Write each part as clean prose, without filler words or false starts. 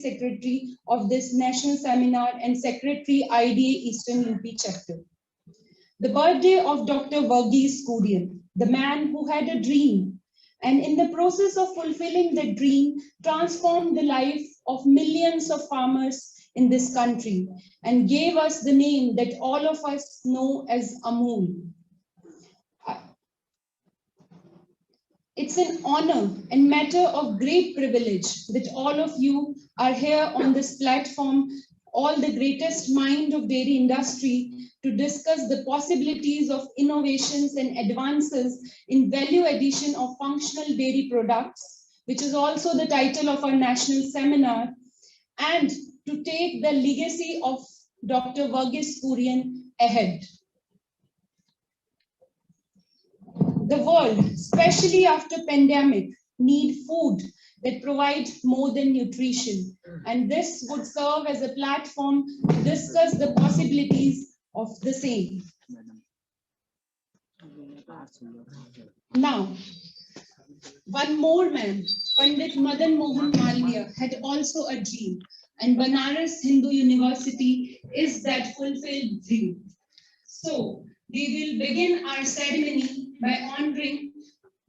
secretary of this national seminar and secretary IDA Eastern UP chapter. The birthday of Dr. Verghese Kurian, the man who had a dream and in the process of fulfilling the dream transformed the life of millions of farmers in this country and gave us the name that all of us know as Amul. It's an honor and matter of great privilege that all of you are here on this platform, all the greatest mind of dairy industry, to discuss the possibilities of innovations and advances in value addition of functional dairy products, which is also the title of our national seminar, and to take the legacy of Dr. Verghese Kurian ahead. The world, especially after pandemic, need food that provide more than nutrition. And this would serve as a platform to discuss the possibilities of the same. Now, one more man, Pandit Madan Mohan Malviya, had also a dream, and Banaras Hindu University is that fulfilled dream. So, we will begin our ceremony by honoring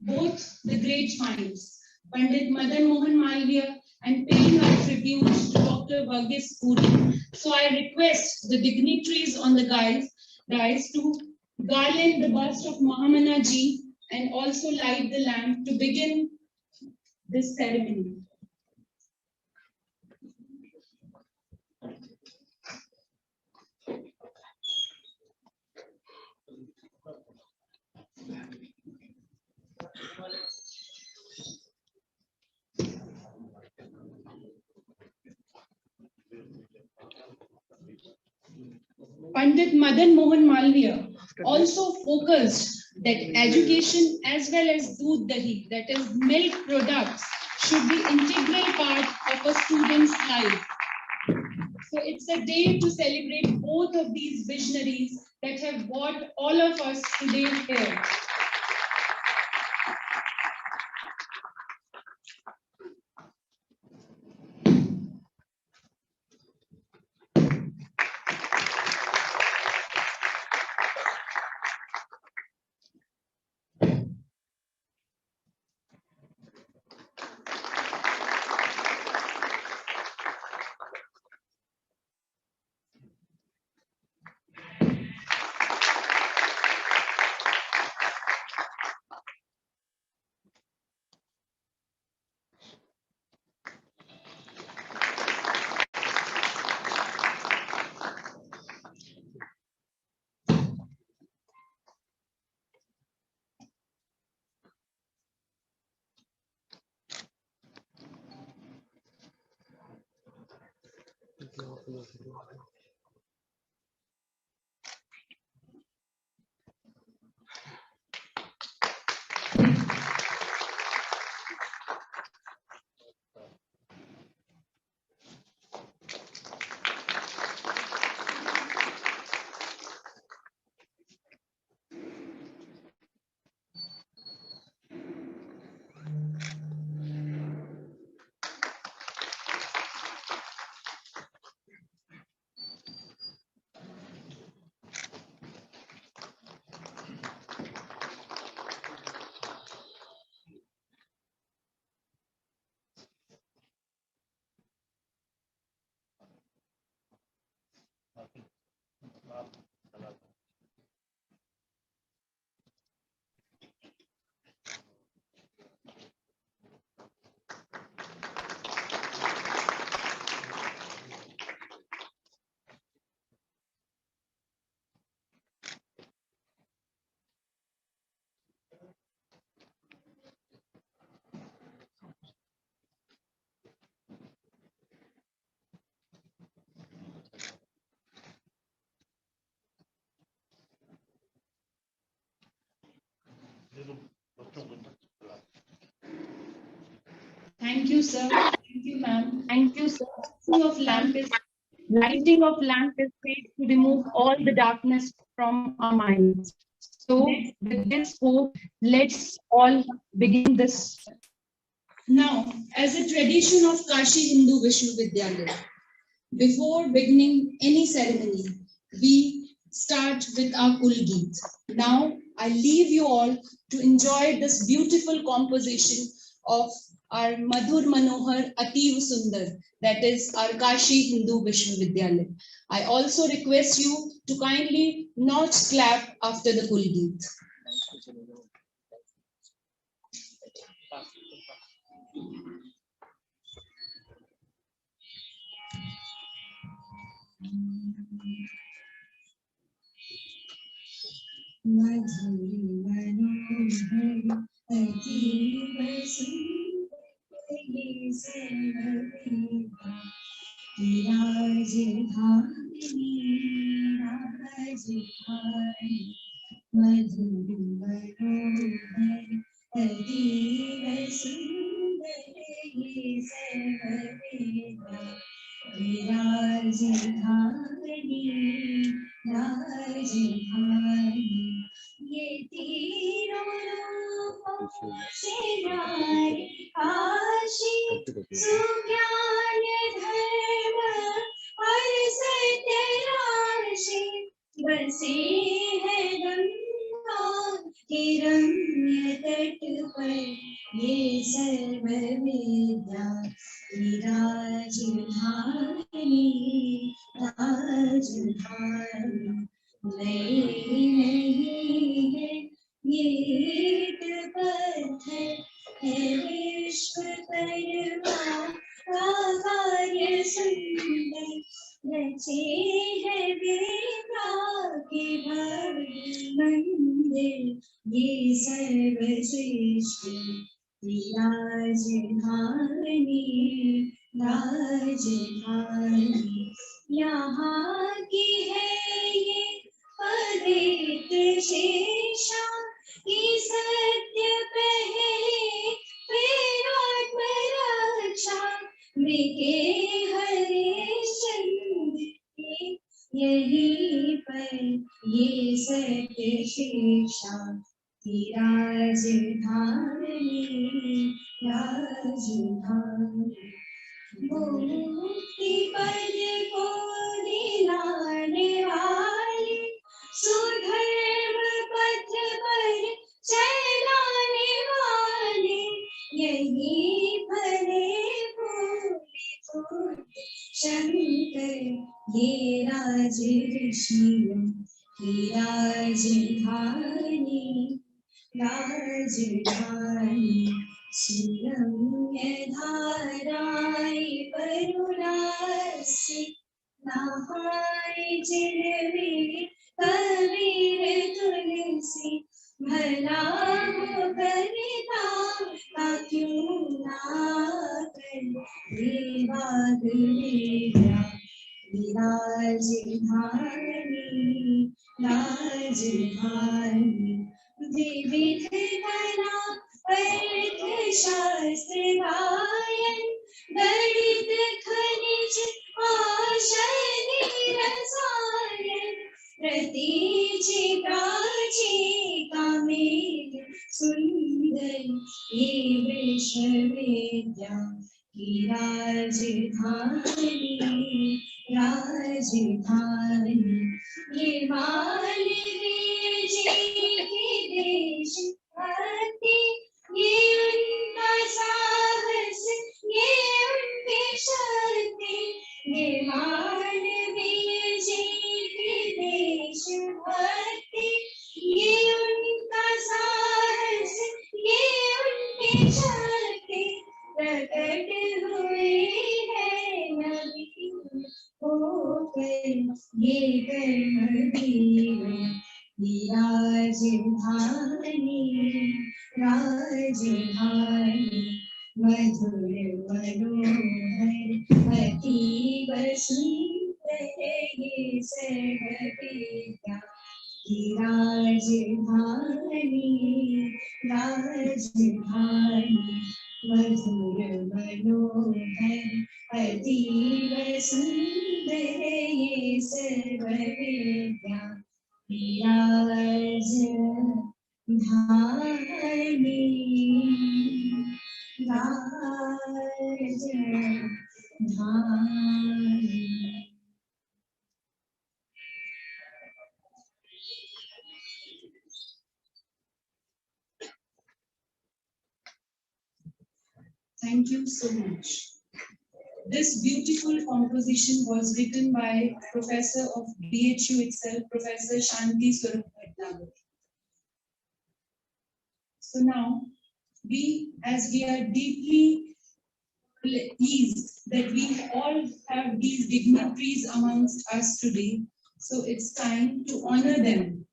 both the great minds, Pandit Madan Mohan Malviya, and paying our tribute to Dr. Verghese Kurian. So I request the dignitaries on the dais to garland the bust of Mahamana ji and also light the lamp to begin this ceremony. Pandit Madan Mohan Malviya also focused that education as well as doodh dahi, that is milk products, should be integral part of a student's life. So it's a day to celebrate both of these visionaries that have brought all of us today here. Thank you, sir. Thank you, ma'am. Thank you, sir. Lighting of lamp is made to remove all the darkness from our minds. So, with this hope, let's all begin this. Now, as a tradition of Kashi Hindu Vishwavidyalaya, before beginning any ceremony, we start with our Kul Geet. Now, I leave you all to enjoy this beautiful composition of our Madhur Manohar Ativ Sundar, that is our Kashi Hindu Vishwavidyalaya. I also request you to kindly not clap after the Kul Geet. Madhuri Manohar Ativ Sundar Rajadhani Rajadhani Madhuri Manohar Ativ Sundar Rajadhani Rajadhani ये तीनों रूपों से न्यारी काशी सुज्ञान धर्म और सत्य राशि बसे है गंगा के रम्य तट पर ये सर्व विद्या राजधानी राजधानी नहीं है ये पत्थर है विश्वकर्मा का कार्य सुंदर रचे है वेदा के भव्य मंदिर ये सर्वश्रेष्ठ राजधानी राजधानी यहाँ की है ये पवित्र शेषा की सत्य पहले विराट रक्षा बिके हरिश्चंद्र यहीं पर ये सत्य शिक्षा की राजधानी राजधानी मुक्ति पद को दिलाने वाले सुधर्म पथ पर चलाने वाले यही भले भोले शंकर ये राज ऋषियों की राजधानी राजधानी सुरम्य धाराएं परुलासी नहाए जिनमें कबीर तुलसी भला हो करता का क्यों ना कर ये बात मेरा राजधानी राजधानी विविध कला अर्थ शास्त्र गायन गणित खनिज औषधि रसायन प्रतीच प्राची कामेर सुंदर ये विश्वविद्या की राजधानी राजधानी ये मालवीय जी के देश भक्ति ये उनका साहस ये उनकी शक्ति ये मानवीय जी की देश भक्ति ये उनका साहस ये उनकी शक्ति प्रकट हुई है नबी होकर ये कर्मवीर राजधानी राजधानी मधुर मनोहर अतीव सुंदर ये सर्ववेदा की राजधानी राजधानी मधुर मनोहर अतीव सुंदर ये सर्ववेदा राजधानी Thank you so much. This beautiful composition was written by Professor of BHU itself, Professor Shanti Swarup Bhattacharya. So now, as we are deeply pleased that we all have these dignitaries amongst us today, so it's time to honor them.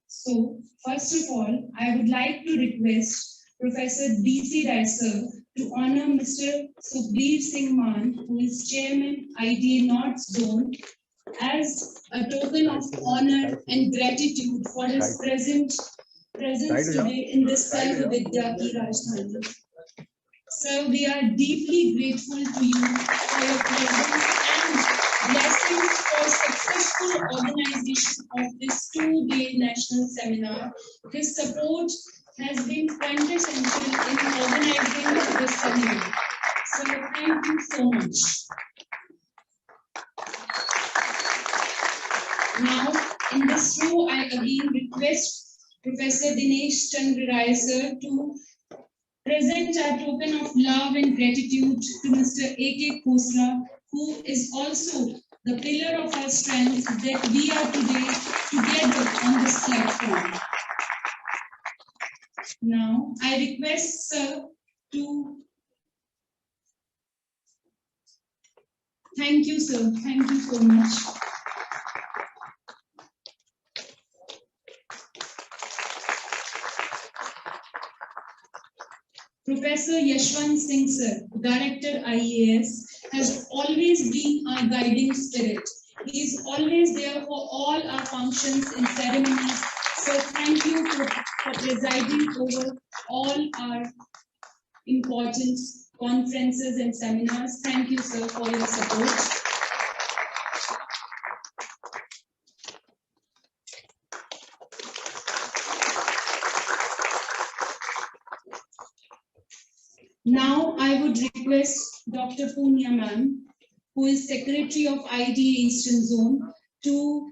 So, first of all, I would like to request Professor DC Rai sir to honor Mr. Sukhbir Singh Man, who is Chairman IDA North Zone, as a token of honor and gratitude for his presence today in this Sarva Vidya Ki Rajdhani. Sir, we are deeply grateful to you for your presence and blessings for successful organization of this 2-day national seminar. His support has been quintessential in organizing this seminar. So thank you so much. Now, in this row, I again request Professor Dinesh Chandra Rai sir to present our token of love and gratitude to Mr. A.K. Khosla, who is also the pillar of our strength that we are today together on this platform. Now, I request sir to thank you, sir. Thank you so much. Professor Yashwant Singh sir, Director IAS, has always been our guiding spirit. He is always there for all our functions and ceremonies. So thank you for presiding over all our important conferences and seminars. Thank you, sir, for your support. Now, I would request Dr. Punya ma'am, who is Secretary of IDA Eastern Zone, to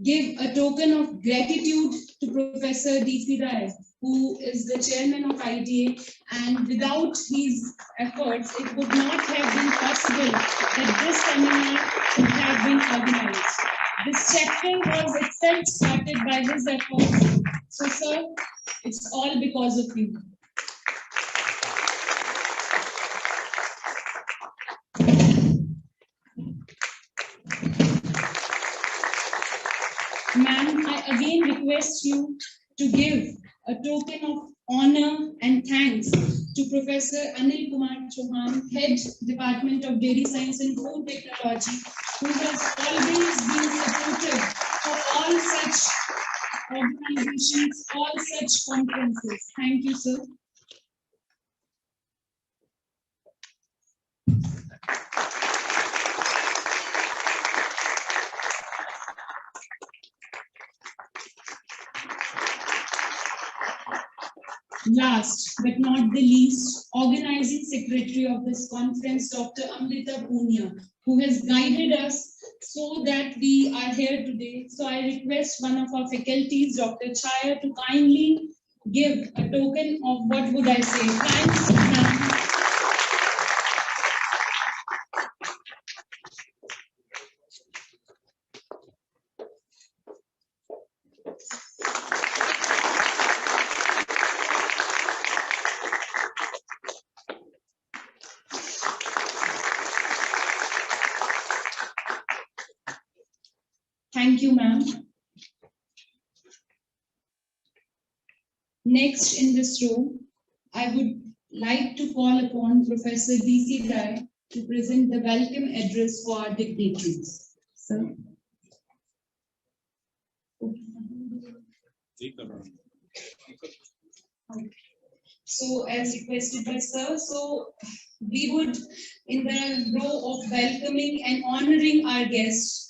give a token of gratitude to Professor DC Rai, who is the Chairman of IDA, and without his efforts, it would not have been possible that this seminar would have been organized. This chapter was itself started by his efforts. So, sir, it's all because of you. Ma'am, I again request you to give a token of honor and thanks to Professor Anil Kumar Chauhan, Head Department of Dairy Science and Food Technology, who has always been supportive for all such organizations, all such conferences. Thank you, sir. Last but not the least, organizing secretary of this conference, Dr. Amrita Punya, who has guided us so that we are here today. So I request one of our faculties, Dr. Chaya, to kindly give a token of, what would I say, thanks, ma'am. Thank you, ma'am. Next in this row, I would like to call upon Professor DC Rai to present the welcome address for our dignitaries. Sir. So, as requested by sir, so we would, in the row of welcoming and honoring our guests,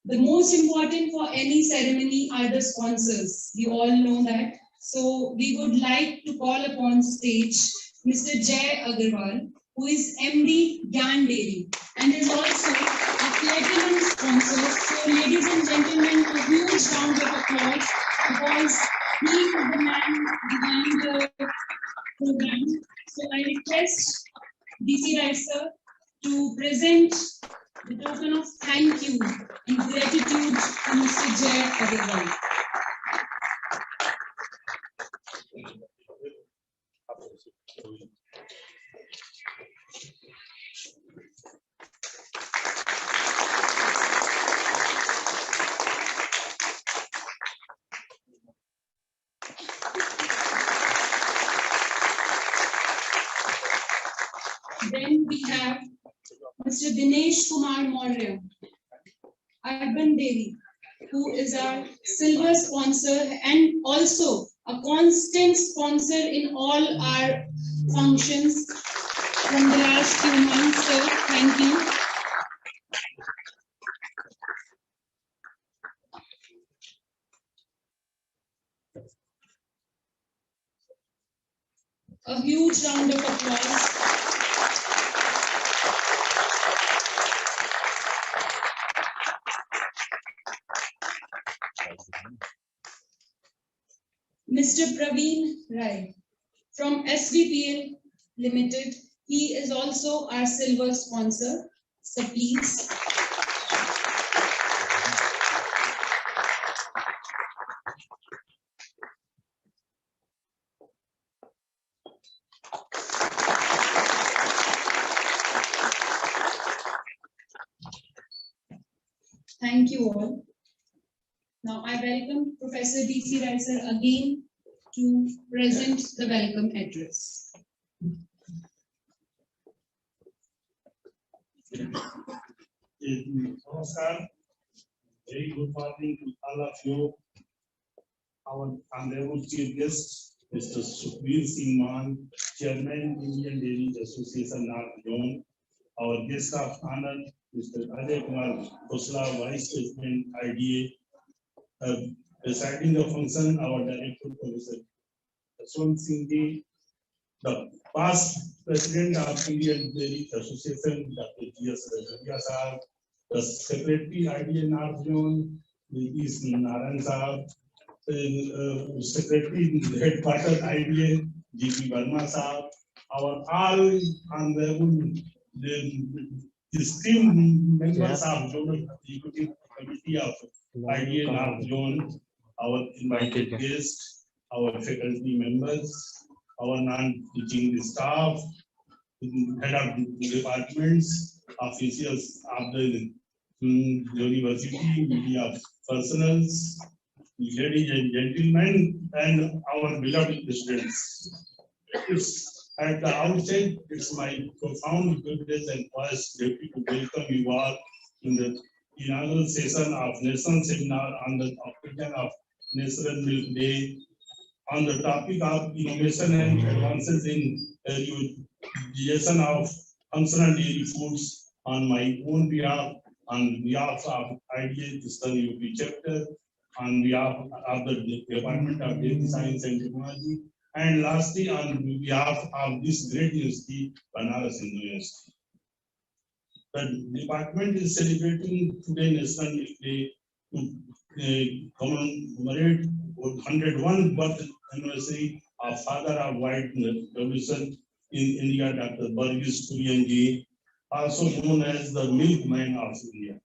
the most important for any ceremony are the sponsors. We all know that. So we would like to call upon stage Mr. Jay Agarwal, who is MD GAN Dairy and is also a platinum sponsor. So, ladies and gentlemen, a huge round of applause because he is the man behind the program. So, I request DC Rai sir to present the token of thank you and gratitude to Mr. Jay Agarwal. Then we have Mr. Dinesh Kumar Maurya, Urban Dairy, who is our silver sponsor and also a constant sponsor in all our functions from the last few months. So thank you. A huge round of applause. Mr. Praveen Rai from SVPL Limited. He is also our silver sponsor. So please. Thank you all. Now I welcome Professor DC Rai sir again to present the welcome address. Namaskar. Very good morning to all of you. Our honorable chief guest, Mr. Sukhbir Singh Man, Chairman, Indian Dairy Association, North Zone. Our guest of honor, Mr. Ajay Kumar Khosla, Vice President, IDA. Presiding the function, our Director, Professor Yashwant Singh Ji, the past President of Indian Dairy Association, Dr. G.S. Rajaria Sahab, the Secretary, IDA North Zone, is Naran Sahab, Secretary, Headquarters, IDA, G.P. Verma Sahab, our all honorable esteemed members of the Executive Committee of IDA North Zone, our invited guests, our faculty members, our non-teaching staff, head of departments, officials of the university, media personals, ladies and gentlemen, and our beloved students. It's at the outset, it's my profound privilege and first duty to welcome you all in the inaugural session of National Seminar on the occasion of National Milk Day on the topic of innovation and advances in creation of functional dairy foods on my own behalf, on behalf of IDA Eastern UP chapter, on behalf of the Department of Dairy Science and Technology, and lastly on behalf of this great university, Varanasi University. The department is celebrating today National Milk Day to commemorate 101 birth anniversary of father of white revolution in India, Dr. Burgess Kurian, also known as the milkman of India.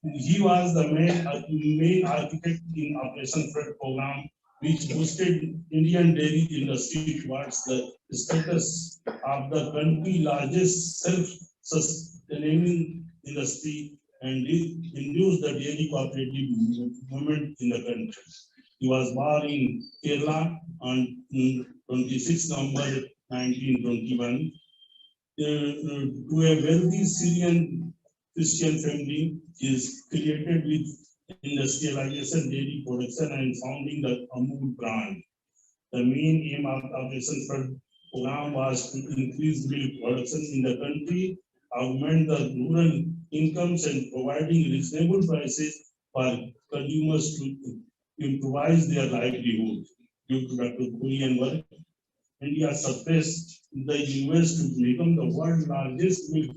He was the main architect in Operation Flood program, which boosted Indian dairy industry towards the status of the country's largest self-sustaining industry and induced the dairy cooperative movement in the country. He was born in Kerala on 26 November 1921 to a wealthy Syrian Christian family. He is created with industrialization, dairy production, and founding the Amul brand. The main aim of Operation Flood program was to increase milk production in the country, augment the rural incomes, and providing reasonable prices for consumers to improvise their livelihood. Due to Dr. Kurian work, India surpassed the US to become the world's largest milk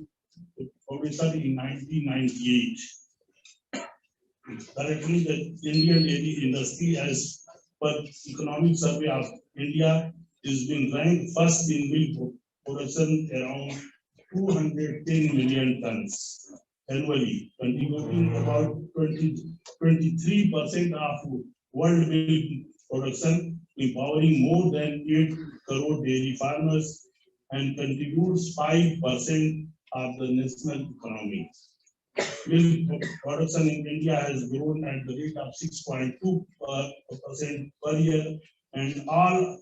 producer in 1998. Currently, the Indian dairy industry, as per Economic Survey of India, is being ranked first in milk production around 210 million tons annually, contributing about 23% of world milk production, empowering more than 8 crore dairy farmers, and contributes 5% of the national economy. Milk production in India has grown at the rate of 6.2% per year, and all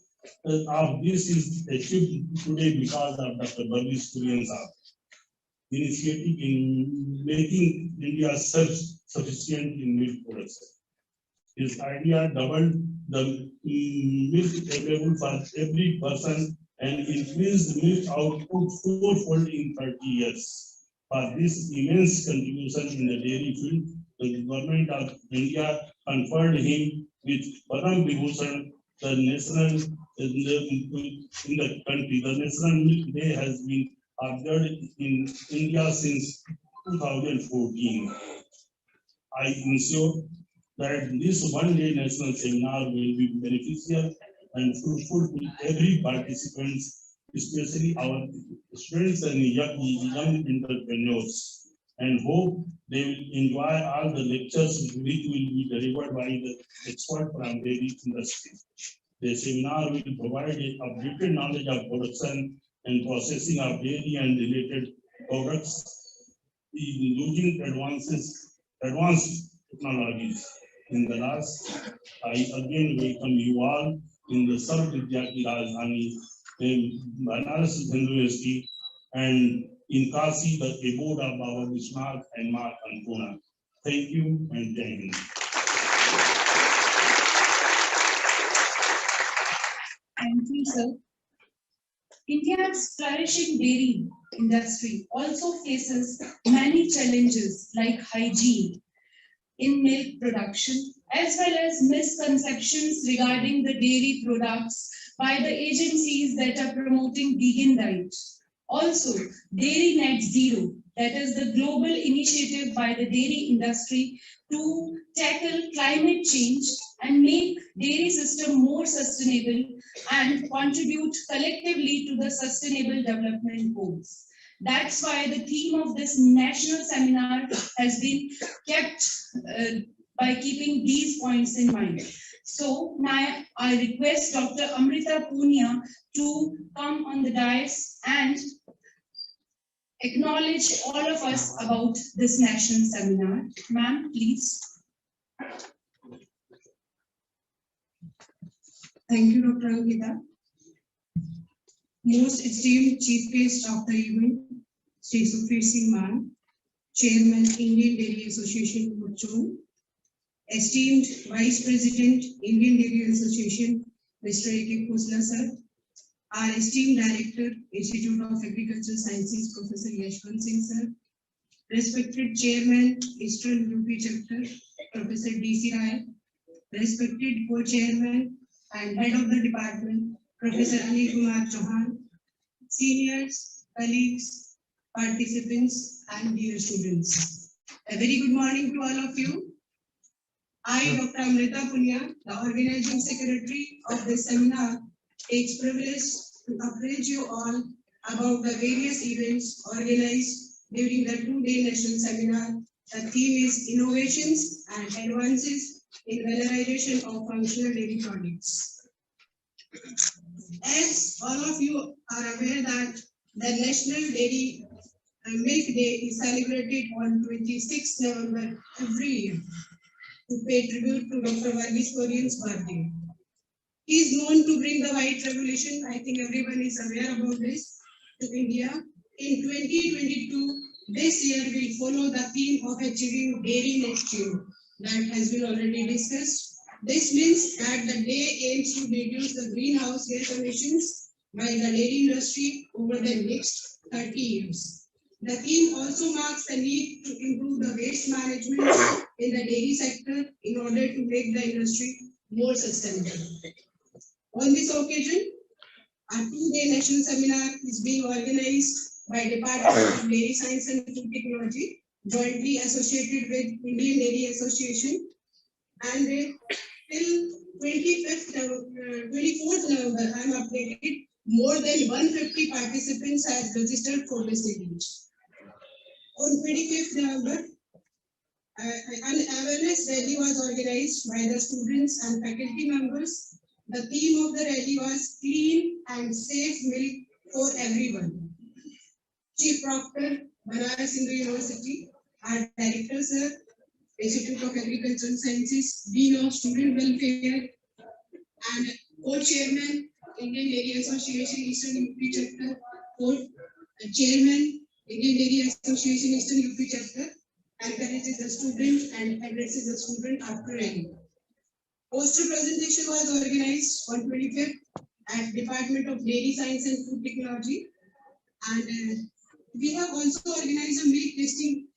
of this is achieved today because of Dr. Burgi's brilliance of initiative in making India self-sufficient in milk production. His idea doubled the milk available for every person and increased milk output fourfold in 30 years. For this immense contribution in the dairy field, the government of India conferred him with Padam Vibhushan, the national in the country. The National Milk Day has been observed in India since 2014. I ensure that this one-day national seminar will be beneficial and fruitful to every participant, especially our students and young entrepreneurs, and hope they will enjoy all the lectures which will be delivered by the expert from dairy industry. The seminar will provide updated knowledge of production and processing of dairy and related products using advanced technologies. In the last, I again welcome you all in the Sarv Vidya Ki Rajdhani in Varanasi University and in Kasi, the abode of Baba Vishnath and Ma Annapurna. Thank you and thank you. Thank you, sir. India's flourishing dairy industry also faces many challenges like hygiene in milk production, as well as misconceptions regarding the dairy products by the agencies that are promoting vegan diet. Also, Dairy Net Zero, that is the global initiative by the dairy industry to tackle climate change and make dairy system more sustainable and contribute collectively to the sustainable development goals. That's why the theme of this national seminar has been kept by keeping these points in mind. So now I request Dr. Amrita Punia to come on the dais and acknowledge all of us about this national seminar. Ma'am, please. Thank you, Dr. Ankita. Most esteemed chief guest of the event, Sri Sukhpreet Singh Man, Chairman, Indian Dairy Association, BHU, esteemed Vice President, Indian Dairy Association, Mr. A.K. Khosla sir, our esteemed Director, Institute of Agricultural Sciences, Professor Yashwant Singh sir, respected Chairman, Eastern UP Chapter, Professor D.C. Rai, respected Co-Chairman and Head of the Department, Professor Anil Kumar Chauhan, seniors, colleagues, participants, and dear students. A very good morning to all of you. I, Dr. Amrita Punia, the Organizing Secretary of this seminar, takes privilege to appraise you all about the various events organized during the two-day national seminar. The theme is Innovations and Advances in Valorization of Functional Dairy Products. As all of you are aware that the National Dairy Milk Day is celebrated on 26 November every year to pay tribute to Dr. Varghese Kurien's birthday. He is known to bring the white revolution. I think everyone is aware about this to India. In 2022, this year will follow the theme of achieving Dairy Net Zero that has been already discussed. This means that the day aims to reduce the greenhouse gas emissions by the dairy industry over the next 30 years. The theme also marks the need to improve the waste management in the dairy sector in order to make the industry more sustainable. On this occasion, A two-day national seminar is being organized by Department of Dairy Science and Food Technology, jointly associated with Indian Dairy Association. And till 24th November, I am updated, more than 150 participants have registered for this event. On 25th November, an awareness rally was organized by the students and faculty members. The theme of the rally was clean and safe milk for everyone. Chief Proctor, Varanasi University, our Director Sir, Institute of Agricultural Sciences, Dean of Student Welfare, and Co-Chairman, Indian Dairy Association, Eastern UP Chapter, Co-Chairman, Indian Dairy Association, Eastern UP Chapter, encourages the student and addresses the student after rally. Poster presentation was organized on 25th at Department of Dairy Science and Food Technology, and we have also organized a milk testing,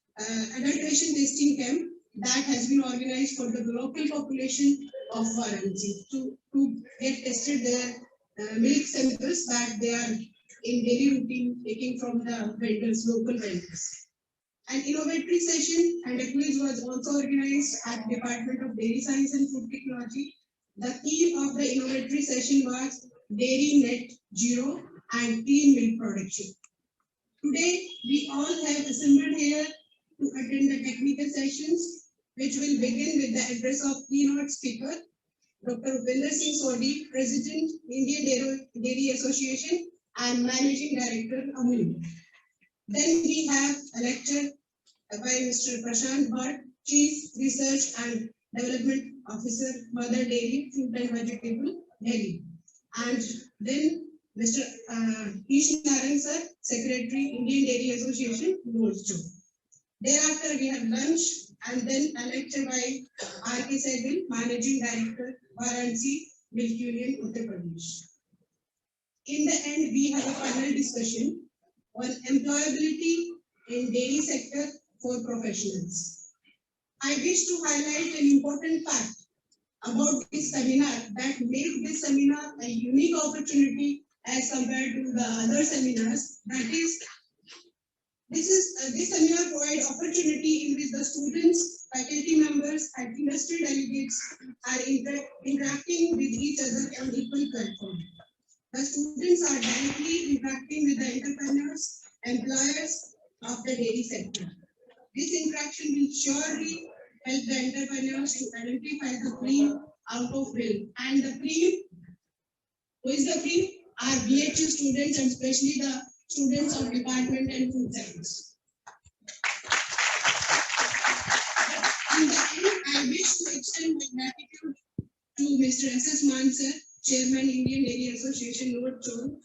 adulteration testing camp that has been organized for the local population of Varanasi to get tested their milk samples that they are in daily routine taking from the vendors, local vendors. An innovatory session and a quiz was also organized at Department of Dairy Science and Food Technology. The theme of the innovatory session was Dairy Net Zero and Clean Milk Production. Today, we all have assembled here to attend the technical sessions, which will begin with the address of keynote speaker, Dr. Upender Singh Sodhi, President, Indian Dairy Association and Managing Director, Amul. Then we have a lecture by Mr. Prashant Bhatt, Chief Research and Development Officer, Mother Dairy, Fruit and Vegetable, Delhi. And then Mr. Ish Naran Sir, Secretary, Indian Dairy Association, North. Thereafter, we have lunch and then a lecture by R.K. Sehgal, Managing Director, Varanasi Milk Union, Uttar Pradesh. In the end, we have a panel discussion on employability in dairy sector for professionals. I wish to highlight an important fact about this seminar that makes this seminar a unique opportunity as compared to the other seminars. That is, this seminar provides opportunity in which the students, faculty members, and industry delegates are interacting with each other on equal platform. The students are directly interacting with the entrepreneurs, employers of the dairy sector. This interaction will surely help the entrepreneurs to identify the cream out of milk. And the cream, who is the cream? Are BHU students and especially the students of Department and Food Science. In the end, I wish to extend my gratitude to Mr. S.S. Man Sir, Chairman, Indian Dairy Association, North Zone,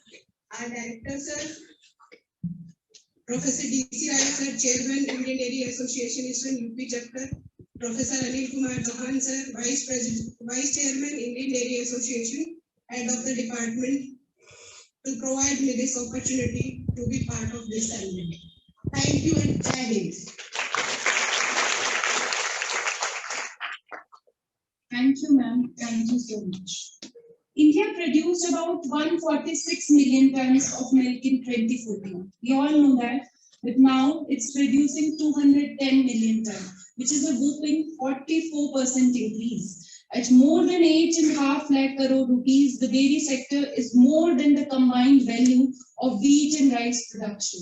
our Director Sir, Professor D.C. Rai Sir, Chairman, Indian Dairy Association, Eastern UP Chapter, Professor Anil Kumar Chauhan Sir, Vice Chairman, Indian Dairy Association, Head of the Department, to provide me this opportunity to be part of this ceremony. Thank you and Jai Hind. Thank you, ma'am. Thank you so much. India produced about 146 million tons of milk in 2014. We all know that, but now it's producing 210 million tons, which is a whopping 44% increase. At more than 8.5 lakh crore rupees, the dairy sector is more than the combined value of wheat and rice production.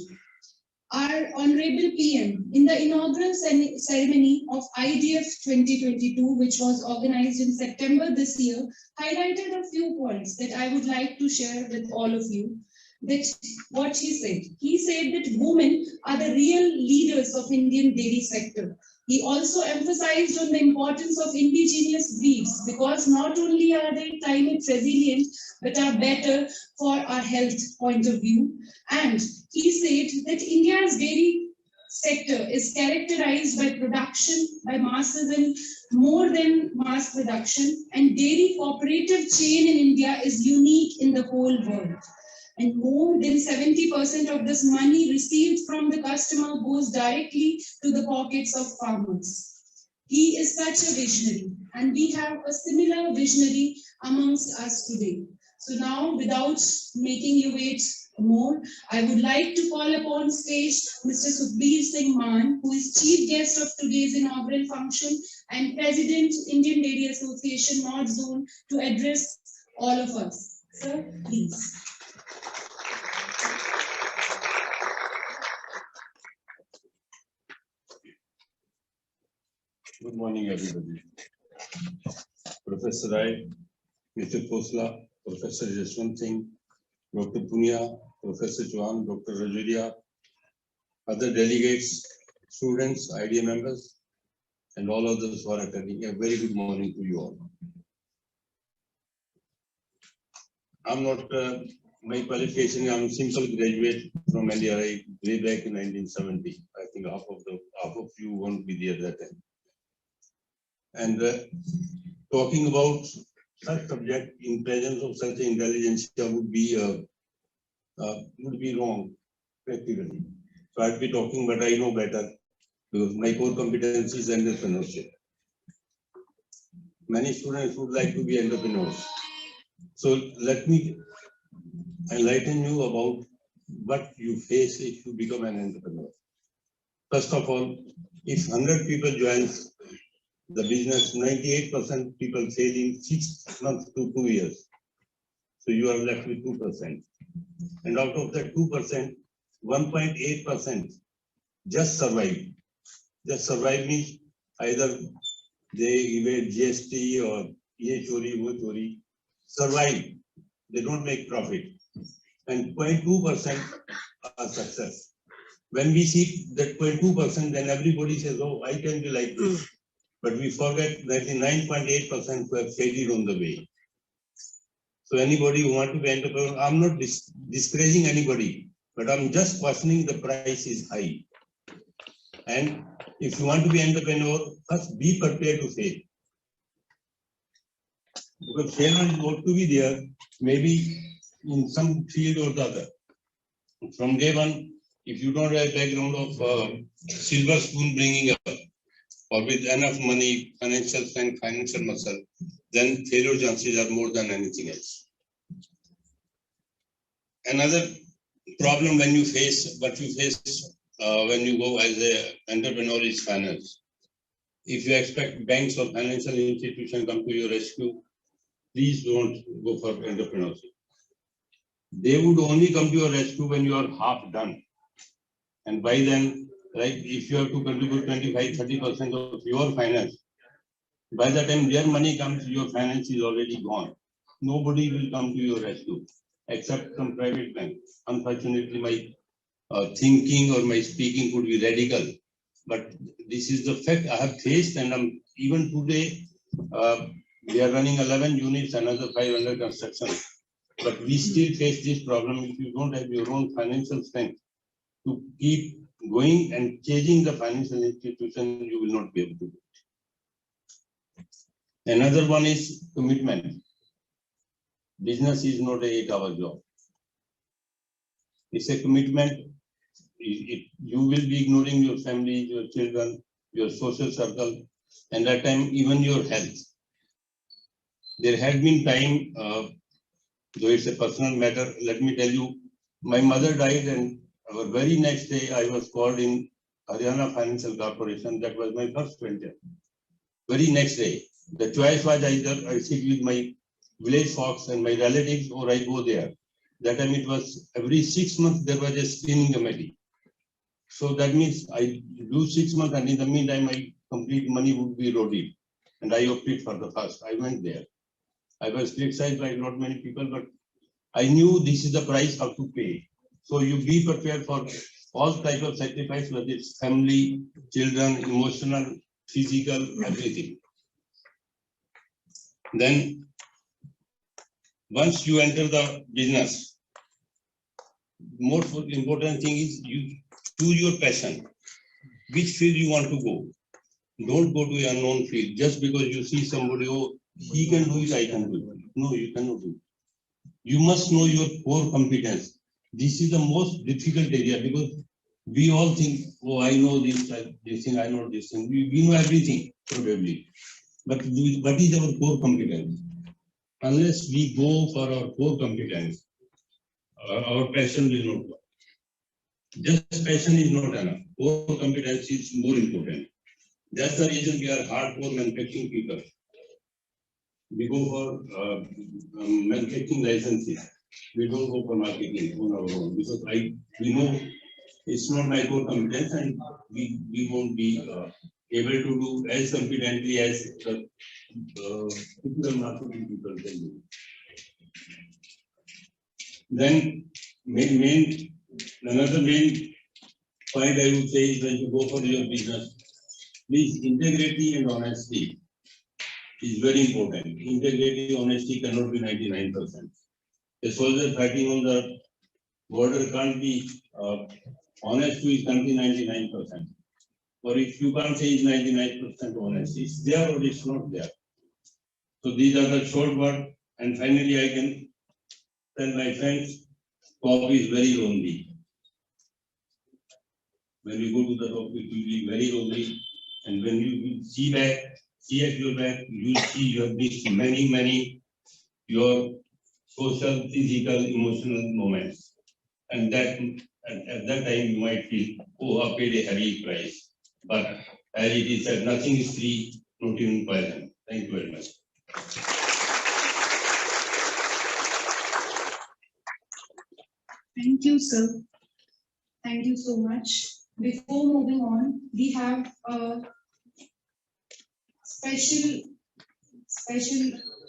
Our Honorable PM, in the inaugural ceremony of IDF 2022, which was organized in September this year, highlighted a few points that I would like to share with all of you. That what he said. He said that women are the real leaders of Indian dairy sector. He also emphasized on the importance of indigenous breeds because not only are they climate resilient, but are better for our health point of view. And he said that India's dairy sector is characterized by production, by masses and more than mass production, and dairy cooperative chain in India is unique in the whole world. And more than 70% of this money received from the customer goes directly to the pockets of farmers. He is such a visionary, and we have a similar visionary amongst us today. So now, without making you wait more, I would like to call upon stage Mr. Sukhbir Singh Man, who is chief guest of today's inaugural function and President, Indian Dairy Association North Zone, to address all of us. Sir, please. Good morning, everybody. Professor Rai, Mr. Khosla, Professor Jaswant Singh, Dr. Punia, Professor Chauhan, Dr. Rajuria, other delegates, students, IDA members, and all others who are attending. A very good morning to you all. I'm not my qualification. I'm a simple graduate from NDRI way back in 1970. I think half of you won't be there that time. And talking about such subject in presence of such intelligence would be wrong practically. So I'd be talking, but I know better because my core competence is entrepreneurship. Many students would like to be entrepreneurs. So let me enlighten you about what you face if you become an entrepreneur. First of all, if 100 people join the business, 98% people fail in 6 months to 2 years. So you are left with 2%. And out of that 2%, 1.8% just survive. Just survive means either they evade GST or ye chori, wo chori, survive. They don't make profit. And 0.2% are success. When we see that 0.2%, then everybody says, oh, I can be like this. But we forget that 99.8% who have failed on the way. So anybody who want to be entrepreneur, I'm not discouraging anybody, but I'm just questioning the price is high. And if you want to be entrepreneur, first be prepared to fail. Because failure is going to be there, maybe in some field or the other. From day one, if you don't have a background of silver spoon bringing up, or with enough money, financial strength, financial muscle, then failure chances are more than anything else. Another problem when you face when you go as an entrepreneur is finance. If you expect banks or financial institutions come to your rescue, please don't go for entrepreneurship. They would only come to your rescue when you are half done. And by then, like if you have to contribute 25-30% of your finance, by the time their money comes, your finance is already gone. Nobody will come to your rescue except some private bank. Unfortunately, my thinking or my speaking could be radical, but this is the fact I have faced, and even today we are running 11 units, another 5 under construction, but we still face this problem. If you don't have your own financial strength to keep going and changing the financial institution, you will not be able to do it. Another one is commitment. Business is not an 8-hour job. It's a commitment. You will be ignoring your family, your children, your social circle, and that time even your health. There had been time, though it's a personal matter, let me tell you, my mother died, and our very next day I was called in Haryana Financial Corporation. That was my first venture. Very next day, the choice was either I sit with my village folks and my relatives, or I go there. That time it was every 6 months there was a screening committee. So that means I do 6 months, and in the meantime my complete money would be eroded. And I opted for the first. I went there. I was criticized by not many people, but I knew this is the price how to pay. So you be prepared for all type of sacrifice, whether it's family, children, emotional, physical, everything. Then once you enter the business, most important thing is you choose your passion. Which field you want to go? Don't go to an unknown field just because you see somebody, oh, he can do it, I can do it. No, you cannot do it. You must know your core competence. This is the most difficult area because we all think, oh, I know this thing, I know this thing. We know everything, probably. But what is our core competence? unless we go for our core competence, our passion will not work. Just passion is not enough. Core competence is more important. That's the reason we are hardcore manufacturing people. We go for manufacturing licenses. We don't go for marketing on our own because we know it's not my core competence and we won't be able to do as competently as the typical marketing people can do. Then another main point I would say is when you go for your business, please integrity and honesty is very important. Integrity, honesty cannot be 99%. A soldier fighting on the border can't be honest to his country 99%. Or if you can't say it's 99% honest, it's there or it's not there. So these are the short words. And finally, I can tell my friends, top is very lonely. When you go to the top, it will be very lonely. And when you see at your back, you see you have missed many your social, physical, emotional moments. And that at that time you might feel, oh, I paid a heavy price. But as it is said, nothing is free, not even poison. Thank you very much. Thank you, sir. Thank you so much. Before moving on, we have a special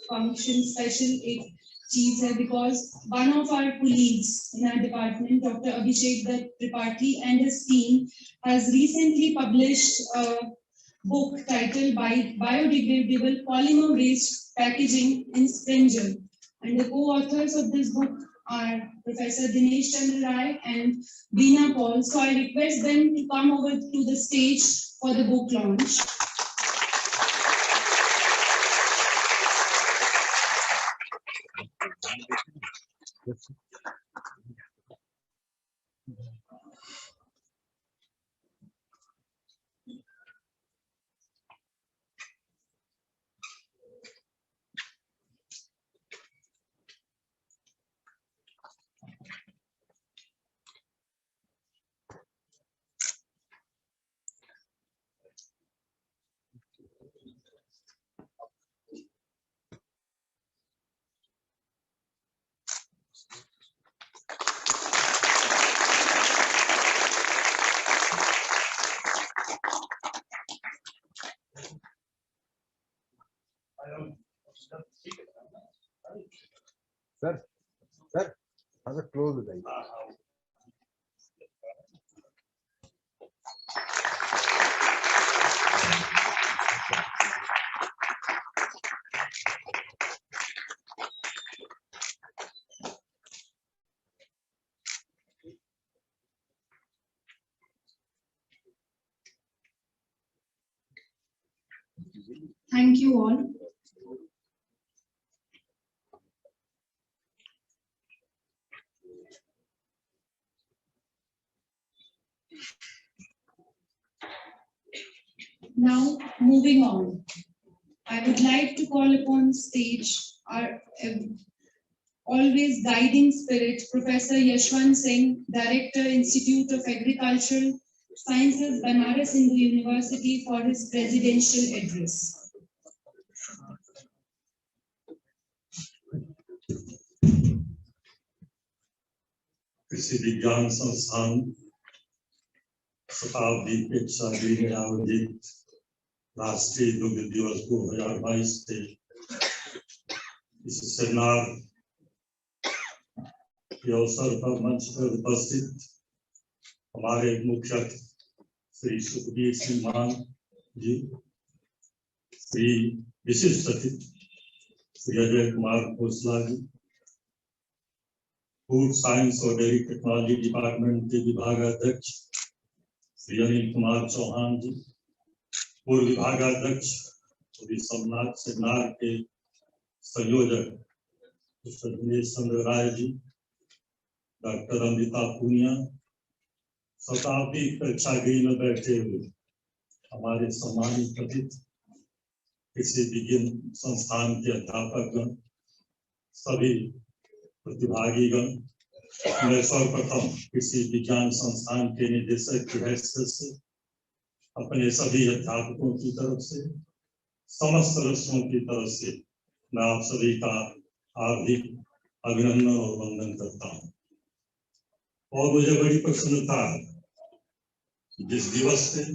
function, special cheese here because one of our colleagues in our department, Dr. Abhishek Tripathi and his team has recently published a book titled Biodegradable Polymer-Based Packaging in Springer. And the co-authors of this book are Professor Dinesh Chandra Rai and Veena Paul. So I request them to come over to the stage for the book launch. Sir, have a close line. Thank you all. Now, moving on, I would like to call upon stage our always guiding spirit, Professor Yashwant Singh, Director, Institute of Agricultural Sciences, Banaras Hindu University, for his presidential address. कृषि विज्ञान संस्थान शताब्दी पेक्षागृह में आयोजित राष्ट्रीय दुग्ध दिवस 2022 के इस सेमिनार के अवसर पर मंच पर उपस्थित हमारे मुख्य श्री सुखबीर सिंह मान जी, श्री विशिष्ट अतिथि श्री अजय कुमार खोसला जी, फूड साइंस और डेयरी टेक्नोलॉजी डिपार्टमेंट के विभागाध्यक्ष श्री अनिल कुमार चौहान जी, पूर्व विभागाध्यक्ष श्री सोमनाथ सेमिनार के संयोजक मिस्टर दिनेश चंद्र राय जी, डॉक्टर अमृता पुनिया, शताब्दी प्रेक्षागृह में बैठे हुए हमारे सम्मानित अतिथि कृषि विज्ञान संस्थान के अध्यापक सभी प्रतिभागीगण, मैं सर्वप्रथम कृषि विज्ञान संस्थान के निदेशक की हैसियत से अपने सभी अध्यापकों की तरफ से, समस्त सदस्यों की तरफ से मैं आप सभी का हार्दिक अभिनंदन और वंदन करता हूँ। और मुझे बड़ी प्रसन्नता है जिस दिवस से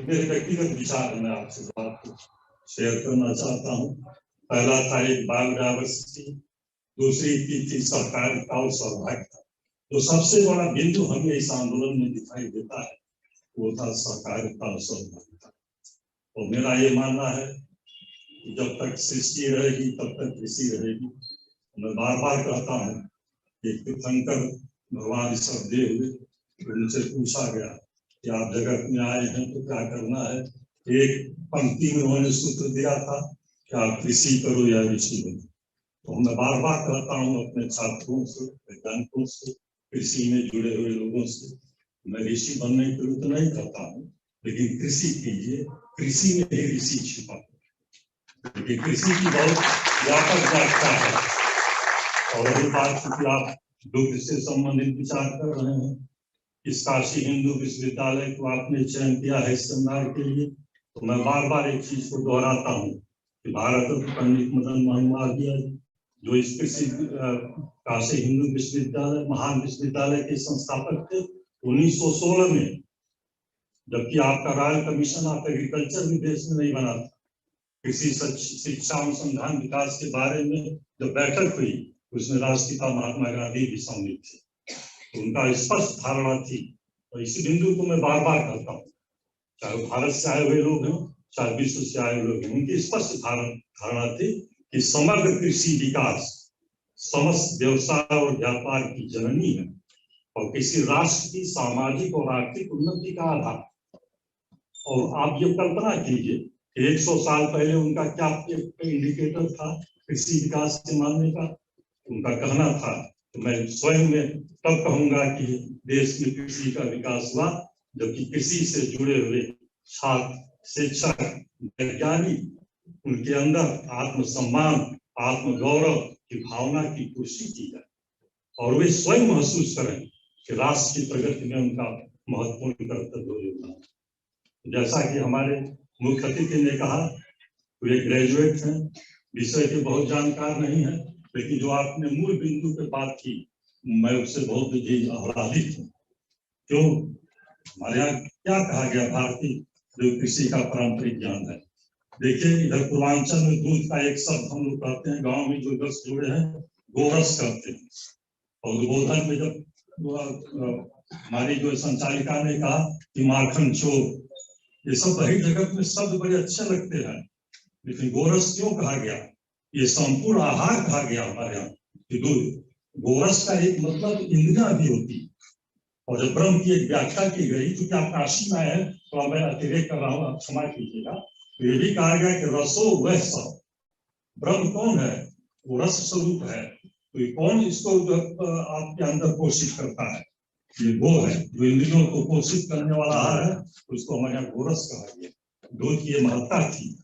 मेरे व्यक्तिगत विचार मैं आपसे बात शेयर करना चाहता हूँ। पहला था एक बायोडायवर्सिटी, दूसरी थी सहकारिता और सहभागिता। तो सबसे बड़ा बिंदु हमें इस आंदोलन में दिखाई देता है वो था सहकारिता और सहभागिता। और मेरा ये मानना है कि जब तक सृष्टि रहेगी तब तक कृषि रहेगी। मैं बार बार कहता हूँ कि तीर्थंकर भगवान सब दे हुए, उनसे पूछा गया कि आप जगत में आए हैं तो क्या करना है। एक पंक्ति में उन्होंने सूत्र दिया था कि आप कृषि करो या ऋषि बनो। तो मैं बार बार कहता हूँ अपने छात्रों से, वैज्ञानिकों से, कृषि में जुड़े हुए लोगों से, मैं ऋषि बनने के लिए तो नहीं कहता हूँ, लेकिन कृषि कीजिए, कृषि में ही ऋषि छिपा है। लेकिन कृषि की बहुत व्यापक व्याख्या है। और रही बात चूंकि आप दुग्ध से संबंधित विचार कर रहे हैं, इस काशी हिंदू विश्वविद्यालय को आपने चयन किया है इस सेमिनार के लिए, तो मैं बार बार एक चीज को दोहराता हूँ कि भारत रत्न पंडित मदन मोहन मालवीय जो इस कृषि काशी हिंदू विश्वविद्यालय महान विश्वविद्यालय के संस्थापक थे 1916 में, जबकि आपका रॉयल कमीशन ऑफ एग्रीकल्चर भी देश में नहीं बना था। कृषि शिक्षा अनुसंधान विकास के बारे में जब बैठक हुई उसमें राष्ट्रपिता महात्मा गांधी भी सम्मिलित थे। तो उनका स्पष्ट धारणा थी। और इसी बिंदु को मैं बार बार कहता हूँ, चाहे भारत से आए हुए लोग हों चाहे विश्व से आए हुए लोग हों, उनकी स्पष्ट धारणा थी कि समग्र कृषि विकास समस्त व्यवसाय और व्यापार की जननी है और किसी राष्ट्र की सामाजिक और आर्थिक उन्नति का आधार। और आप ये कल्पना कीजिए 100 साल पहले उनका क्या इंडिकेटर था कृषि विकास के मानने का। उनका कहना था तो मैं स्वयं में तब कहूंगा कि देश में कृषि का विकास हुआ जबकि कृषि से जुड़े हुए छात्र, शिक्षक, वैज्ञानिक उनके अंदर आत्मसम्मान, आत्मगौरव की भावना की पुष्टि की जाए और वे स्वयं महसूस करें कि राष्ट्र की प्रगति में उनका महत्वपूर्ण कर्तव्य योगदान। जैसा कि हमारे मुख्य अतिथि ने कहा, वे ग्रेजुएट हैं, विषय के बहुत जानकार नहीं है, लेकिन जो आपने मूल बिंदु पे बात की मैं उससे बहुत ही आह्लादित हूँ। क्यों? हमारे यहाँ क्या कहा गया, भारतीय जो कृषि का पारंपरिक ज्ञान है। देखिए इधर पूर्वांचल में दूध का एक शब्द हम लोग कहते हैं, गांव में जो रस जुड़े हैं गोरस कहते हैं। और उद्बोधन में जब हमारी जो संचालिका ने कहा कि माखन चोर, ये सब बड़ी जगत में शब्द बड़े अच्छे लगते हैं, लेकिन गोरस क्यों कहा गया? ये संपूर्ण आहार कहा गया हमारे यहाँ कि दूध। गोरस का एक मतलब इंद्रिया भी होती है। और जब ब्रह्म की एक व्याख्या की गई, क्योंकि आप काशी में है तो मैं अतिरेक कर रहा हूँ, आप क्षमा कीजिएगा, तो ये भी कहा गया कि रसो वह सब। ब्रह्म कौन है? वो रस स्वरूप है। तो ये कौन इसको जो आपके अंदर पोषित करता है? ये वो है जो इंद्रियों को पोषित करने वाला आहार है, उसको हमारे यहाँ गोरस कहा गया। दूध की ये महत्ता थी।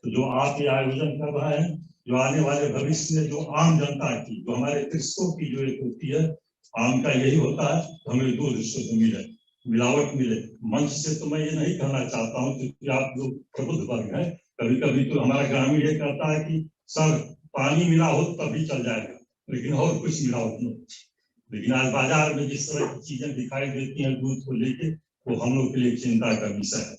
तो जो आप ये आयोजन कर रहे हैं, जो आने वाले भविष्य में जो आम जनता की, जो हमारे कृषकों की जो एक होती है, आम का यही होता है हमें दूध शुद्ध मिले, मिलावट मिले। मंच से तो मैं ये नहीं कहना चाहता हूँ क्योंकि आप जो प्रबुद्ध वर्ग है, कभी कभी तो हमारा ग्रामीण ये कहता है कि सर पानी मिला हो तभी चल जाएगा, लेकिन और कुछ मिलावट नहीं। लेकिन आज बाजार में जिस तरह की चीजें दिखाई देती हैं दूध को लेके, वो हम लोग के लिए चिंता का विषय है।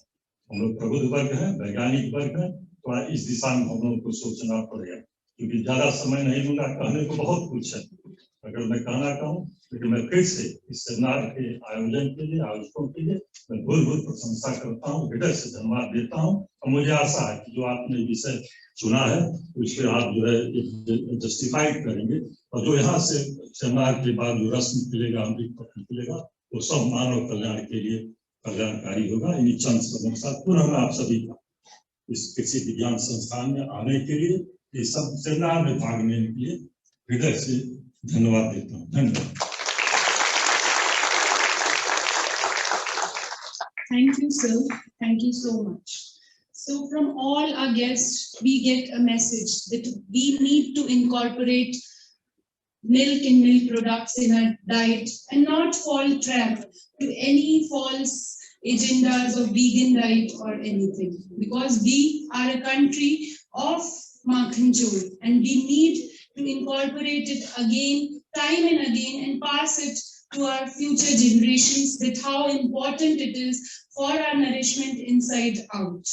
हम लोग प्रबुद्ध वर्ग है, वैज्ञानिक वर्ग है, तो इस दिशा में हम लोगों को सोचना पड़ेगा। क्योंकि ज्यादा समय नहीं लूंगा, कहने को बहुत कुछ है अगर मैं कहना कहूँ, लेकिन मैं फिर से इस सेमिनार के आयोजन के लिए, आयोजकों के लिए मैं बहुत बहुत प्रशंसा करता हूँ, हृदय से धन्यवाद देता हूँ। और मुझे आशा है कि जो आपने विषय चुना है उस पर आप जो है जस्टिफाइड करेंगे, और जो यहाँ से सेमिनार के बाद जो रस्म निकलेगा, अमृत पत्र निकलेगा, वो सब मानव कल्याण के लिए कल्याणकारी होगा। इन चंद शब्दों के साथ पुनः मैं आप सभी का इस कृषि विज्ञान संस्थान में आने के लिए ये सब सेमिनार में भाग लेने के लिए हृदय से धन्यवाद देता हूँ। धन्यवाद। Thank you, sir. Thank you so much. So from all our guests, we get a message that we need to incorporate milk and milk products in our diet and not fall trap to any false agendas of vegan diet or anything, because we are a country of makhan chol and we need to incorporate it again, time and again, and pass it to our future generations, that how important it is for our nourishment inside out.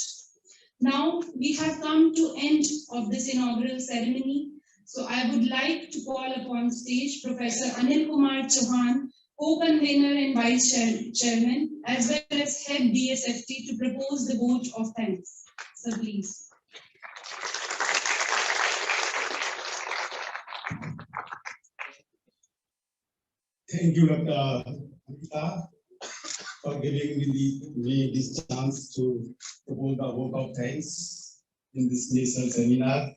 Now we have come to end of this inaugural ceremony. So I would like to call upon stage Professor Anil Kumar Chauhan, co-convener and vice chairman, as well as head DSFT, to propose the vote of thanks. So please. Thank you, Dr. Amita, for giving me this chance to propose the vote of thanks in this national seminar,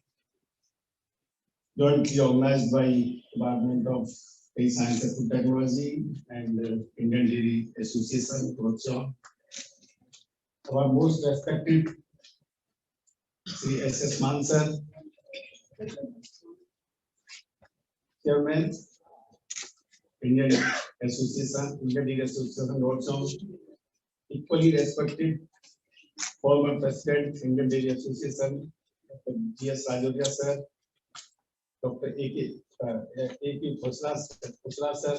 jointly organized by Department of Science and Food Technology and Indian Dairy Association, Krochon. Our most respected Sri S.S. Mansar, Chairman, Indian Association, Indian Dairy Association, Krochon. Equally respected former President, Indian Dairy Association, Dr. G.S. Rajoria sir, Dr. A.K. Khosla sir,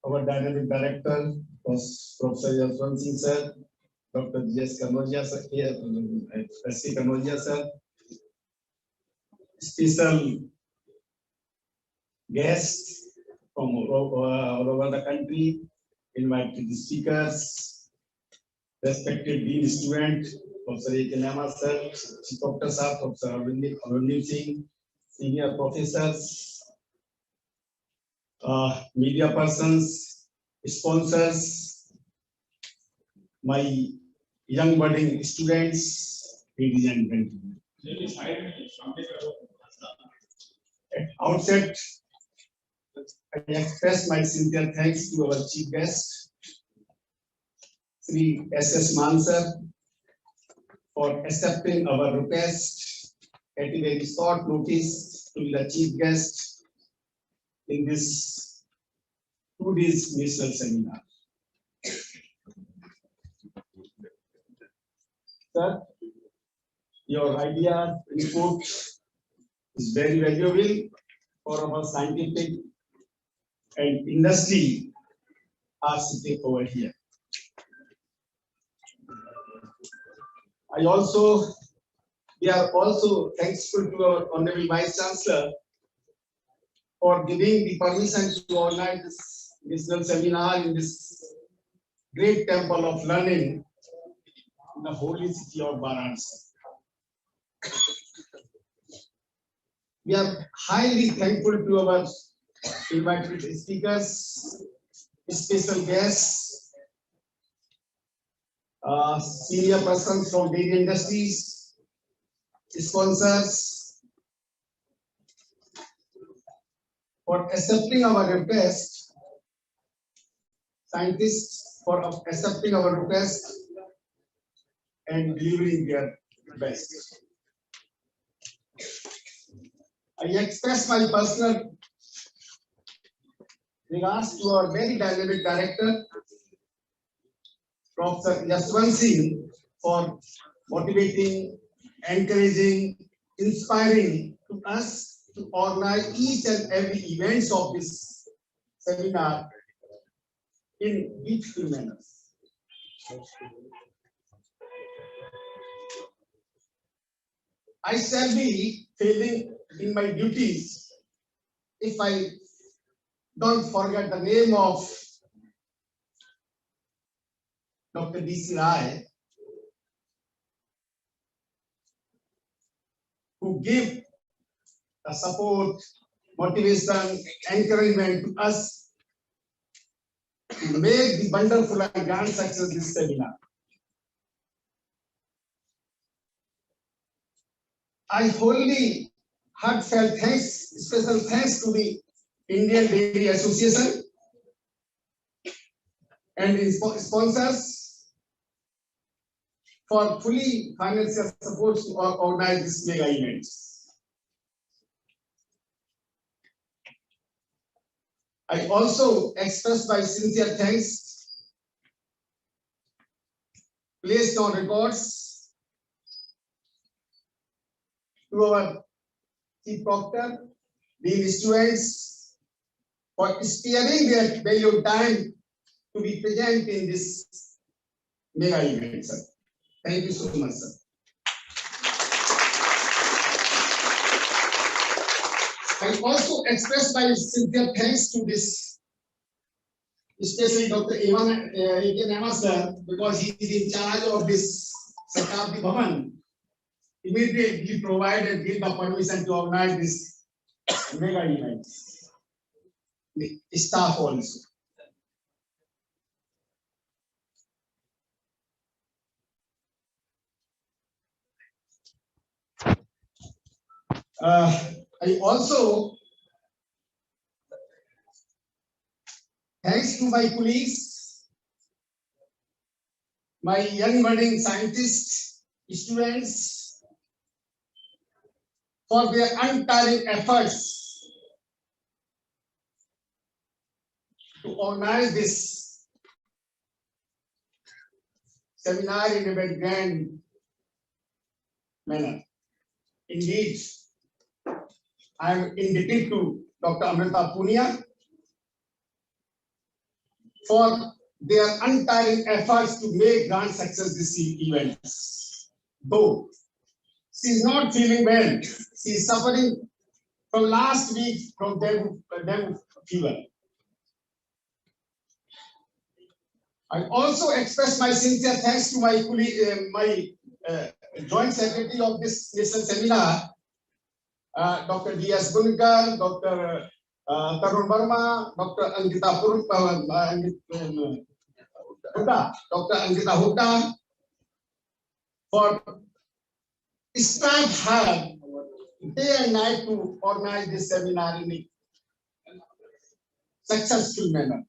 our Dynamic Director, Professor Yaswant Singh sir, Dr. G.S. Kanodia sir, S.C. Kanodia sir, special guests from all over the country, invited speakers, respected dean student, Professor A.K. Nama sir, Chief Doctor sir, Professor Arvind Singh, senior professors, media persons, sponsors, my young budding students, ladies and gentlemen. At outset, I express my sincere thanks to our chief guest, Sri S.S. Mansar, for accepting our request at a very short notice to be the chief guest in this 2 days national seminar. Sir, your idea input is very valuable for our scientific and industry are sitting over here. We are also thankful to our Honorable Vice Chancellor for giving the permission to organize this national seminar in this great temple of learning in the holy city of Varanasi. We are highly thankful to our invited speakers, special guests, senior persons from dairy industries, sponsors, for accepting our request, scientists for accepting our request and delivering their best. I express my personal regards to our very dynamic director, Professor Yaswant Singh, for motivating, encouraging, inspiring to us to organize each and every events of this seminar in beautiful manners. I shall be failing in my duties if I don't forget the name of Dr. D.C. Rai, who give the support, motivation, encouragement to us to make the wonderful and grand success this seminar. I wholly heartfelt thanks, special thanks to the Indian Dairy Association and its sponsors for fully financial support to organize this mega event. I also express my sincere thanks placed on records to our Chief Proctor, the students for sparing their valued time to be present in this mega event, sir. Thank you so much, sir. I also express my sincere thanks to this, especially Dr. Evan sir, because he is in charge of this Satabdi Bhavan. Immediately provided give the permission to organize this mega event. The staff also. I also thanks to my colleagues, my young budding scientists, students, for their untiring efforts to organize this seminar in a very grand manner. Indeed, I am indebted to Dr. Amrita Punia for their untiring efforts to make grand success this event. Though she is not feeling well, she is suffering from last week from dengue fever. I also express my sincere thanks to my colleague, joint secretary of this national seminar, Dr. D.S. Gunkar, Dr. Tarun Verma, Dr. Angita Hooda, for strive hard day and night to organize this seminar in a successful manner.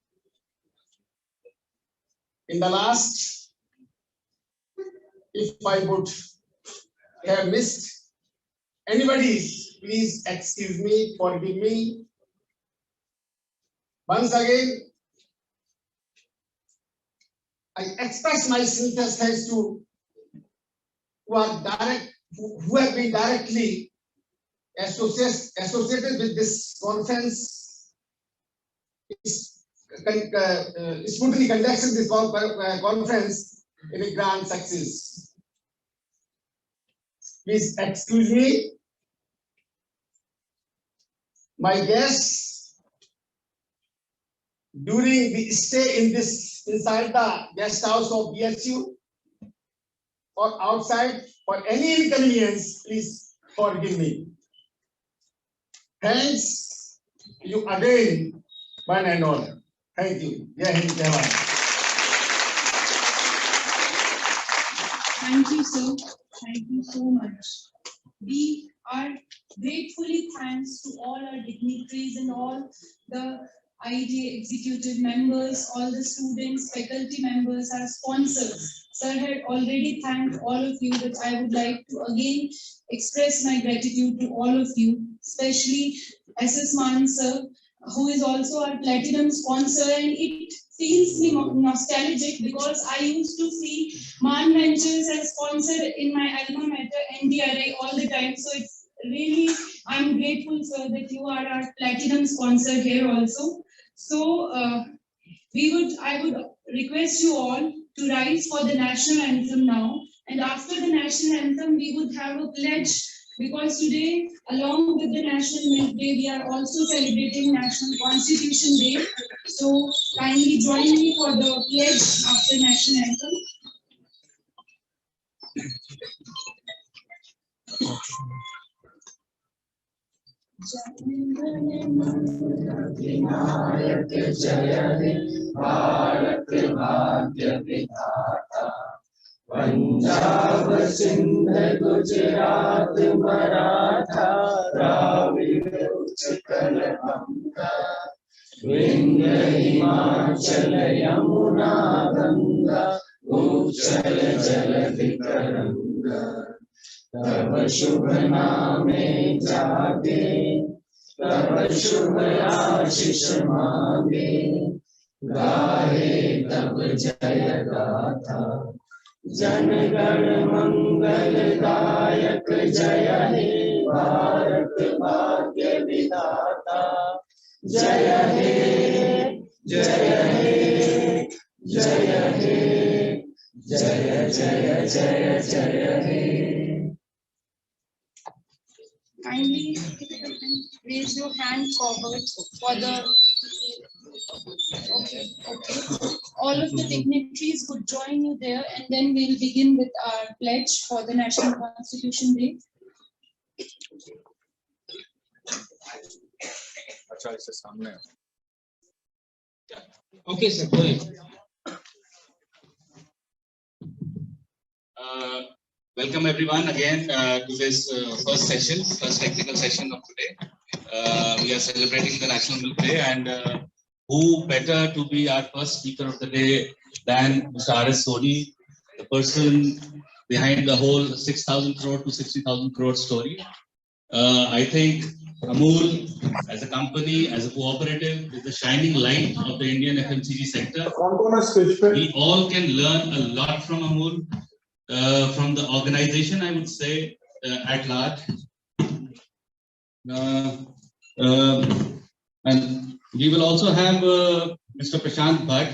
In the last, if I would have missed anybody's, please excuse me, forgive me. Once again, I express my sincere thanks to who have been directly associated with this conference, smoothly conducting this conference in a grand success. Please excuse me. My guests, during the stay inside the guest house of BHU or outside, for any inconvenience, please forgive me. Thanks you again, one and all. Thank you. Jai Hind, Jai Bharat. Thank you, sir. Thank you so much. We are gratefully thanks to all our dignitaries and all the IDA executive members, all the students, faculty members, our sponsors. Sir had already thanked all of you, but I would like to again express my gratitude to all of you, especially SS Man sir, who is also our platinum sponsor, and it feels me nostalgic because I used to see Man Ventures as sponsor in my alma mater NDRI all the time. So it's really, I'm grateful, sir, that you are our platinum sponsor here also. So I would request you all to rise for the national anthem now. And after the national anthem, we would have a pledge, because today, along with the National Milk Day, we are also celebrating National Constitution Day. So kindly join me for the pledge after national anthem. Punjab Sindh Gujarat Maratha Dravida Utkal बंगा विंध्य हिमाचल यमुना गंगा उच्चल जलधि तरंगा तब शुभ नामे जागे तब शुभ आशीष मांगे गाहे तब जय गाथा जन गण मंगल दायक जय हे भारत भाग्य विधाता जय हे जय हे जय हे जय जय जय जय हे. Kindly raise your hand forward for the. Okay. All of the dignitaries would join you there, and then we'll begin with our pledge for the National Constitution Day. Okay, sir. Go ahead. Welcome everyone again to this first technical session of today. We are celebrating the National Milk Day, and who better to be our first speaker of the day than Mr. R.S. Sodhi, the person behind the whole 6,000 crore to 60,000 crore story. I think Amul as a company, as a cooperative, is the shining light of the Indian FMCG sector. We all can learn a lot from Amul, from the organization, I would say, at large. And we will also have Mr. Prashant Bhatt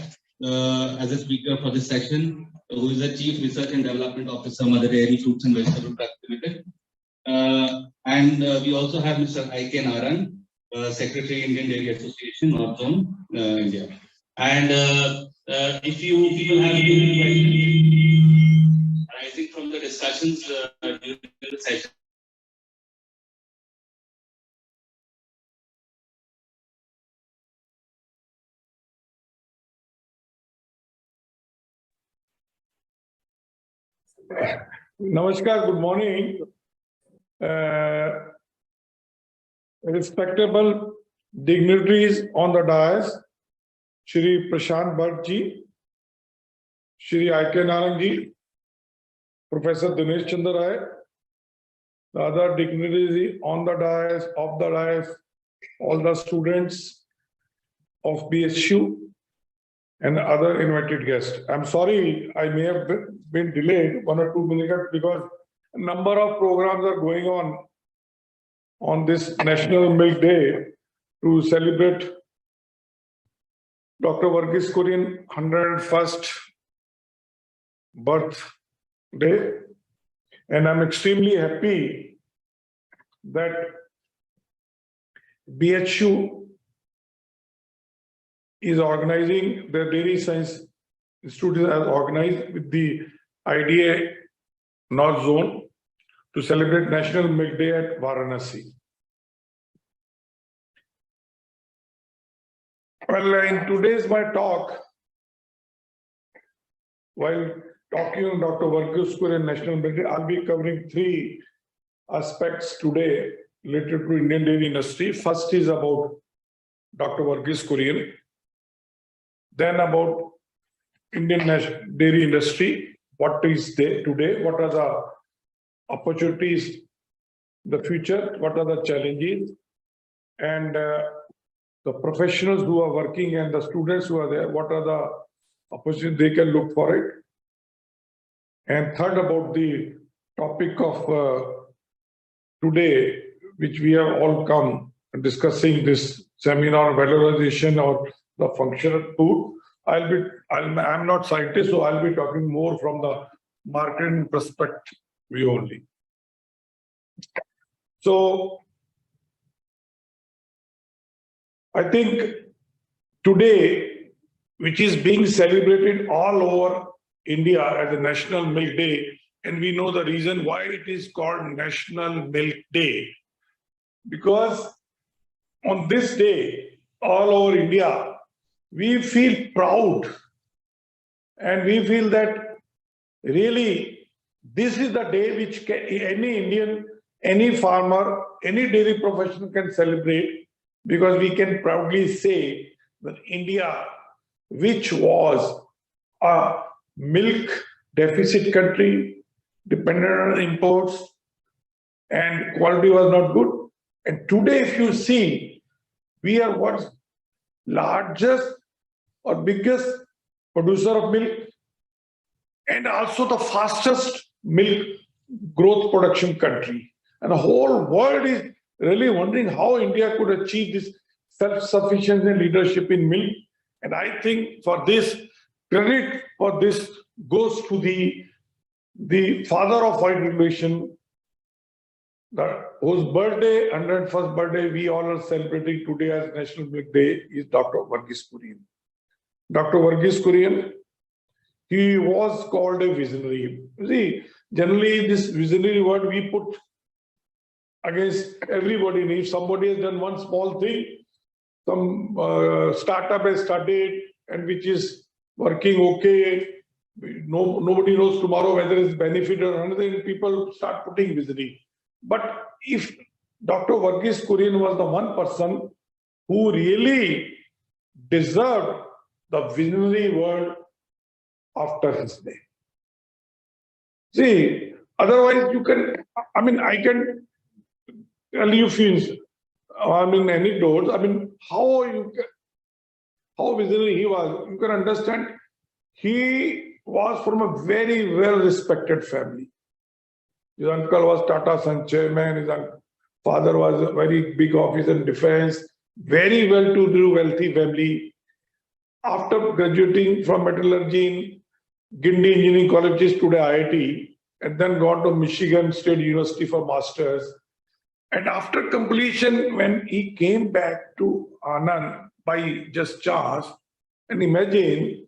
as a speaker for this session, who is the Chief Research and Development Officer, Mother Dairy Fruits and Vegetable Products Limited. And we also have Mr. I.K. Narang, Secretary, Indian Dairy Association, North Zone, India. And if you have any questions arising from the discussions during the session, Namaskar, good morning. Respectable dignitaries on the dais, Shri Prashant Bhatt ji, Shri I.K. Narang ji, Professor Dinesh Chandra Rai, the other dignitaries on the dais, off the dais, all the students of BHU, and other invited guests. I'm sorry, I may have been delayed 1 or 2 minutes because a number of programs are going on this National Milk Day to celebrate Dr. Varghese Kurian 101st birthday. And I'm extremely happy that BHU is organizing, the Dairy Science Institute has organized with the IDA North Zone to celebrate National Milk Day at Varanasi. Well, in today's my talk, while talking on Dr. Varghese Kurian National Milk Day, I'll be covering 3 aspects today related to Indian dairy industry. First is about Dr. Varghese Kurian. Then about Indian dairy industry, what is there today, what are the opportunities, the future, what are the challenges, and the professionals who are working and the students who are there, what are the opportunities they can look for it. And third, about the topic of today, which we have all come discussing this seminar, valorization or the functional food. I'm not scientist, so I'll be talking more from the marketing perspective view only. So I think today, which is being celebrated all over India as a National Milk Day, and we know the reason why it is called National Milk Day. Because on this day, all over India, we feel proud and we feel that really, this is the day which any Indian, any farmer, any dairy professional can celebrate, because we can proudly say that India, which was a milk deficit country, dependent on imports, and quality was not good. And today, if you see, we are what's largest or biggest producer of milk, and also the fastest milk growth production country. And the whole world is really wondering how India could achieve this self-sufficiency and leadership in milk. And I think for this, credit for this goes to the father of white revolution, whose birthday, 101st birthday, we all are celebrating today as National Milk Day, is Dr. Varghese Kurian. Dr. Varghese Kurian, he was called a visionary. See, generally this visionary word we put against everybody. If somebody has done one small thing, some startup has started and which is working okay, nobody knows tomorrow whether it's benefit or anything, people start putting visionary. But if Dr. Varghese Kurian was the one person who really deserved the visionary word after his day. See, otherwise you can, I can tell you few, anecdotes, how visionary he was. You can understand, he was from a very well-respected family. His uncle was Tata Sons chairman, his father was a very big officer in defense, very well-to-do, wealthy family. After graduating from metallurgy in Guindy Engineering College, today IIT, and then gone to Michigan State University for masters. And after completion, when he came back to Anand by just chance, and imagine,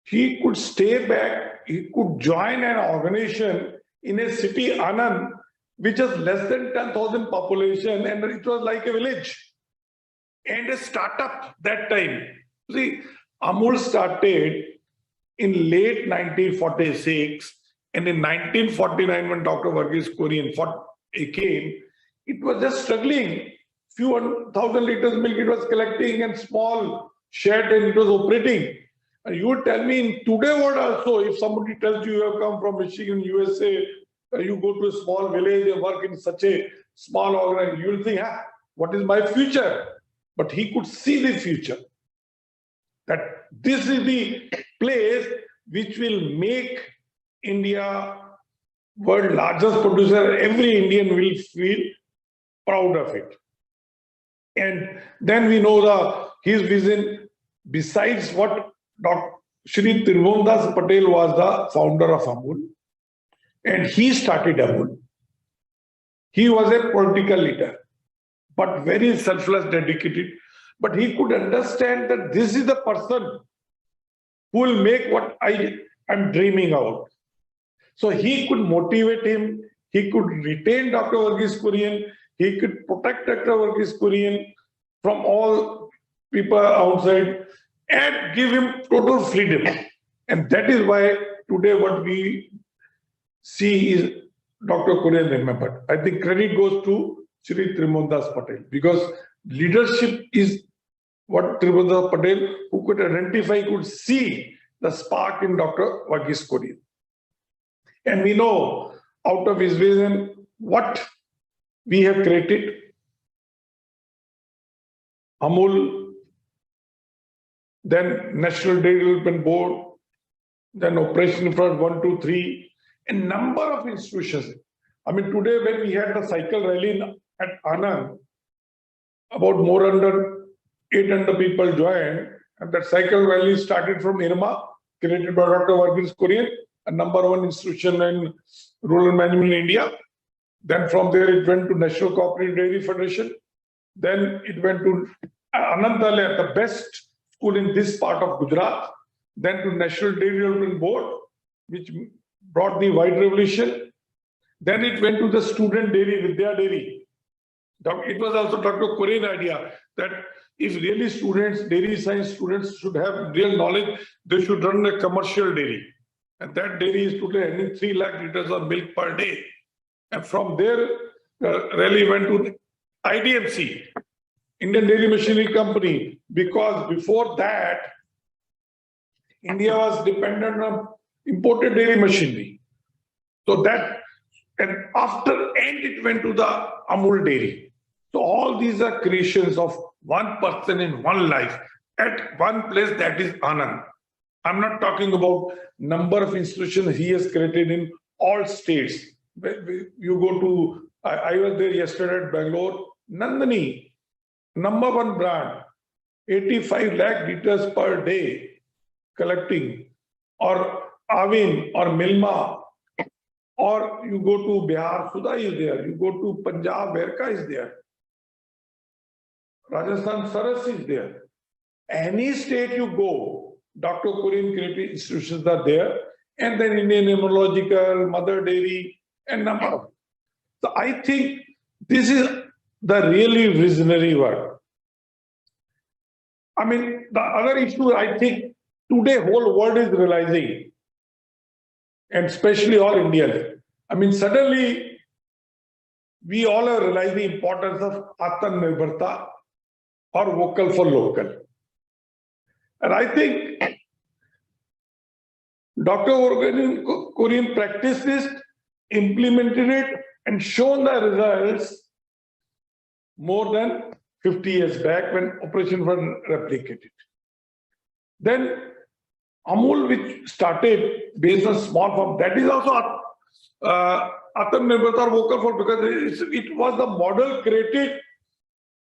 he could stay back, he could join an organization in a city, Anand, which is less than 10,000 population, and it was like a village. And a startup that time. See, Amul started in late 1946, and in 1949, when Dr. Varghese Kurian came, it was just struggling. Few 1,000 liters milk it was collecting, and small shed, and it was operating. And you would tell me in today world also, if somebody tells you have come from Michigan, USA, you go to a small village and work in such a small organization, you will think, what is my future? But he could see the future. That this is the place which will make India world largest producer. Every Indian will feel proud of it. And then we know his vision, besides what Dr. Shri Tirumdas Patel was the founder of Amul, and he started Amul. He was a political leader, but very selfless, dedicated. But he could understand that this is the person who will make what I'm dreaming out. So he could motivate him, he could retain Dr. Varghese Kurian, he could protect Dr. Varghese Kurian from all people outside and give him total freedom. And that is why today what we see is Dr. Kurian remembered. I think credit goes to Shri Tirumdas Patel, because leadership is what Tirumdas Patel, who could identify, could see the spark in Dr. Varghese Kurian. And we know out of his vision what we have created. Amul, then National Dairy Development Board, then Operation Front 1, 2, 3, a number of institutions. Today when we had the cycle rally at Anand, about more under 800 people joined, and that cycle rally started from IRMA, created by Dr. Varghese Kurian, a #1 institution in rural management in India. Then from there it went to National Cooperative Dairy Federation. Then it went to Anandale, the best school in this part of Gujarat. Then to National Dairy Development Board, which brought the white revolution. Then it went to the student dairy, Vidya Dairy. It was also Dr. Kurian's idea that if really students, dairy science students should have real knowledge, they should run a commercial dairy. And that dairy is today handling 3 lakh liters of milk per day. And from there, rally went to IDMC, Indian Dairy Machinery Company, because before that, India was dependent on imported dairy machinery. So that, and after end, it went to the Amul Dairy. So all these are creations of one person in one life at one place, that is Anand. I'm not talking about number of institutions he has created in all states. You go to, I was there yesterday at Bangalore, Nandini, #1 brand, 85 lakh liters per day collecting, or Avin or Milma, or you go to Bihar, Sudha is there, you go to Punjab, Verka is there, Rajasthan, Saras is there. Any state you go, Dr. Korean creative institutions are there, and then Indian Immunological, Mother Dairy, and number of. So I think this is the really visionary work. I mean, the other issue I think today whole world is realizing, and especially all Indians. I mean, suddenly we all are realizing the importance of Atmanirbharta or vocal for local. And I think Dr. Korean practiced this, implemented it, and shown the results more than 50 years back when Operation was replicated. Then Amul, which started based on small farm, that is also Atmanirbharta vocal for, because it was the model created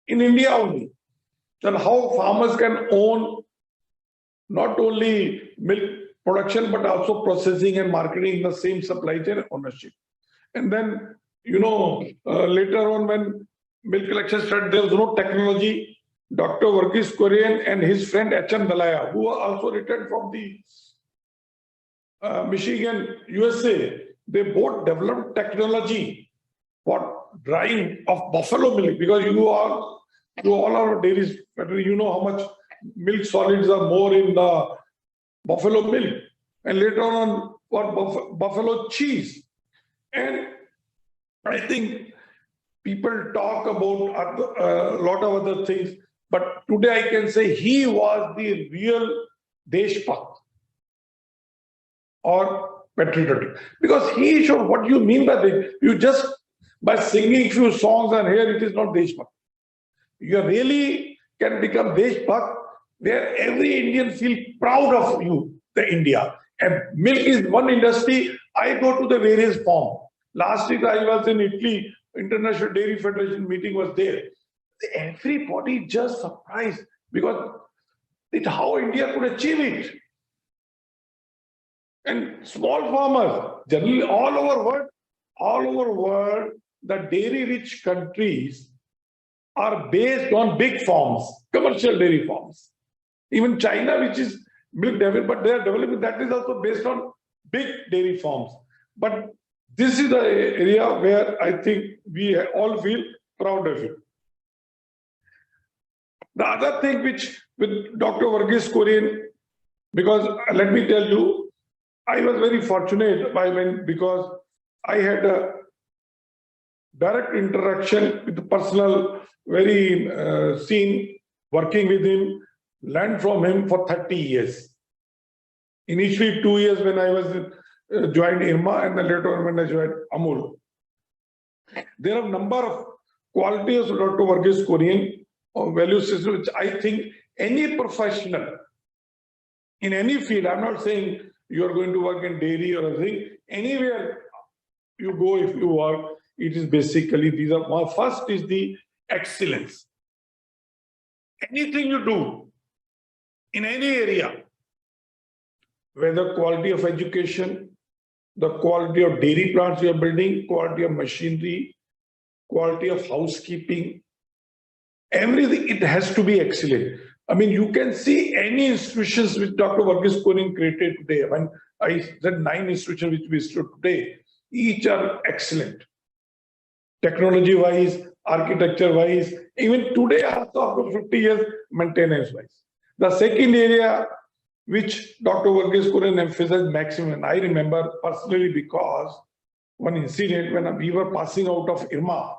in India only. Then how farmers can own not only milk production, but also processing and marketing in the same supply chain ownership. And then, you know, later on when milk collection started, there was no technology. Dr. Varghese Korean and his friend H.M. Dalaya, who are also returned from the Michigan, USA, they both developed technology for drying of buffalo milk, because you all are dairies, you know how much milk solids are more in the buffalo milk, and later on for buffalo cheese. And I think people talk about a lot of other things, but today I can say he was the real Deshbhakt or patriotic, because he showed what you mean by this. You just by singing few songs and here it is not Deshbhakt. You really can become Deshbhakt where every Indian feel proud of you, the India. And milk is one industry. I go to the various form. Last week I was in Italy, International Dairy Federation meeting was there. Everybody just surprised because it's how India could achieve it. And small farmers, generally all over world, the dairy-rich countries are based on big farms, commercial dairy farms. Even China, which is milk development, but they are developing, that is also based on big dairy farms. But this is the area where I think we all feel proud of it. The other thing which with Dr. Varghese Korean, because let me tell you, I was very fortunate because I had a direct interaction with the personal, very scene, working with him, learned from him for 30 years. Initially 2 years when I was joined IRMA, and then later on when I joined Amul. There are a number of qualities of Dr. Varghese Korean or value system which I think any professional in any field, I'm not saying you are going to work in dairy or anything, anywhere you go if you work, it is basically these are, first is the excellence. Anything you do in any area, whether quality of education, the quality of dairy plants you are building, quality of machinery, quality of housekeeping, everything, it has to be excellent. I mean, you can see any institutions which Dr. Varghese Korean created today. When I said 9 institutions which we stood today, each are excellent. Technology-wise, architecture-wise, even today, also after 50 years, maintenance-wise. The second area which Dr. Varghese Kurian emphasized maximum. And I remember personally because one incident when we were passing out of IRMA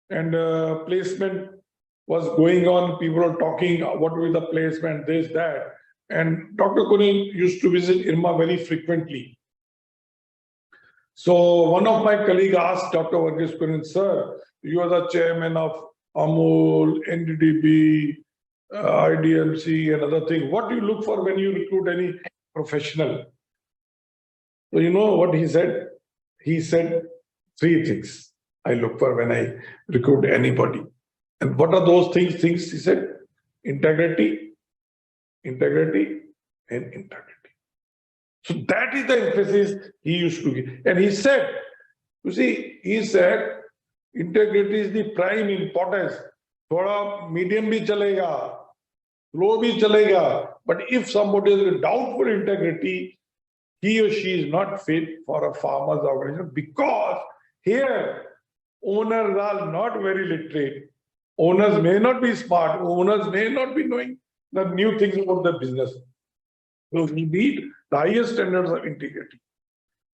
and placement was going on, people were talking, what will be the placement, this, that. And Dr. Kurian used to visit IRMA very frequently. So one of my colleagues asked Dr. Varghese Kurian, sir, you are the chairman of Amul, NDDB, IDMC and other things. What do you look for when you recruit any professional? So you know what he said? He said 3 things I look for when I recruit anybody. And what are those things? He said, integrity, integrity, and integrity. So that is the emphasis he used to give. And he said, you see, he said, integrity is the prime importance. Thoda medium bhi chalega, low bhi chalega. But if somebody is with doubtful integrity, he or she is not fit for a farmer's organization, because here owners are not very literate. Owners may not be smart. Owners may not be knowing the new things about the business. So we need the highest standards of integrity.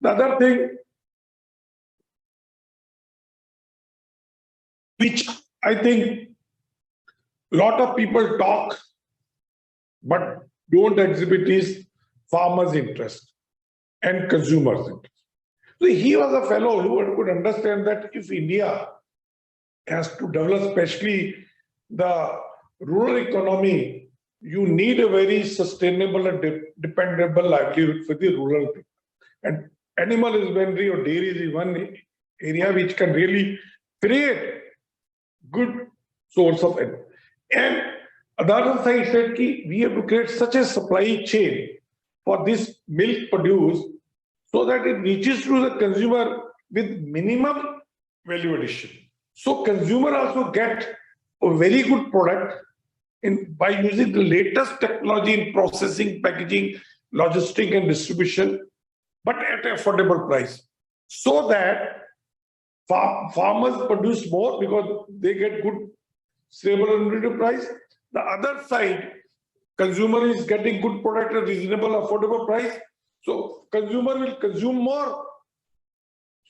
The other thing, which I think a lot of people talk but don't exhibit, is farmers' interest and consumers' interest. So he was a fellow who could understand that if India has to develop, especially the rural economy, you need a very sustainable and dependable livelihood for the rural people. And animal husbandry or dairy is one area which can really create good source of income. And the other side said that we have to create such a supply chain for this milk produced so that it reaches to the consumer with minimum value addition. So consumer also get a very good product by using the latest technology in processing, packaging, logistics and distribution, but at an affordable price. So that farmers produce more because they get good, stable and reasonable price. The other side, consumer is getting good product at reasonable, affordable price. So consumer will consume more.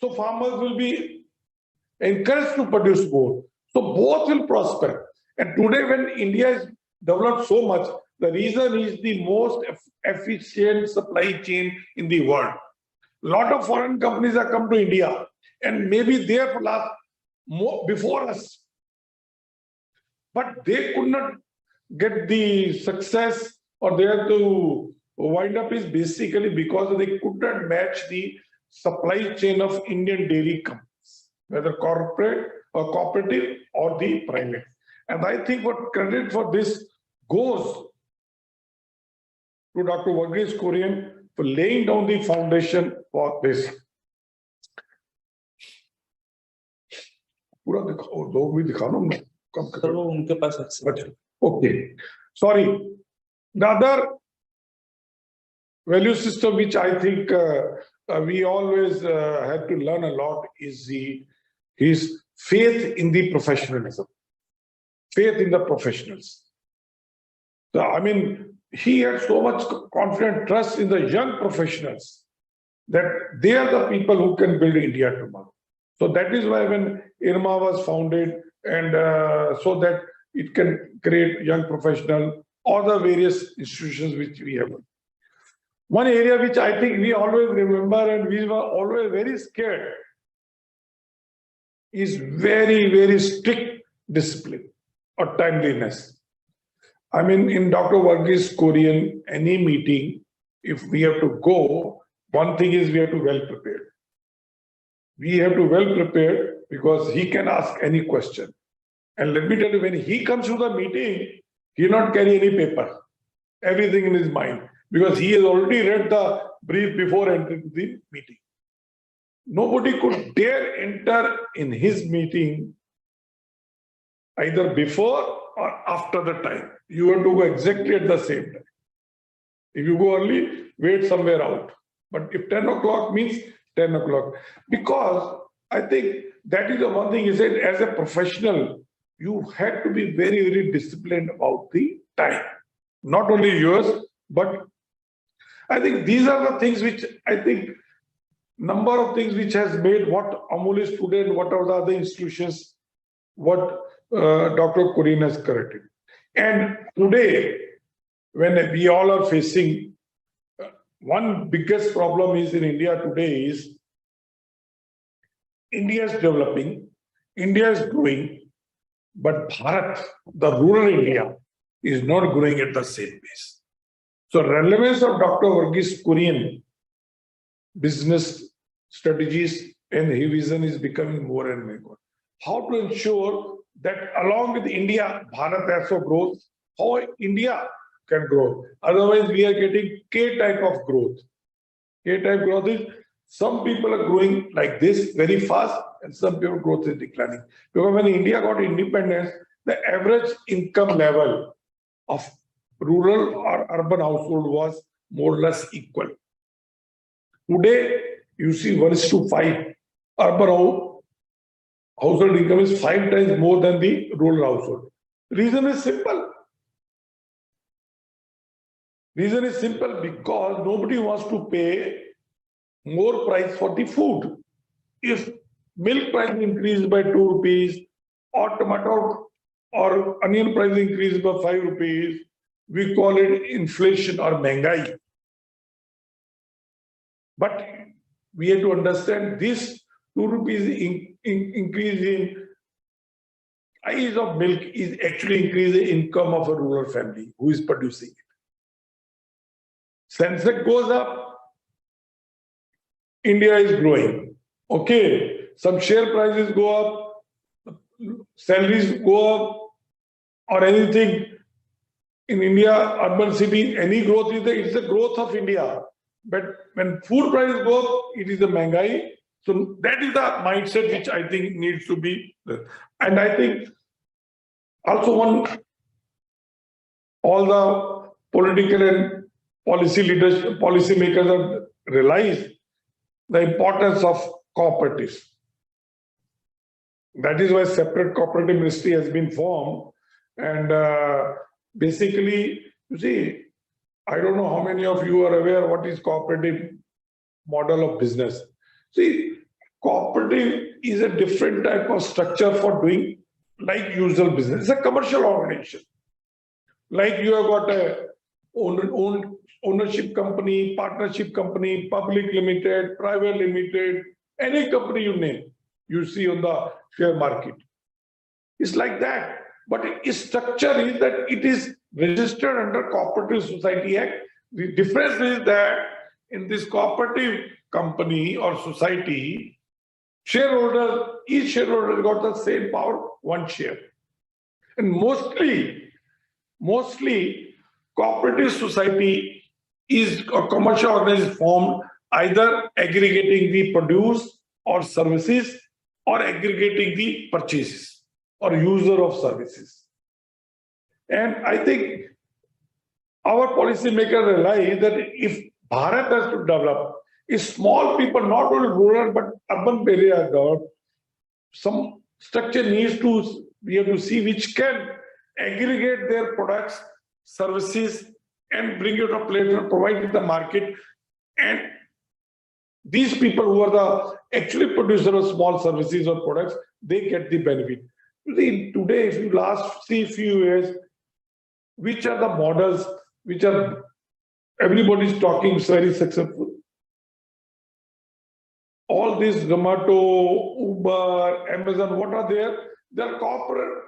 So farmers will be encouraged to produce more. So both will prosper. And today when India is developed so much, the reason is the most efficient supply chain in the world. A lot of foreign companies have come to India and maybe they have before us. But they could not get the success, or they have to wind up is basically because they could not match the supply chain of Indian dairy companies, whether corporate or cooperative or the private. And I think what credit for this goes to Dr. Varghese Kurian for laying down the foundation for this. पूरा दिखाओ, लोग भी दिखाओ ना, कम करो उनके पास access. Okay, sorry. The other value system which I think we always have to learn a lot is his faith in the professionalism, faith in the professionals. So, I mean, he had so much confident trust in the young professionals that they are the people who can build India tomorrow. So that is why when IRMA was founded, and so that it can create young professional or the various institutions which we have. One area which I think we always remember and we were always very scared is very, very strict discipline or timeliness. I mean, in Dr. Varghese Kurian, any meeting, if we have to go, one thing is we have to well prepared. We have to well prepared because he can ask any question. And let me tell you, when he comes to the meeting, he will not carry any paper, everything in his mind, because he has already read the brief before entering the meeting. Nobody could dare enter in his meeting either before or after the time. You have to go exactly at the same time. If you go early, wait somewhere out. But if 10 o'clock means 10 o'clock, because I think that is the one thing he said, as a professional, you had to be very, very disciplined about the time. Not only yours, But I think these are the things which I think number of things which has made what Amul is today and what are the other institutions, what Dr. Kurian has corrected. And today, when we all are facing, one biggest problem is in India today is India is developing, India is growing, but Bharat, the rural India, is not growing at the same pace. So relevance of Dr. Varghese Kurian business strategies and his vision is becoming more and more. How to ensure that along with India, Bharat also grows, how India can grow. Otherwise, we are getting K type of growth. K type growth is some people are growing like this very fast and some people growth is declining. Because when India got independence, the average income level of rural or urban household was more or less equal. Today, you see 1:5. Urban household income is 5 times more than the rural household. Reason is simple. Reason is simple because nobody wants to pay more price for the food. If milk price increased by 2 rupees or tomato or onion price increased by 5 rupees, we call it inflation or महंगाई. But we have to understand this 2 rupees increase in price of milk is actually increase the income of a rural family who is producing it. Sensex goes up, India is growing. Okay, some share prices go up, salaries go up, or anything in India, urban city, any growth is there, it's the growth of India. But when food prices go up, it is a महंगाई. So that is the mindset which I think needs to be there. And I think also all the political and policy leaders, policy makers have realized the importance of cooperatives. That is why separate cooperative ministry has been formed. And basically, you see, I don't know how many of you are aware what is cooperative model of business. See, cooperative is a different type of structure for doing like usual business. It's a commercial organization. Like you have got a ownership company, partnership company, public limited, private limited, any company you name, you see on the share market. It's like that. But its structure is that it is registered under Cooperative Society Act. The difference is that in this cooperative company or society, shareholders, each shareholder got the same power, one share. And mostly cooperative society is a commercial organization formed either aggregating the produce or services or aggregating the purchases or user of services. And I think our policymakers realize that if Bharat has to develop, if small people, not only rural but urban areas, some structure needs to, we have to see which can aggregate their products, services, and bring it to place and provide it the market. And these people who are the actually producer of small services or products, they get the benefit. See, today, if you see few years, which are the models which are everybody's talking very successful? All these Zomato, Uber, Amazon, what are there? They are corporate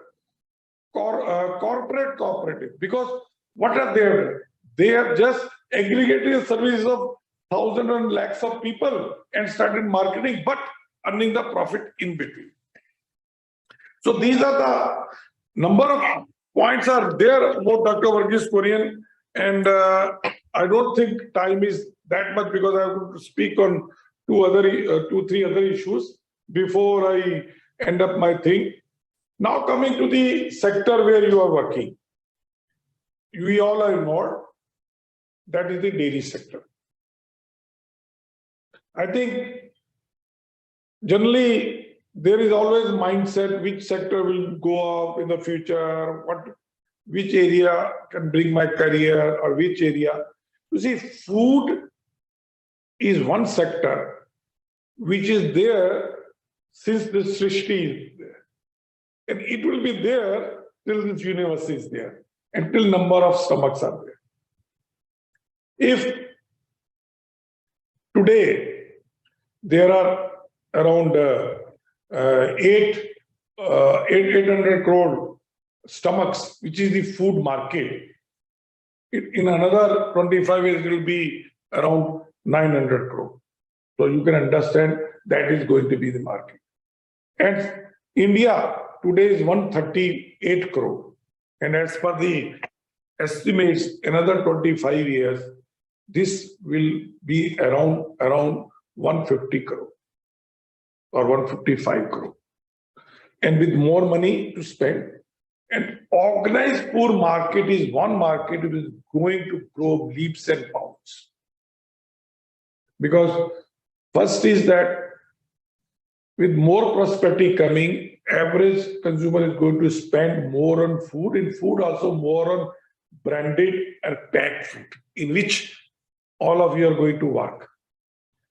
cooperative. Because what are they? They are just aggregating the services of thousands and lakhs of people and started marketing, but earning the profit in between. So these are the number of points are there about Dr. Varghese Kurian, and I don't think time is that much because I have to speak on two, three other issues before I end up my thing. Now coming to the sector where you are working, we all are involved. That is the dairy sector. I think generally there is always mindset which sector will go up in the future, which area can bring my career or which area. You see, food is one sector which is there since the Srishti is there. And it will be there till this universe is there, and till number of stomachs are there. If today there are around 800 crore stomachs, which is the food market, in another 25 years it will be around 900 crore. So you can understand that is going to be the market. And India today is 138 crore. And as per the estimates, another 25 years, this will be around 150 crore or 155 crore. And with more money to spend, and organized poor market is one market which is going to grow leaps and bounds. Because first is that with more prosperity coming, average consumer is going to spend more on food, and food also more on branded and packed food, in which all of you are going to work.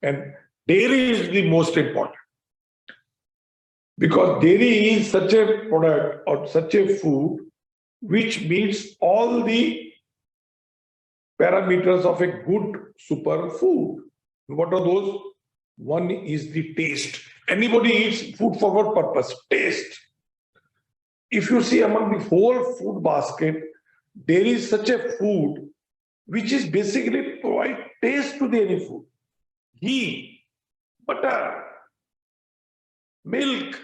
And dairy is the most important. Because dairy is such a product or such a food which meets all the parameters of a good super food. What are those? One is the taste. Anybody eats food for what purpose? Taste. If you see among the whole food basket, dairy is such a food which is basically provide taste to the any food. Ghee, butter, milk.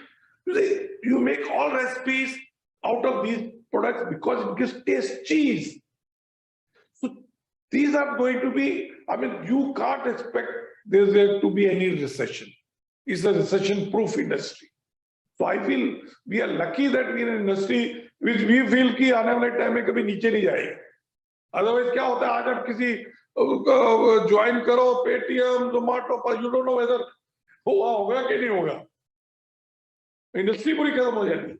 You make all recipes out of these products because it gives taste. Cheese. So these are going to be, I mean, you can't expect there to be any recession. It's a recession-proof industry. So I feel we are lucky that we are an industry which we feel कि आने वाले time में कभी नीचे नहीं जाएगा. Otherwise क्या होता है आज आप किसी ज्वाइन करो पेटीएम जोमेटो पर, you don't know whether होगा कि नहीं होगा. Industry पूरी खत्म हो जाती है.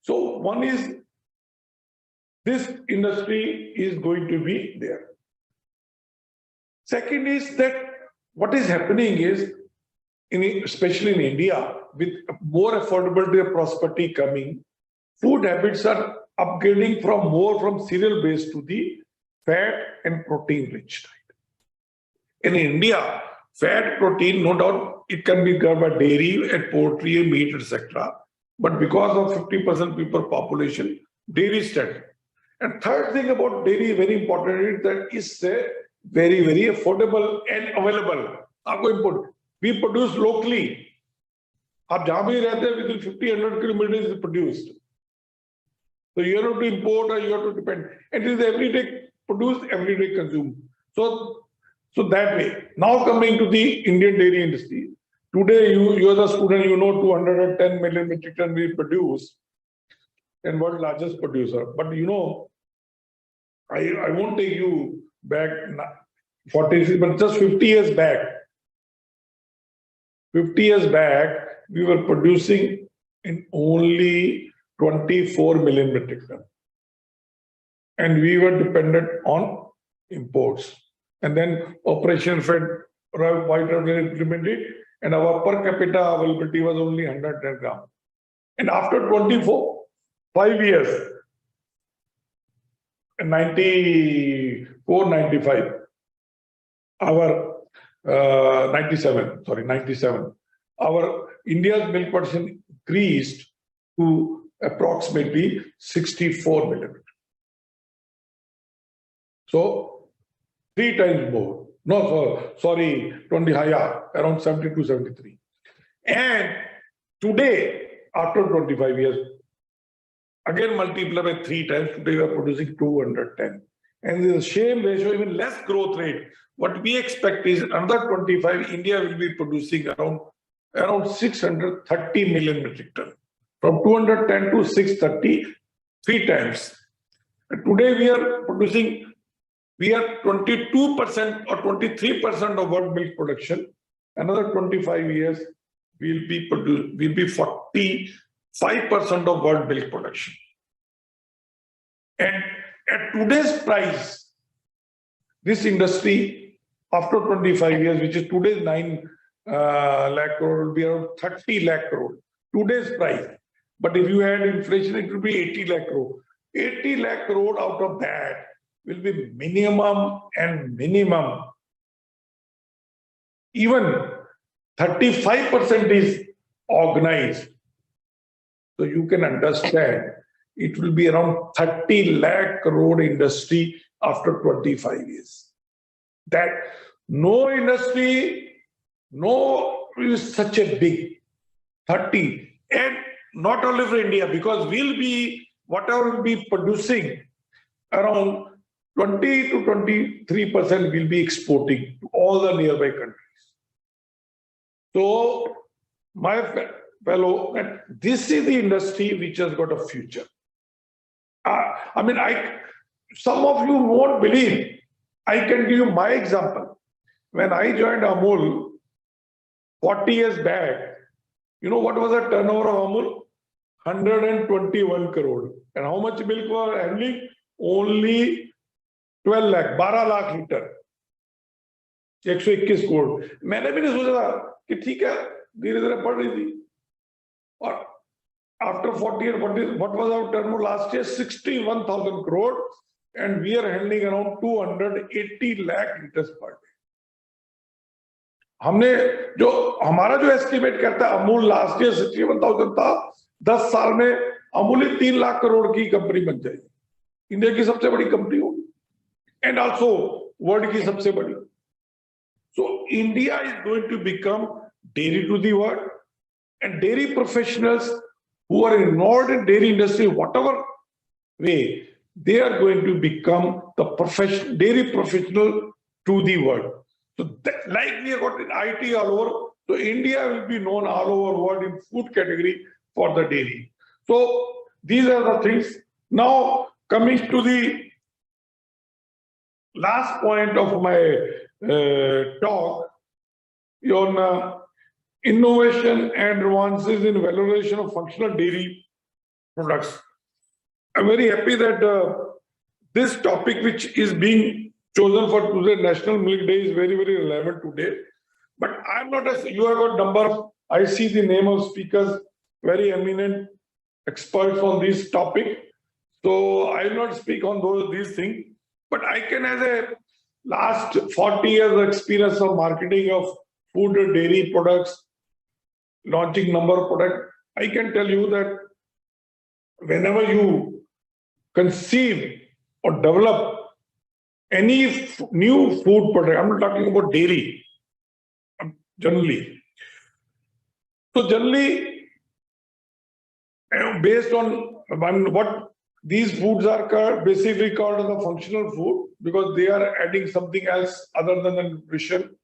So one is this industry is going to be there. Second is that what is happening is, especially in India, with more affordability and prosperity coming, food habits are upgrading from cereal based to the fat and protein rich diet. In India, fat, protein, no doubt, it can be covered by dairy and poultry and meat, etc. But because of 50% people population, dairy is static. And third thing about dairy, very important, is that it's very, very affordable and available. We produce locally. आप जहाँ भी रहते हैं, within 50-100 kilometers is produced. So you have to import or you have to depend. It is everyday produced, everyday consumed. So that way. Now coming to the Indian dairy industry. Today you are the student, you know 210 million metric ton we produce, and world largest producer. But you know, I won't take you back 40, but just 50 years back. 50 years back, we were producing in only 24 million metric ton. And we were dependent on imports. And then Operation Fed White implemented, and our per capita availability was only 110 grams. And after 5 years, 94-95, our 97, our India's milk production increased to approximately 64 million. So 3 times more. No, sorry, 20 higher, around 72, 73. And today, after 25 years, again multiply by 3 times, today we are producing 210. And the same ratio, even less growth rate. What we expect is another 25, India will be producing around 630 million metric ton. From 210 to 630, 3 times. And today we are producing, we are 22% or 23% of world milk production. Another 25 years, we'll be 45% of world milk production. And at today's price, this industry after 25 years, which is today's 9 lakh crore, will be around 30 lakh crore, today's price. But if you add inflation, it will be 80 lakh crore. 80 lakh crore out of that will be minimum and minimum. Even 35% is organized. So you can understand it will be around 30 lakh crore industry after 25 years. That no industry, no is such a big 30. And not only for India, because we'll be, whatever we'll be producing, around 20 to 23% will be exporting to all the nearby countries. So, my fellow, this is the industry which has got a future. Some of you won't believe. I can give you my example. When I joined Amul 40 years back, you know what was the turnover of Amul? 121 crore. And how much milk was handling? Only 12 lakh, 12 lakh liter. 121 crore. मैंने भी नहीं सोचा था कि ठीक है, धीरे धीरे बढ़ रही थी. और after 40 years, what was our turnover last year? 61,000 crore, and we are handling around 280 lakh liters per day. हमने जो हमारा जो एस्टिमेट करता है, अमूल लास्ट ईयर 61,000 था, 10 साल में अमूल 3 लाख करोड़ की कंपनी बन जाएगी. इंडिया की सबसे बड़ी कंपनी होगी, एंड आल्सो वर्ल्ड की सबसे बड़ी. So India is going to become dairy to the world, and dairy professionals who are involved in dairy industry, whatever way, they are going to become the dairy professional to the world. So like we have got in IT all over, so India will be known all over world in food category for the dairy. So these are the things. Now coming to the last point of my talk on innovation and advances in valorization of functional dairy products. I'm very happy that this topic, which is being chosen for today, National Milk Day, is very, very relevant today. But I'm not you have got number. I see the name of speakers, very eminent experts on this topic. So I will not speak on these things. But I can, as a last 40 years of experience of marketing of food and dairy products, launching number of products, I can tell you that whenever you conceive or develop any new food product, I'm not talking about dairy, generally. So generally, based on what these foods are basically called as a functional food, because they are adding something else other than the nutrition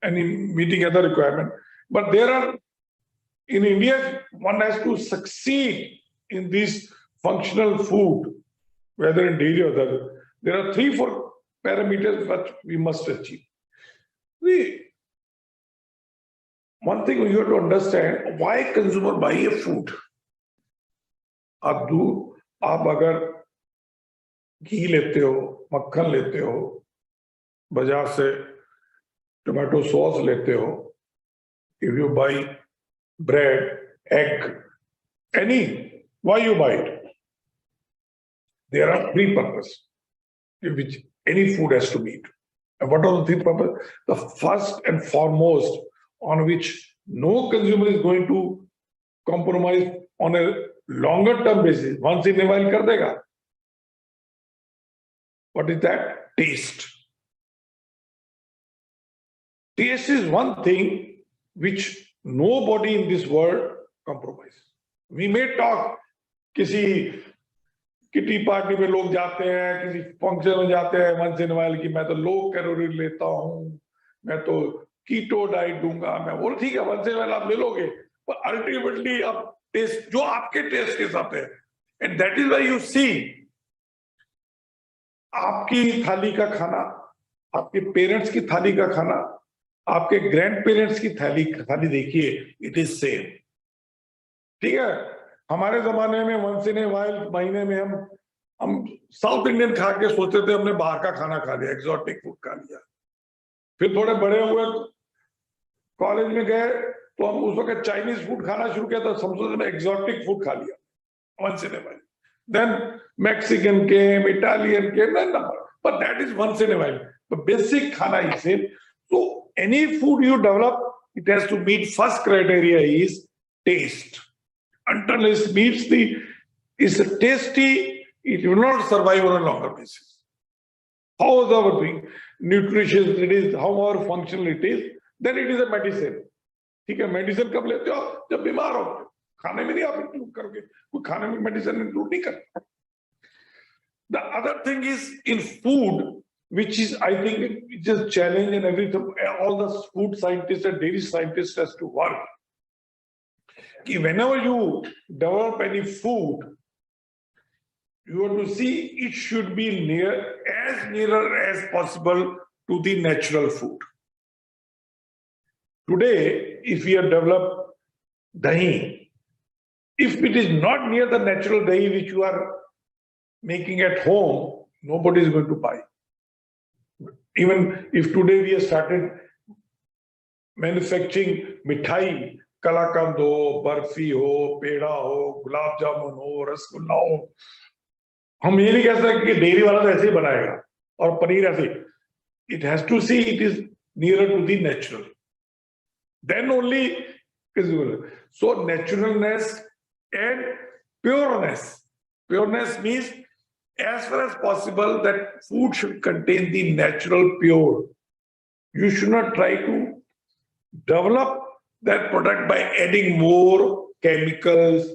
and in meeting other requirements. But there are, in India, one has to succeed in this functional food, whether in dairy or other. There are 3-4 parameters that we must achieve. One thing you have to understand, why consumer buy a food? आप अगर घी लेते हो, मक्खन लेते हो, बाजार से tomato sauce लेते हो, if you buy bread, egg, any, why you buy it? There are 3 purposes in which any food has to meet. And what are the 3 purposes? The first and foremost, on which no consumer is going to compromise on a longer term basis, once in a while kar dega. What is that? Taste. Taste is one thing which nobody in this world compromises. We may talk, किसी kitty party में लोग जाते हैं, किसी function में जाते हैं, once in a while कि मैं तो लो कैलोरी लेता हूँ, मैं तो कीटो डाइट दूंगा, मैं बोल ठीक है, once in a while आप ले लोगे, पर ultimately आप टेस्ट जो आपके टेस्ट के साथ है, and that is why you see आपकी थाली का खाना, आपके पेरेंट्स की थाली का खाना, आपके ग्रैंड पेरेंट्स की थाली देखिए, इट इज सेम. ठीक है, हमारे जमाने में once in a while महीने में हम हम साउथ इंडियन खा के सोचते थे हमने बाहर का खाना खा लिया, एक्सोटिक फूड खा लिया। फिर थोड़े बड़े हुए, कॉलेज में गए तो हम उस वक्त चाइनीज फूड खाना शुरू किया, तो समझो मैं एक्सोटिक फूड खा लिया once in a while. Then Mexican came, Italian came, and but that is once in a while. The basic khana is it. So any food you develop, it has to meet first criteria is taste. Until it meets the is tasty, it will not survive on a longer basis. How is our thing? Nutritious it is, how our functional it is, then it is a medicine. ठीक है, medicine कब लेते हो? जब बीमार हो, खाने में नहीं आप इंक्लूड करोगे, कोई खाने में मेडिसिन इंक्लूड नहीं करता। The other thing is in food, which is I think it's a challenge and everything. All the food scientists and dairy scientists has to work. कि whenever you develop any food, you have to see it should be nearer as possible to the natural food. Today, if we have developed dahi, if it is not near the natural dahi which you are making at home, nobody is going to buy. Even if today we have started manufacturing mithai, kalakand ho, barfi ho, peda ho, gulab jamun ho, rasgulla ho, हम ये नहीं कह सकते कि dairy वाला तो ऐसे ही बनाएगा और पनीर ऐसे। It has to see it is nearer to the natural. Then only visible. So naturalness and pureness. Pureness means as far as possible that food should contain the natural pure. You should not try to develop that product by adding more chemicals,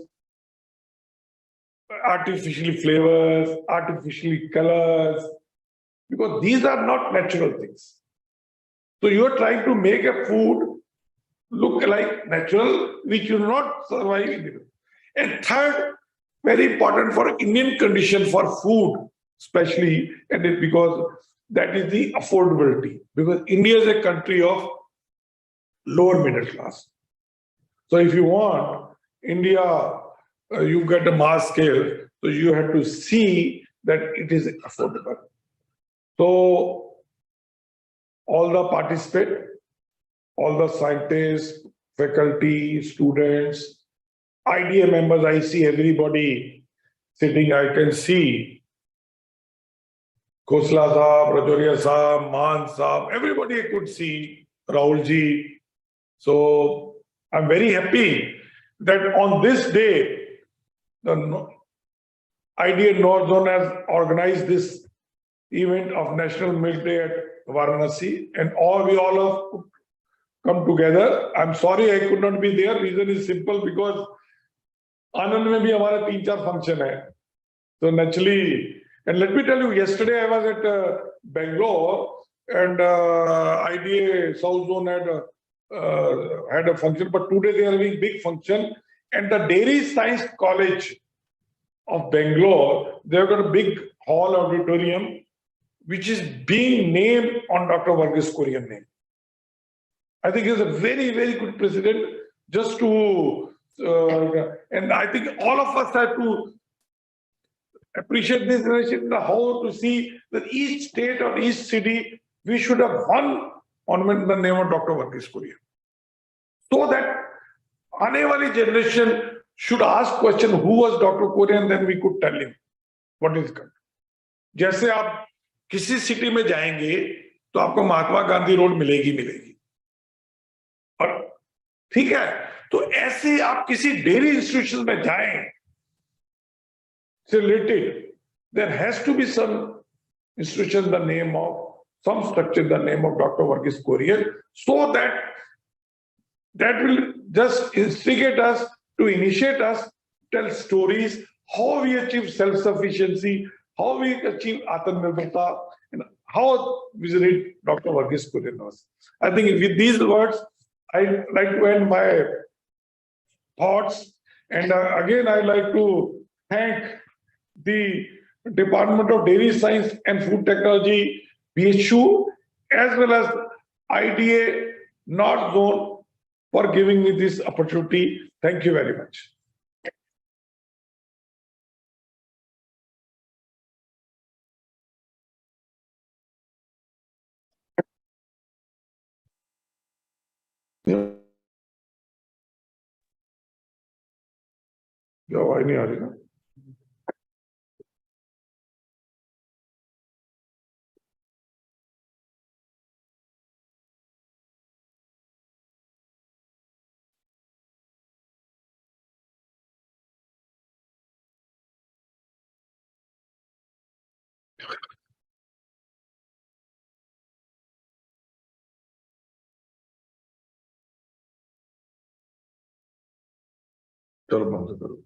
artificially flavors, artificially colors, because these are not natural things. So you are trying to make a food look like natural, which will not survive in it. And third, very important for Indian condition for food, especially, and it because that is the affordability. Because India is a country of lower middle class. So if you want India, you get a mass scale, so you have to see that it is affordable. So all the participate, all the scientists, faculty, students, IDA members, I see everybody sitting, I can see Khosla Saab, Rajoria Saab, Maan Saab, everybody I could see, Rahul ji. So I'm very happy that on this day, the IDA North Zone has organized this event of National Milk Day at Varanasi, and we all have come together. I'm sorry I could not be there. Reason is simple because Anand mein bhi hamara 3-4 function hai. So naturally, and let me tell you, yesterday I was at Bangalore and IDA South Zone had a function, but today they are having big function. And the Dairy Science College of Bangalore, they've got a big hall auditorium, which is being named on Dr. Varghese Kurian name. I think he's a very, very good president just to, and I think all of us have to appreciate this initiative, how to see that each state or each city, we should have one ornament in the name of Dr. Varghese Kurian. So that आने वाली generation should ask question, who was Dr. Kurian, then we could tell him what is it. जैसे आप किसी city में जाएंगे तो आपको Mahatma Gandhi road मिलेगी और ठीक है, तो ऐसे आप किसी डेयरी इंस्टीट्यूशन में जाएं related, there has to be some institution the name of, some structure the name of Dr. Varghese Kurian, so that will just instigate us to initiate us, tell stories, how we achieve self-sufficiency, how we achieve Atmanirbharta, and how we read Dr. Varghese Kurian was. I think with these words, I like to end my thoughts. And again, I like to thank the Department of Dairy Science and Food Technology, BHU, as well as IDA North Zone for giving me this opportunity. Thank you very much. क्या आवाज नहीं आ रही ना? चलो बंद करो।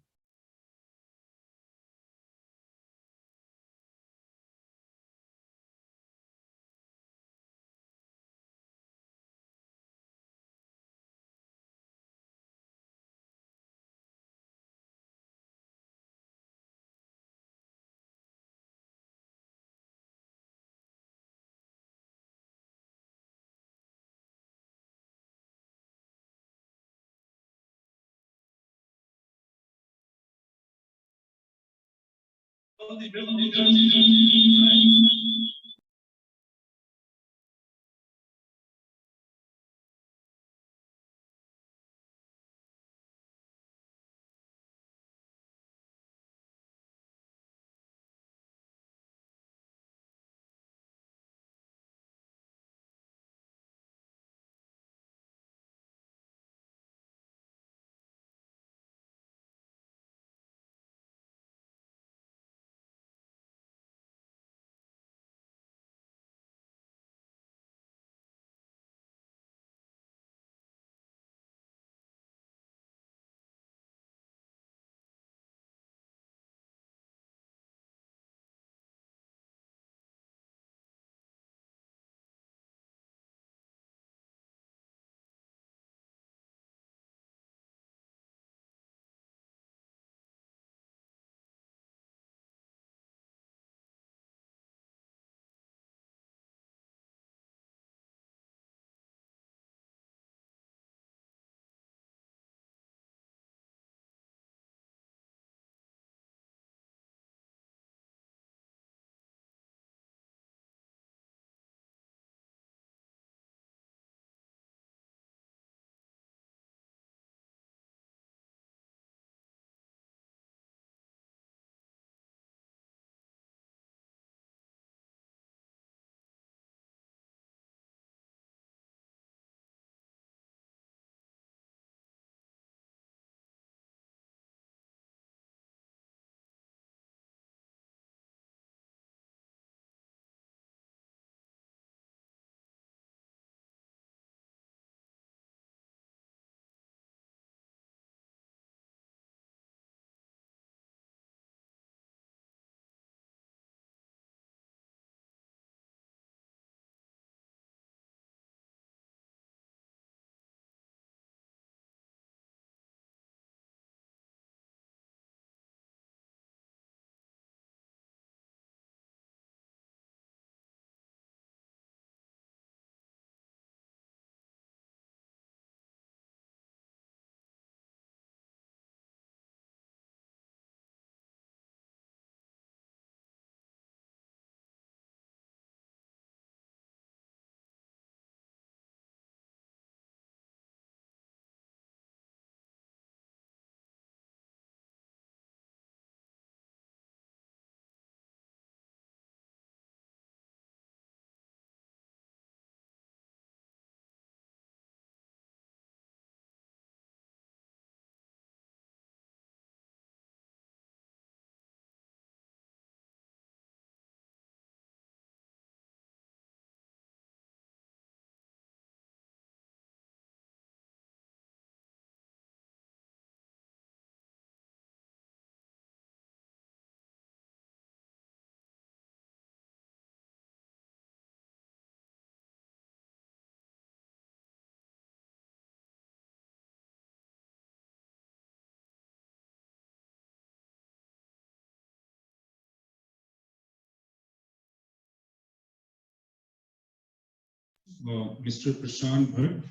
Mr. Prashant Bhatt,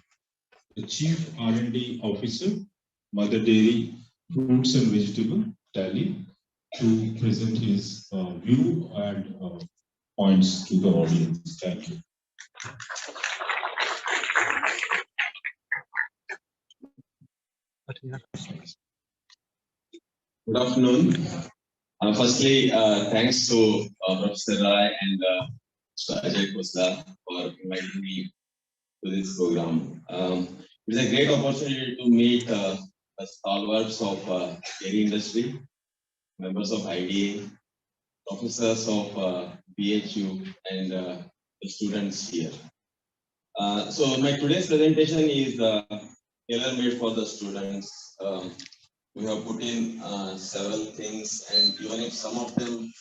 the Chief R&D Officer, Mother Dairy Fruits and Vegetable, Tally, to present his view and points to the audience. Thank you. Good afternoon. Firstly, thanks to Professor Rai and Mr. Ajay Khosla for inviting me to this program. It's a great opportunity to meet the stalwarts of dairy industry, members of IDA, professors of BHU, and the students here. So my today's presentation is tailor-made for the students. We have put in several things, and even if some of them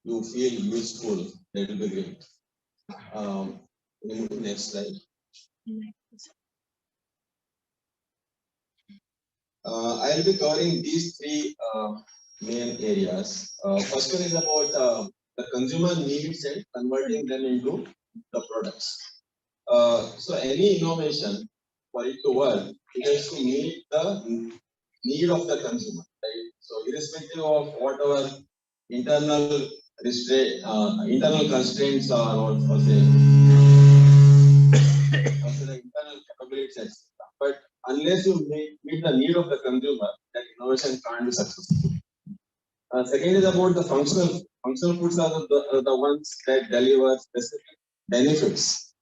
you feel useful, that will be great. We move to next slide. I'll be covering these three main areas. First one is about the consumer needs and converting them into the products. So any innovation, for it to work, it has to meet the need of the consumer, right? So irrespective of what our internal internal constraints are, or say the internal capabilities, etc. But unless you meet the need of the consumer, that innovation can't be successful. Second is about the functional foods are the ones that deliver specific benefits.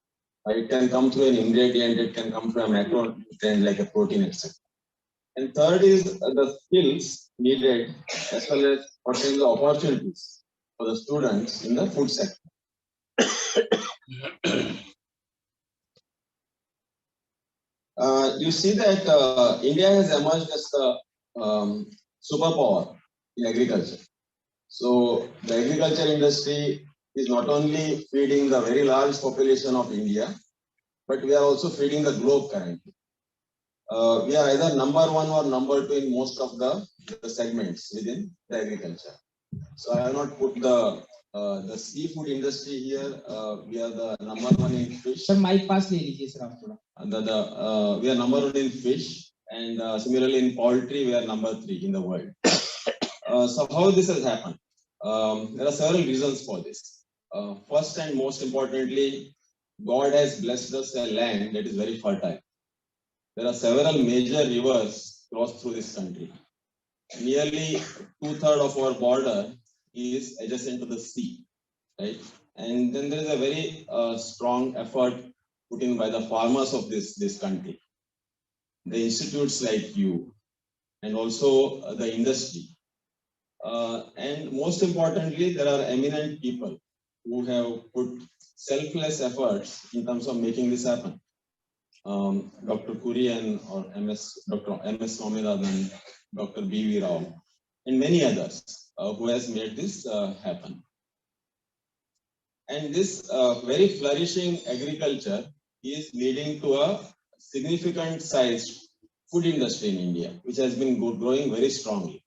It can come through an ingredient, it can come through a macronutrient like a protein, etc. And third is the skills needed as well as what are the opportunities for the students in the food sector. You see that India has emerged as the superpower in agriculture. So the agriculture industry is not only feeding the very large population of India, but we are also feeding the globe currently. We are either number one or number two in most of the segments within the agriculture. So I have not put the seafood industry here. We are the number one in fish. Sir, mic pass le lijiye sir aap thoda. We are number one in fish, and similarly in poultry we are number 3 in the world. So how this has happened? There are several reasons for this. First and most importantly, God has blessed us a land that is very fertile. There are several major rivers cross through this country. Nearly 2/3 of our border is adjacent to the sea, right? And then there is a very strong effort put in by the farmers of this country, the institutes like you, and also the industry. And most importantly, there are eminent people who have put selfless efforts in terms of making this happen. Dr. Kurian or Dr. MS Swaminathan, Dr. B.V. Rao, and many others who has made this happen. And this very flourishing agriculture is leading to a significant sized food industry in India, which has been growing very strongly.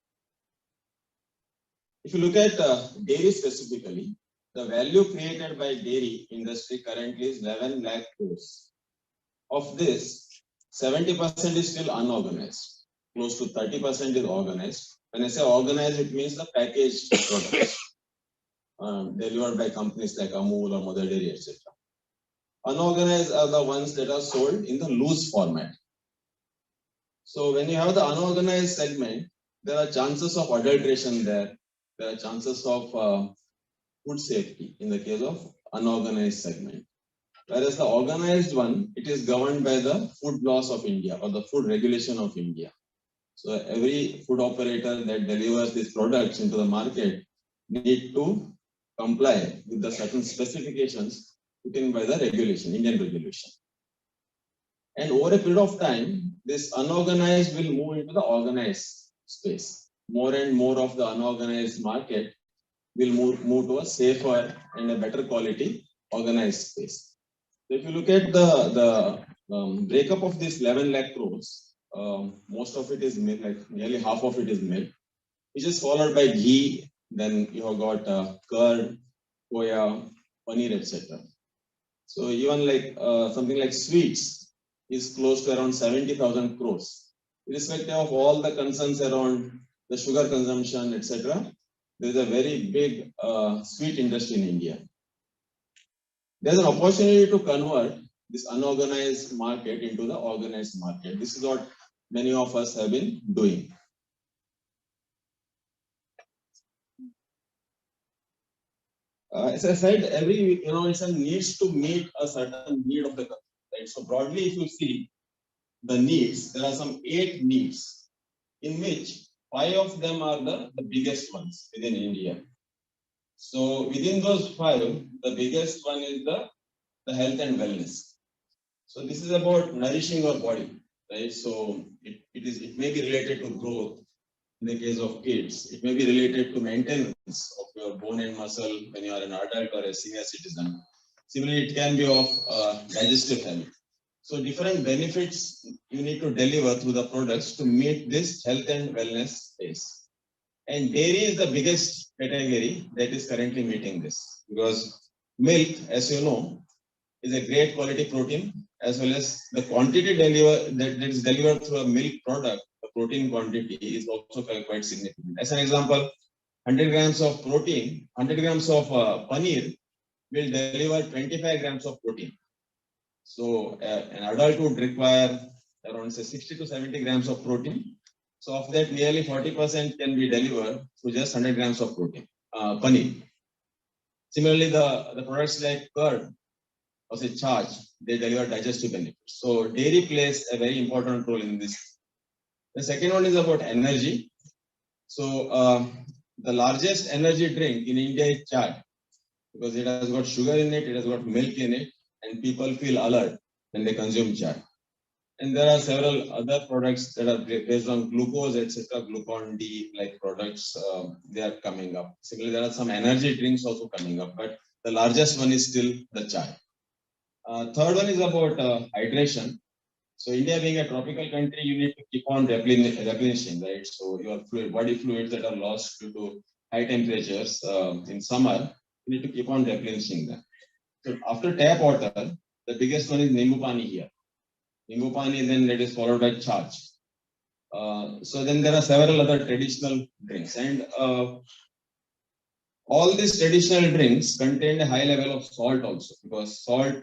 If you look at dairy specifically, the value created by dairy industry currently is 11 lakh crores. Of this, 70% is still unorganized. Close to 30% is organized. When I say organized, it means the packaged products delivered by companies like Amul or Mother Dairy, etc. Unorganized are the ones that are sold in the loose format. So when you have the unorganized segment, there are chances of adulteration there. There are chances of food safety in the case of unorganized segment. Whereas the organized one, it is governed by the food laws of India or the food regulation of India. So every food operator that delivers these products into the market need to comply with the certain specifications put in by the regulation, Indian regulation. And over a period of time, this unorganized will move into the organized space. More and more of the unorganized market will move to a safer and a better quality organized space. So if you look at the breakup of this 11 lakh crores, most of it is milk, like nearly half of it is milk, which is followed by ghee. Then you have got curd, soya, paneer, etc. So even like something like sweets is close to around 70,000 crores. Irrespective of all the concerns around the sugar consumption, etc., there is a very big sweet industry in India. There is an opportunity to convert this unorganized market into the organized market. This is what many of us have been doing. As I said, every innovation needs to meet a certain need of the customer, right? So broadly, if you see the needs, there are some 8 needs, in which 5 of them are the biggest ones within India. So within those 5, the biggest one is the health and wellness. So this is about nourishing your body, right? So it may be related to growth in the case of kids. It may be related to maintenance of your bone and muscle when you are an adult or a senior citizen. Similarly, it can be of digestive health. So different benefits you need to deliver through the products to meet this health and wellness space. And dairy is the biggest category that is currently meeting this, because milk, as you know, is a great quality protein, as well as the quantity that is delivered through a milk product, the protein quantity is also quite significant. As an example, 100 grams of protein, 100 grams of paneer will deliver 25 grams of protein. So an adult would require around say 60 to 70 grams of protein. So of that, nearly 40% can be delivered through just 100 grams of protein, paneer. Similarly, the products like curd or say charge, they deliver digestive benefits. So dairy plays a very important role in this. The second one is about energy. So the largest energy drink in India is chai, because it has got sugar in it, it has got milk in it, and people feel alert when they consume chai. And there are several other products that are based on glucose, etc., glucon-D like products, they are coming up. Similarly, there are some energy drinks also coming up, but the largest one is still the chai. Third one is about hydration. So India being a tropical country, you need to keep on replenishing, right? So your body fluids that are lost due to high temperatures in summer, you need to keep on replenishing them. So after tap water, the biggest one is Nimbu Pani here. Nimbu Pani, then that is followed by charge. So then there are several other traditional drinks, and all these traditional drinks contain a high level of salt also, because salt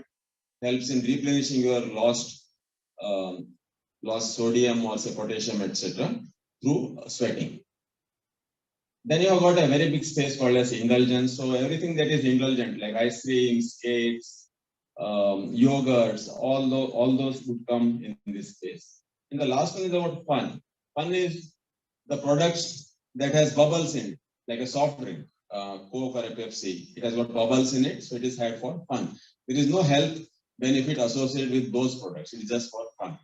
helps in replenishing your lost sodium or say potassium, etc., through sweating. Then you have got a very big space called as indulgence. So everything that is indulgent, like ice cream, cakes, yogurts, all those would come in this space. And the last one is about fun. Fun is the products that has bubbles in it, like a soft drink, Coke or a Pepsi. It has got bubbles in it, so it is had for fun. There is no health benefit associated with those products. It is just for fun.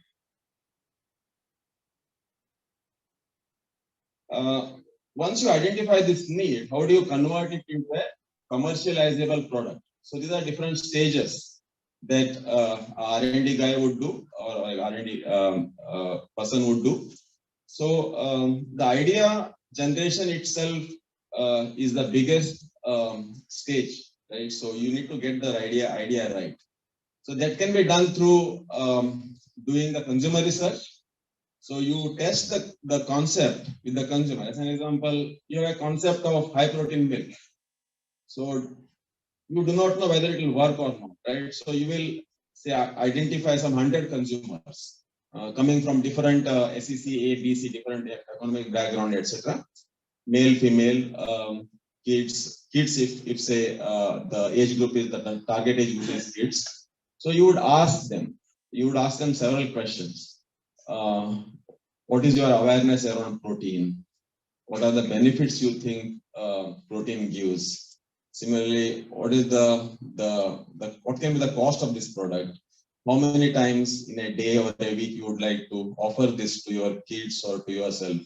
Once you identify this need, how do you convert it into a commercializable product? So these are different stages that R&D guy would do, or R&D person would do. So the idea generation itself is the biggest stage, right? So you need to get the idea right. So that can be done through doing the consumer research. So you test the concept with the consumer. As an example, you have a concept of high protein milk. So you do not know whether it will work or not, right? So you will say identify some 100 consumers coming from different SEC, ABC, different economic background, etc. Male, female, kids if say the age group is the target age group is kids. So you would ask them several questions. What is your awareness around protein? What are the benefits you think protein gives? Similarly, what is what can be the cost of this product? How many times in a day or a week you would like to offer this to your kids or to yourself?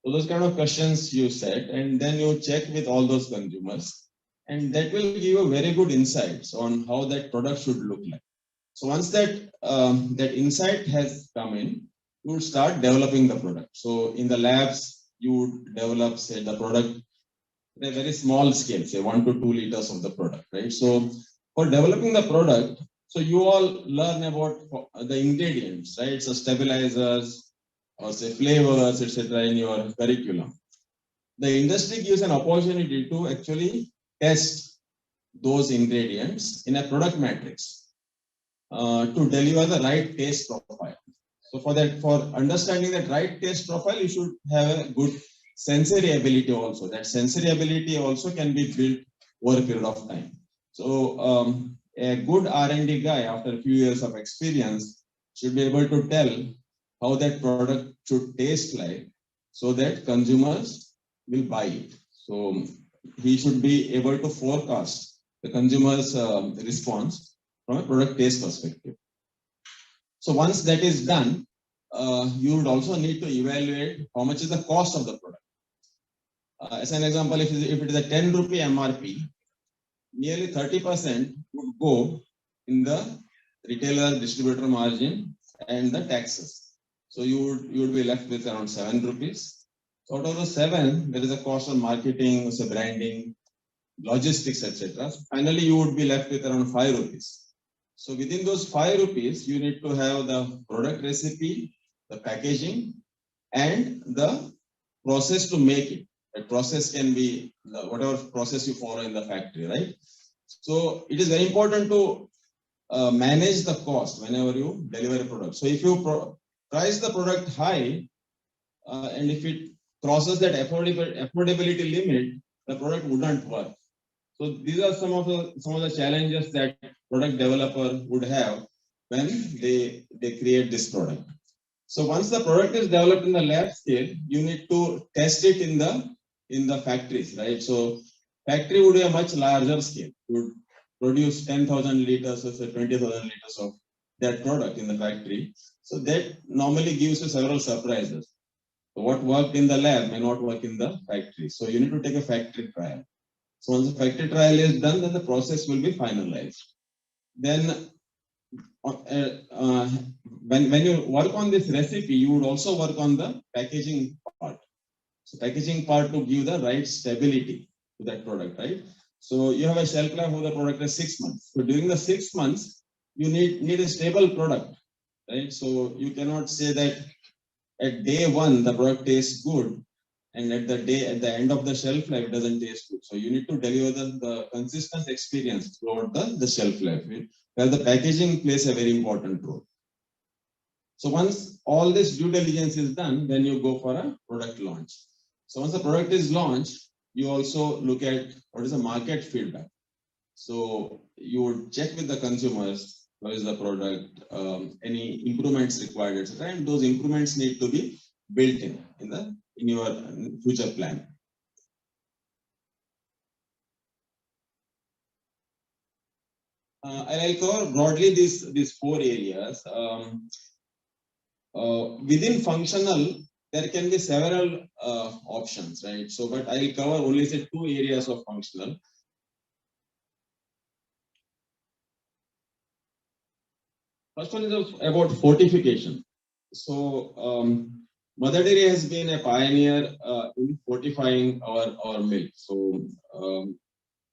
So those kind of questions you set, and then you check with all those consumers, and that will give you very good insights on how that product should look like. So once that insight has come in, you would start developing the product. So in the labs, you would develop, say, the product at a very small scale, say 1 to 2 liters of the product, right? So for developing the product, so you all learn about the ingredients, right? So stabilizers or say flavors, etc. in your curriculum. The industry gives an opportunity to actually test those ingredients in a product matrix to deliver the right taste profile. So for understanding that right taste profile, you should have a good sensory ability also. That sensory ability also can be built over a period of time. So a good R&D guy, after a few years of experience, should be able to tell how that product should taste like, so that consumers will buy it. So he should be able to forecast the consumer's response from a product taste perspective. So once that is done, you would also need to evaluate how much is the cost of the product. As an example, if it is a 10 rupee MRP, nearly 30% would go in the retailer distributor margin and the taxes. So you would be left with around 7 rupees. So out of the 7, there is a cost on marketing, so branding, logistics, etc. So finally, you would be left with around 5 rupees. So within those 5 rupees, you need to have the product recipe, the packaging, and the process to make it. The process can be whatever process you follow in the factory, right? So it is very important to manage the cost whenever you deliver a product. So if you price the product high, and if it crosses that affordability limit, the product wouldn't work. So these are some of the challenges that product developer would have when they create this product. So once the product is developed in the lab scale, you need to test it in the factories, right? So factory would be a much larger scale. You would produce 10,000 liters or say 20,000 liters of that product in the factory. So that normally gives you several surprises. So what worked in the lab may not work in the factory. So you need to take a factory trial. So once the factory trial is done, then the process will be finalized. Then when you work on this recipe, you would also work on the packaging part. So packaging part to give the right stability to that product, right? So you have a shelf life of the product is 6 months. So during the 6 months, you need a stable product, right? So you cannot say that at day 1 the product tastes good, and at the end of the shelf life it doesn't taste good. So you need to deliver the consistent experience throughout the shelf life, where the packaging plays a very important role. So once all this due diligence is done, then you go for a product launch. So once the product is launched, you also look at what is the market feedback. So you would check with the consumers, what is the product, any improvements required, etc. And those improvements need to be built in your future plan. I'll cover broadly these 4 areas. Within functional, there can be several options, right? So, but I'll cover only say 2 areas of functional. First one is about fortification. So, Mother Dairy has been a pioneer in fortifying our milk. So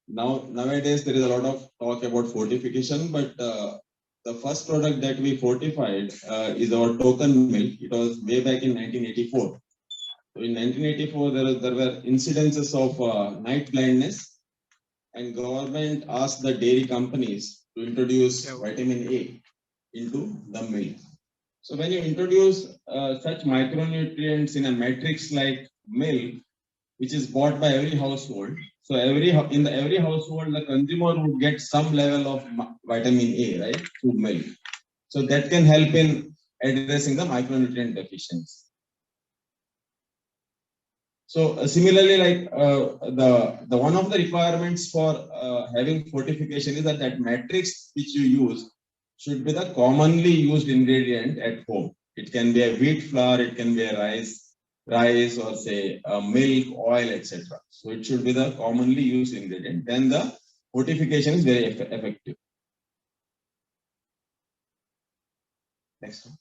nowadays there is a lot of talk about fortification, but the first product that we fortified is our token milk. It was way back in 1984. So in 1984, there were incidences of night blindness, and government asked the dairy companies to introduce vitamin A into the milk. So when you introduce such micronutrients in a matrix like milk, which is bought by every household, so every household, the consumer would get some level of vitamin A, right, through milk. So that can help in addressing the micronutrient deficiency. So similarly, like the one of the requirements for having fortification is that matrix which you use should be the commonly used ingredient at home. It can be a wheat flour, it can be a rice or say milk, oil, etc. So it should be the commonly used ingredient. Then the fortification is very effective. Next one.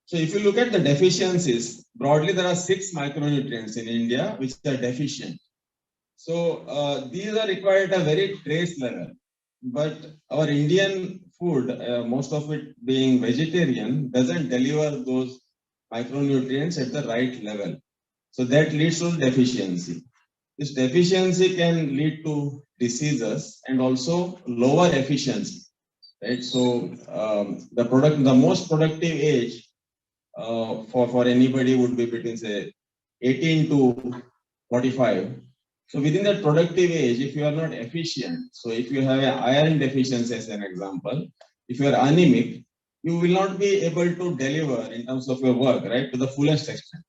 So if you look at the deficiencies, broadly there are 6 micronutrients in India which are deficient. So these are required at a very trace level. But our Indian food, most of it being vegetarian, doesn't deliver those micronutrients at the right level. So that leads to deficiency. This deficiency can lead to diseases and also lower efficiency. Right? So the most productive age for anybody would be between say 18 to 45. So within that productive age, if you are not efficient, so if you have an iron deficiency as an example, if you are anemic, you will not be able to deliver in terms of your work, right, to the fullest extent.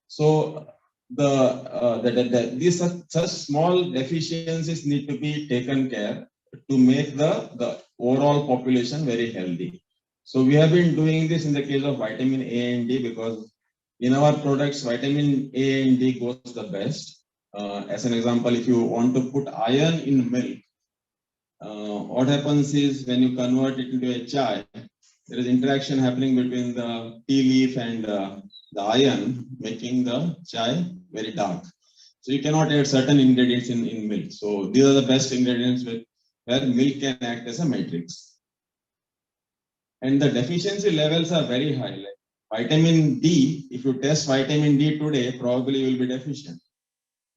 So these such small deficiencies need to be taken care to make the overall population very healthy. So we have been doing this in the case of vitamin A and D because in our products, vitamin A and D goes the best. As an example, if you want to put iron in milk, what happens is when you convert it into a chai, there is interaction happening between the tea leaf and the iron, making the chai very dark. So you cannot add certain ingredients in milk. So these are the best ingredients where milk can act as a matrix. And the deficiency levels are very high. Like vitamin D, if you test vitamin D today, probably you will be deficient.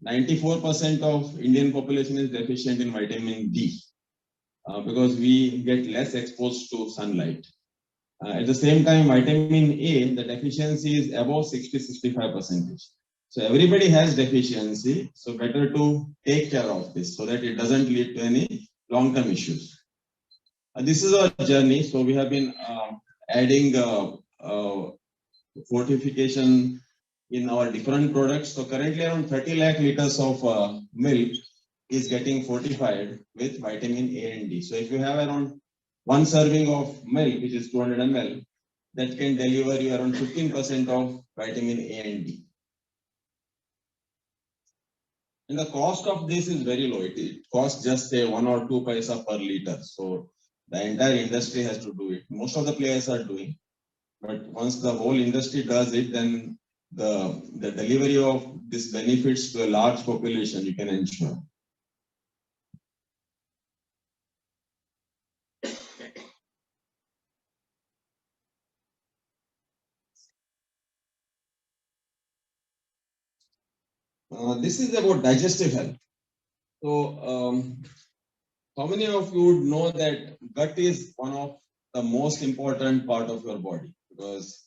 94% of Indian population is deficient in vitamin D because we get less exposed to sunlight. At the same time, vitamin A, the deficiency is above 60-65%. So everybody has deficiency, so better to take care of this so that it doesn't lead to any long-term issues. This is our journey. So we have been adding fortification in our different products. So currently around 30 lakh liters of milk is getting fortified with vitamin A and D. So if you have around one serving of milk, which is 200 ml, that can deliver you around 15% of vitamin A and D. And the cost of this is very low. It costs just say 1 or 2 paisa per liter. So the entire industry has to do it. Most of the players are doing. But once the whole industry does it, then the delivery of these benefits to a large population you can ensure. This is about digestive health. So, how many of you would know that gut is one of the most important part of your body? Because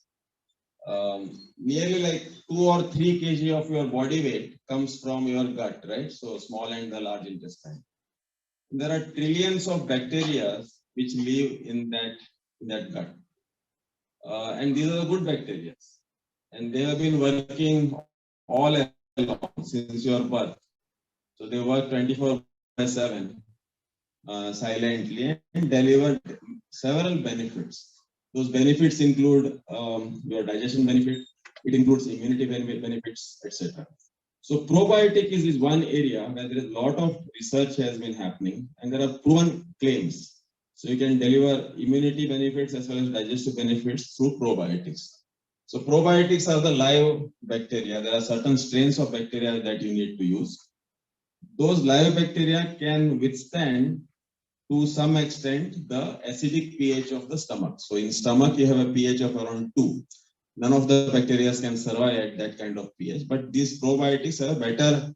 nearly like 2 or 3 kg of your body weight comes from your gut, right? So small and the large intestine. There are trillions of bacteria which live in that gut. And these are the good bacteria. And they have been working all along since your birth. So they work 24/7 silently and deliver several benefits. Those benefits include your digestion benefit, it includes immunity benefits, etc. So probiotic is one area where there is a lot of research has been happening and there are proven claims. So you can deliver immunity benefits as well as digestive benefits through probiotics. So probiotics are the live bacteria. There are certain strains of bacteria that you need to use. Those live bacteria can withstand to some extent the acidic pH of the stomach. So in stomach you have a pH of around 2. None of the bacteria can survive at that kind of pH, but these probiotics have a better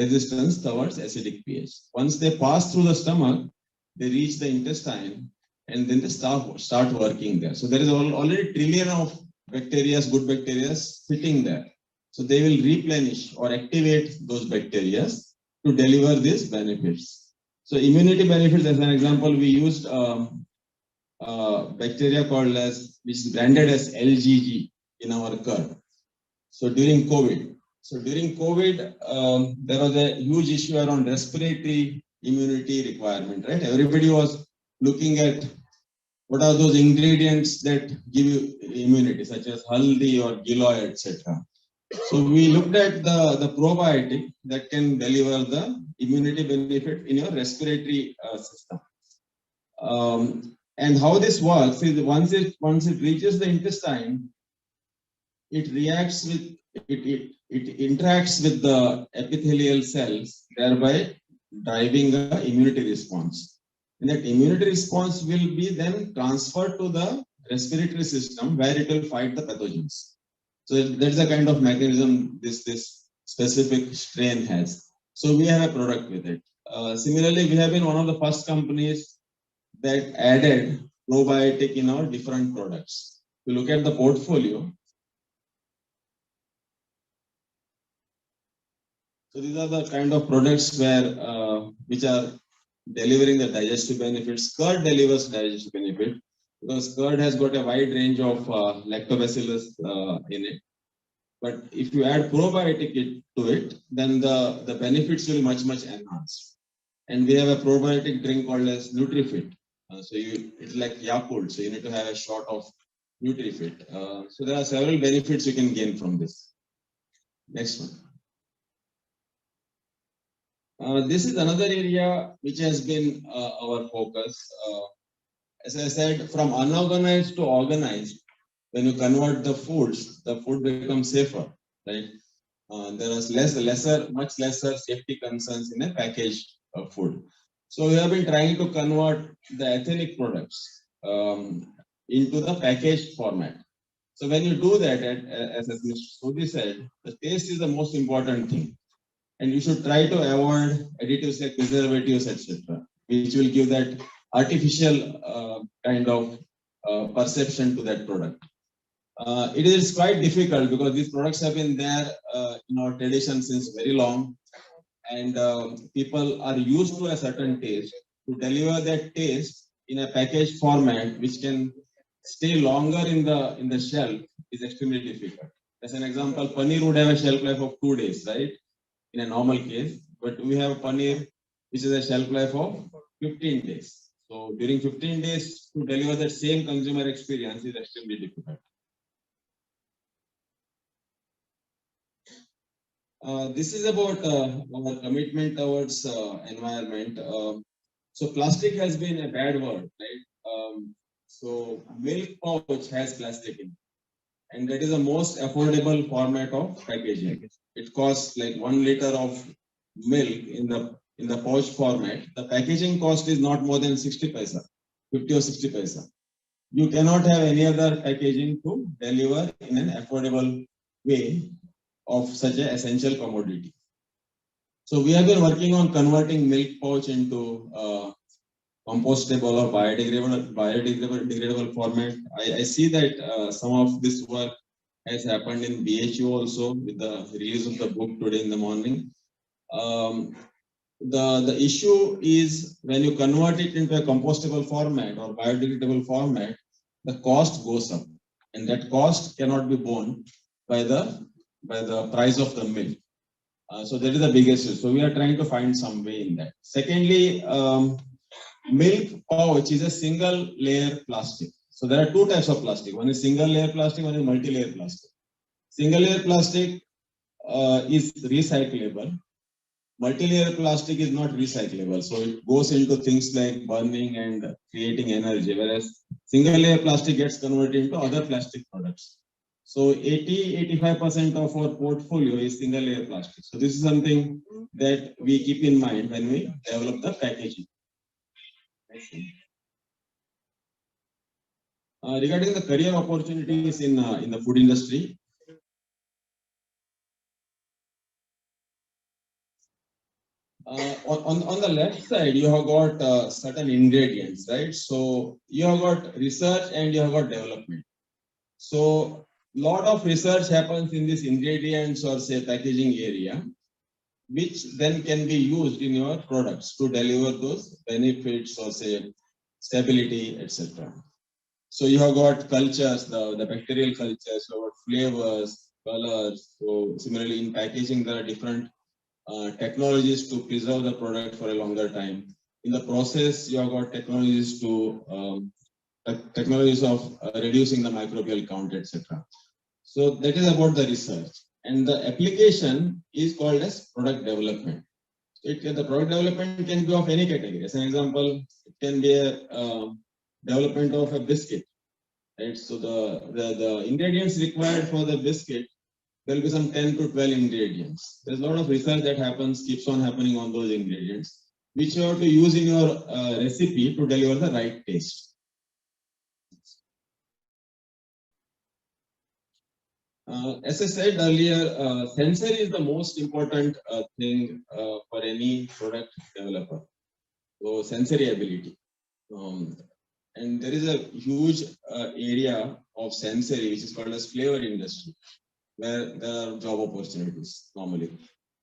resistance towards acidic pH. Once they pass through the stomach, they reach the intestine and then they start working there. So there is already trillion of bacteria, good bacteria sitting there. So they will replenish or activate those bacteria to deliver these benefits. So immunity benefits, as an example, we used bacteria called as, which is branded as LGG in our curd. So during COVID, there was a huge issue around respiratory immunity requirement, right? Everybody was looking at what are those ingredients that give you immunity, such as haldi or giloy, etc. So we looked at the probiotic that can deliver the immunity benefit in your respiratory system. And how this works is once it reaches the intestine, it reacts with it interacts with the epithelial cells, thereby driving the immunity response. And that immunity response will be then transferred to the respiratory system where it will fight the pathogens. So that's the kind of mechanism this specific strain has. So we have a product with it. Similarly, we have been one of the first companies that added probiotic in our different products. If you look at the portfolio, So these are the kind of products where which are delivering the digestive benefits. Curd delivers digestive benefit because curd has got a wide range of lactobacillus in it. But if you add probiotic to it, then the benefits will much enhanced. And we have a probiotic drink called as NutriFit. It's like Yakult, so you need to have a shot of NutriFit. So there are several benefits you can gain from this. Next one. This is another area which has been our focus. As I said, from unorganized to organized, when you convert the foods, the food becomes safer, right? There is much lesser safety concerns in a packaged food. So we have been trying to convert the ethnic products into the packaged format. So when you do that, as Mr. Sodhi said, the taste is the most important thing. And you should try to avoid additives like preservatives, etc., which will give that artificial kind of perception to that product. It is quite difficult because these products have been there in our tradition since very long, and people are used to a certain taste. To deliver that taste in a packaged format, which can stay longer in the shelf, is extremely difficult. As an example, paneer would have a shelf life of 2 days, right? In a normal case, but we have paneer which is a shelf life of 15 days. So during 15 days to deliver that same consumer experience is extremely difficult. This is about our commitment towards environment. So plastic has been a bad word, right? So milk pouch has plastic in it, and that is the most affordable format of packaging. It costs like 1 liter of milk in the pouch format. The packaging cost is not more than 60 paisa, 50 or 60 paisa. You cannot have any other packaging to deliver in an affordable way of such an essential commodity. So we have been working on converting milk pouch into compostable or biodegradable format. I see that some of this work has happened in BHU also with the release of the book today in the morning. The issue is when you convert it into a compostable format or biodegradable format, the cost goes up, and that cost cannot be borne by the price of the milk. So that is the biggest issue. So we are trying to find some way in that. Secondly, milk pouch is a single layer plastic. So there are 2 types of plastic. One is single layer plastic, one is multi-layer plastic. Single layer plastic is recyclable. Multi-layer plastic is not recyclable. So it goes into things like burning and creating energy, whereas single layer plastic gets converted into other plastic products. So 80-85% of our portfolio is single layer plastic. So this is something that we keep in mind when we develop the packaging. Regarding the career opportunities in the food industry, on the left side, you have got certain ingredients, right? So you have got research and you have got development. So lot of research happens in this ingredients or say packaging area, which then can be used in your products to deliver those benefits or say stability, etc. So you have got cultures, the bacterial cultures, you have got flavors, colors. So similarly in packaging, there are different technologies to preserve the product for a longer time. In the process, you have got technologies to technologies of reducing the microbial count, etc. So that is about the research, and the application is called as product development. The product development can be of any category. As an example, it can be a development of a biscuit, right? So the ingredients required for the biscuit, there will be some 10 to 12 ingredients. There's a lot of research that keeps on happening on those ingredients, which you have to use in your recipe to deliver the right taste. As I said earlier, sensory is the most important thing for any product developer. So sensory ability. And there is a huge area of sensory which is called as flavor industry, where there are job opportunities normally.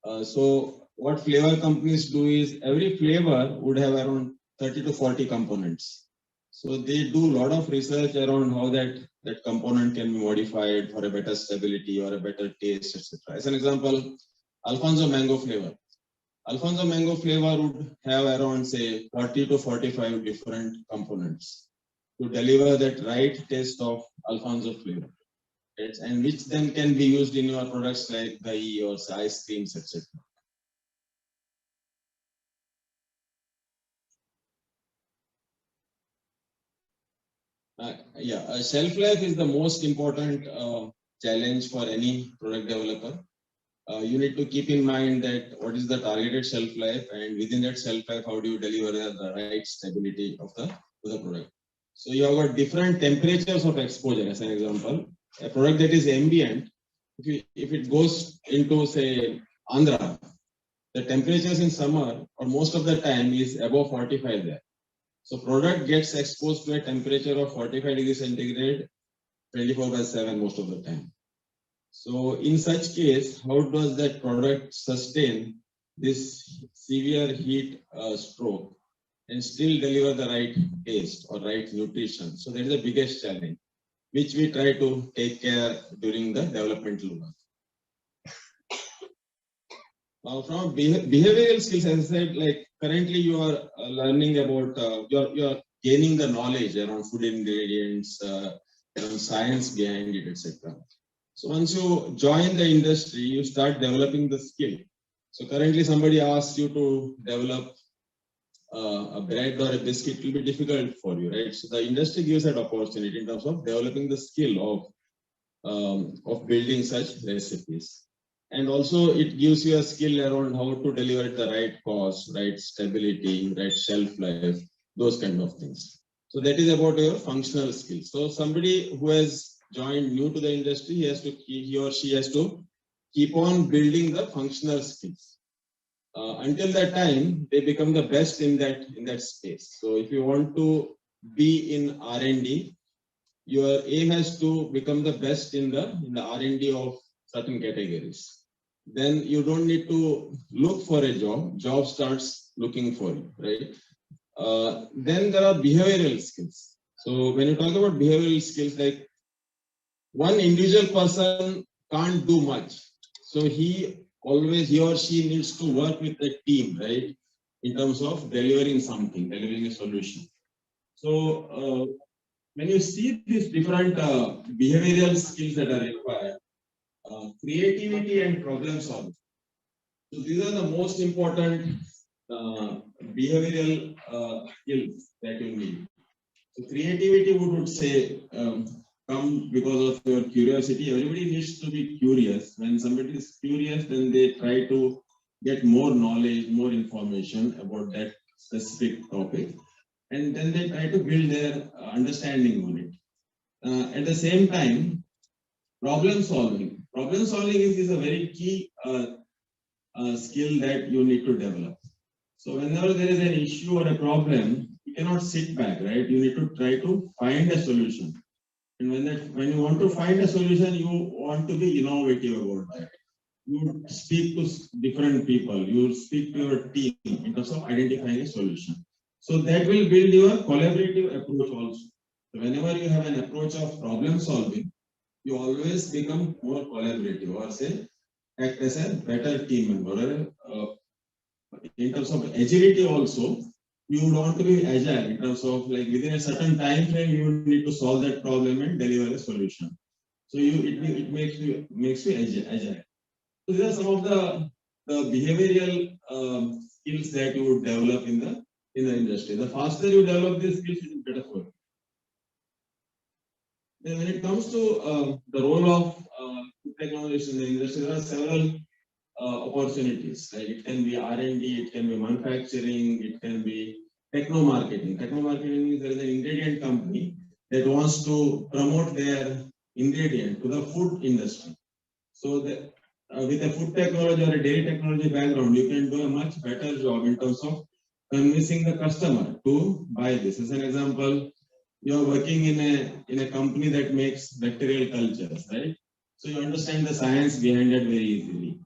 So what flavor companies do is every flavor would have around 30 to 40 components. So they do a lot of research around how that component can be modified for a better stability or a better taste, etc. As an example, Alfonso mango flavor. Alfonso mango flavor would have around, say, 40 to 45 different components to deliver that right taste of Alfonso flavor. Right? And which then can be used in your products like ghee or ice creams, etc. Shelf life is the most important challenge for any product developer. You need to keep in mind that what is the targeted shelf life, and within that shelf life, how do you deliver the right stability of the product. So you have got different temperatures of exposure. As an example, a product that is ambient, if it goes into, say, Andhra, the temperatures in summer or most of the time is above 45 there. So product gets exposed to a temperature of 45 degrees centigrade 24/7 most of the time. So in such case, how does that product sustain this severe heat stroke and still deliver the right taste or right nutrition? So that is the biggest challenge, which we try to take care during the developmental work. From behavioral skills, as I said, like currently you are learning about, you're gaining the knowledge around food ingredients, around science behind it, etc. So once you join the industry, you start developing the skill. So currently somebody asks you to develop a bread or a biscuit, it will be difficult for you, right? So the industry gives that opportunity in terms of developing the skill of building such recipes. And also it gives you a skill around how to deliver at the right cost, right stability, right shelf life, those kind of things. So that is about your functional skills. So somebody who has joined new to the industry, he or she has to keep on building the functional skills. Until that time, they become the best in that space. So if you want to be in R&D, your aim has to become the best in the R&D of certain categories. Then you don't need to look for a job. Job starts looking for you, right? Then there are behavioral skills. So when you talk about behavioral skills, like one individual person can't do much. So he or she needs to work with a team, right? In terms of delivering something, delivering a solution. So when you see these different behavioral skills that are required, creativity and problem solving. So these are the most important behavioral skills that you need. So creativity would say come because of your curiosity. Everybody needs to be curious. When somebody is curious, then they try to get more knowledge, more information about that specific topic, and then they try to build their understanding on it. At the same time, problem solving. Problem solving is a very key skill that you need to develop. So whenever there is an issue or a problem, you cannot sit back, right? You need to try to find a solution. And when you want to find a solution, you want to be innovative about that. You speak to different people. You speak to your team in terms of identifying a solution. So that will build your collaborative approach also. So whenever you have an approach of problem solving, you always become more collaborative, or say act as a better team member. In terms of agility also, you would want to be agile in terms of like within a certain time frame, you need to solve that problem and deliver a solution. So it makes you agile. So these are some of the behavioral skills that you would develop in the industry. The faster you develop these skills, it is better for you. Then when it comes to the role of technology in the industry, there are several opportunities. Like it can be R&D, it can be manufacturing, it can be techno-marketing. Techno-marketing is there is an ingredient company that wants to promote their ingredient to the food industry. So with a food technology or a dairy technology background, you can do a much better job in terms of convincing the customer to buy this. As an example, you are working in a company that makes bacterial cultures, right? So you understand the science behind it very easily.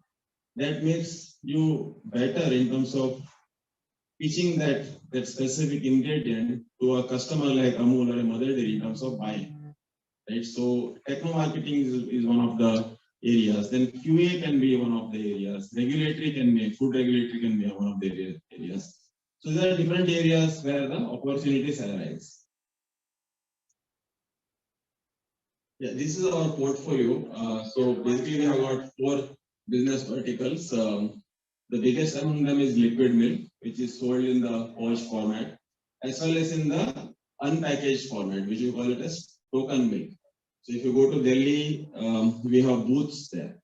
that makes you better in terms of pitching that specific ingredient to a customer like Amul or a Mother Dairy in terms of buying. Right? So techno marketing is one of the areas. Then QA can be one of the areas. Regulatory can be, food regulatory can be one of the areas. So there are different areas where the opportunities arise. Yeah, this is our portfolio. So basically we have got 4 business verticals. The biggest among them is liquid milk, which is sold in the pouch format, as well as in the unpackaged format, which we call it as token milk. So if you go to Delhi, we have booths there.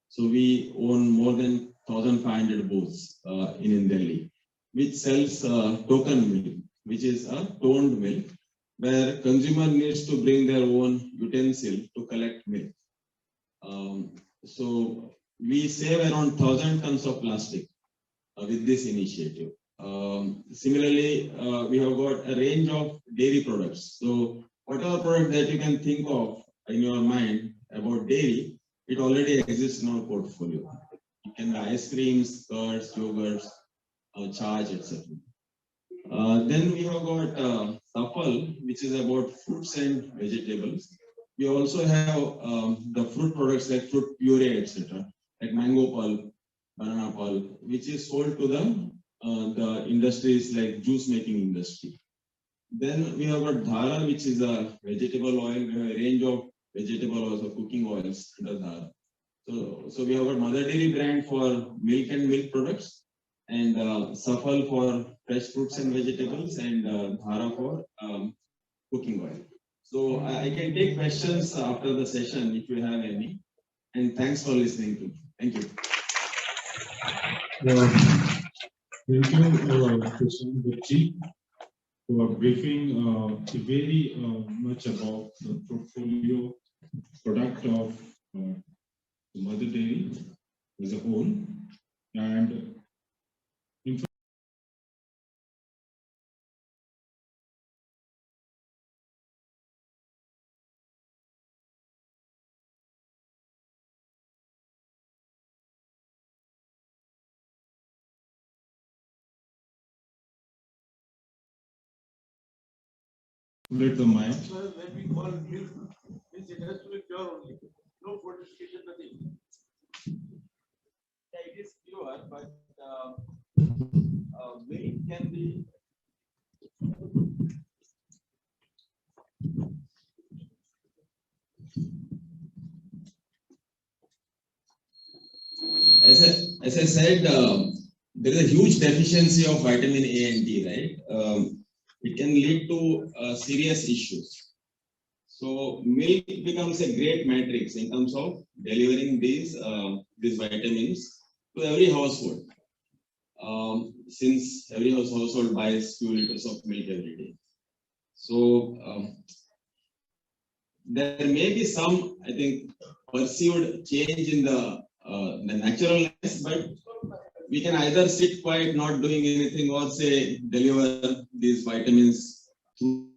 So we own more than 1,500 booths in Delhi, which sells token milk, which is a toned milk, where consumer needs to bring their own utensil to collect milk. So we save around 1,000 tons of plastic with this initiative. Similarly, we have got a range of dairy products. So whatever product that you can think of in your mind about dairy, it already exists in our portfolio. It can be ice creams, curds, yogurts, charge, etc. Then we have got Safal, which is about fruits and vegetables. We also have the fruit products like fruit puree, etc., like mango pulp, banana pulp, which is sold to the industries like juice making industry. Then we have got Dhara, which is a vegetable oil. We have a range of vegetable oils or cooking oils under Dhara. So we have got Mother Dairy brand for milk and milk products, and Safal for fresh fruits and vegetables, and Dhara for cooking oil. So I can take questions after the session if you have any. And thanks for listening to me. Thank you. Thank you, Krishnan Bhatti, for briefing very much about the portfolio product of Mother Dairy as a whole. And let the mic. When we call milk, means it has to be pure only. No fortification, nothing. Yeah, it is pure, but milk can be. As I said, there is a huge deficiency of vitamin A and D, right? It can lead to serious issues. So milk becomes a great matrix in terms of delivering these vitamins to every household. Since every household buys few liters of milk every day. So there may be some, I think, perceived change in the naturalness, but we can either sit quiet, not doing anything, or say deliver these vitamins through.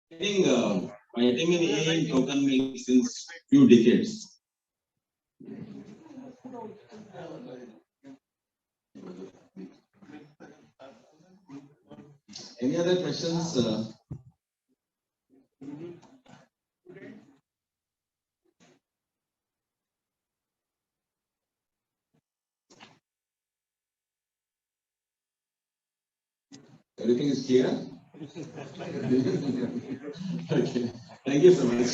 Getting vitamin A in token milk since few decades. Any other questions? Everything is clear? Okay. Thank you so much.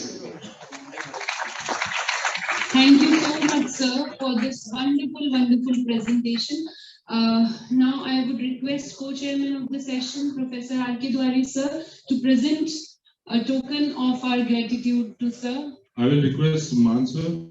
Thank you so much, sir, for this wonderful presentation. Now I would request co-chairman of the session, Professor R.K. Dwari, sir, to present a token of our gratitude to sir. I will request Man sir.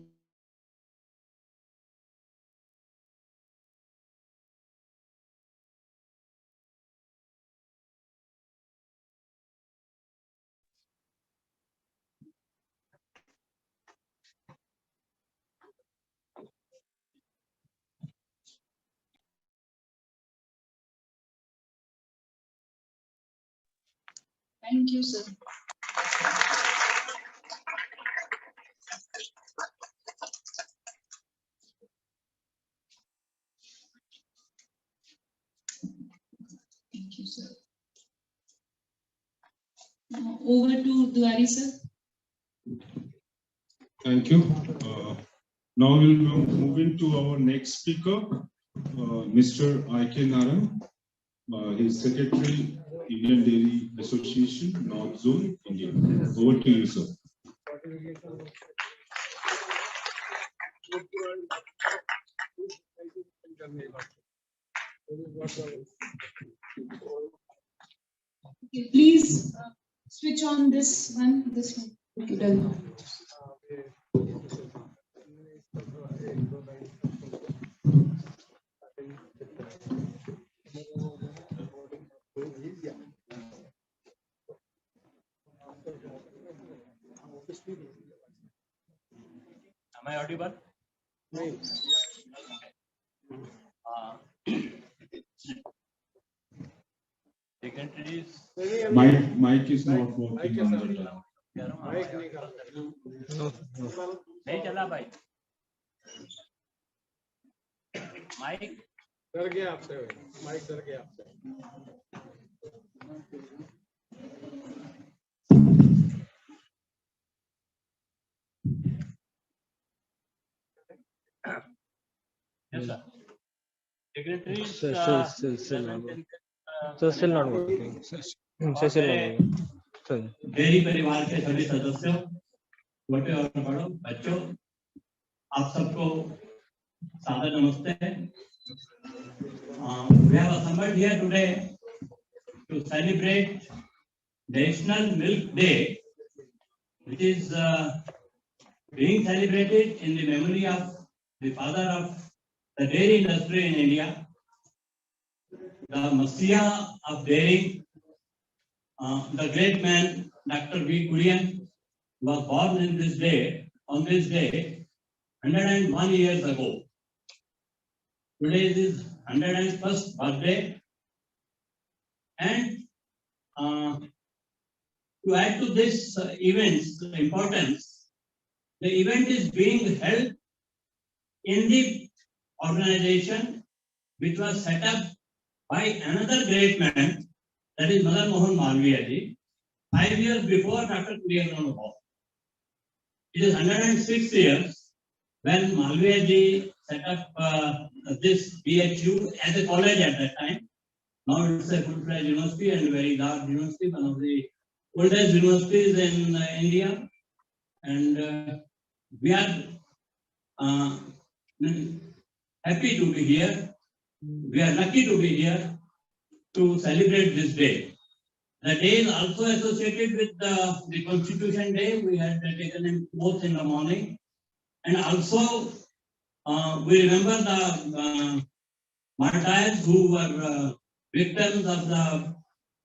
Thank you, sir. Thank you, sir. Now over to Duari, sir. Thank you. Now we'll move into our next speaker, Mr. I.K. Naran. He is Secretary, Indian Dairy Association, North Zone, India. Over to you, sir. Okay, please switch on this one. Okay, done. Am I audible? Secretaries. Mic is not working on the time. नहीं चला भाई mic डर गया आपसे mic डर गया आपसे yes sir secretaries still not working dairy परिवार के सभी सदस्यों छोटे और बड़ों बच्चों आप सबको सादर नमस्ते we have assembled here today to celebrate National Milk Day, which is being celebrated in the memory of the father of the dairy industry in India, the messiah of dairy, the great man Dr. V. Kurian was born in this day, on this day, 101 years ago. Today is his 101st birthday, and to add to this event's importance, the event is being held in the organization which was set up by another great man, that is Madan Mohan Malviya ji, 5 years before Dr. Kurian was born. It is 106 years when Malviya ji set up this BHU as a college at that time. Now it's a full-fledged university and a very large university, one of the oldest universities in India. And we are happy to be here. We are lucky to be here to celebrate this day. The day is also associated with the Constitution Day. We had taken an oath in the morning. And also, we remember the martyrs who were victims of the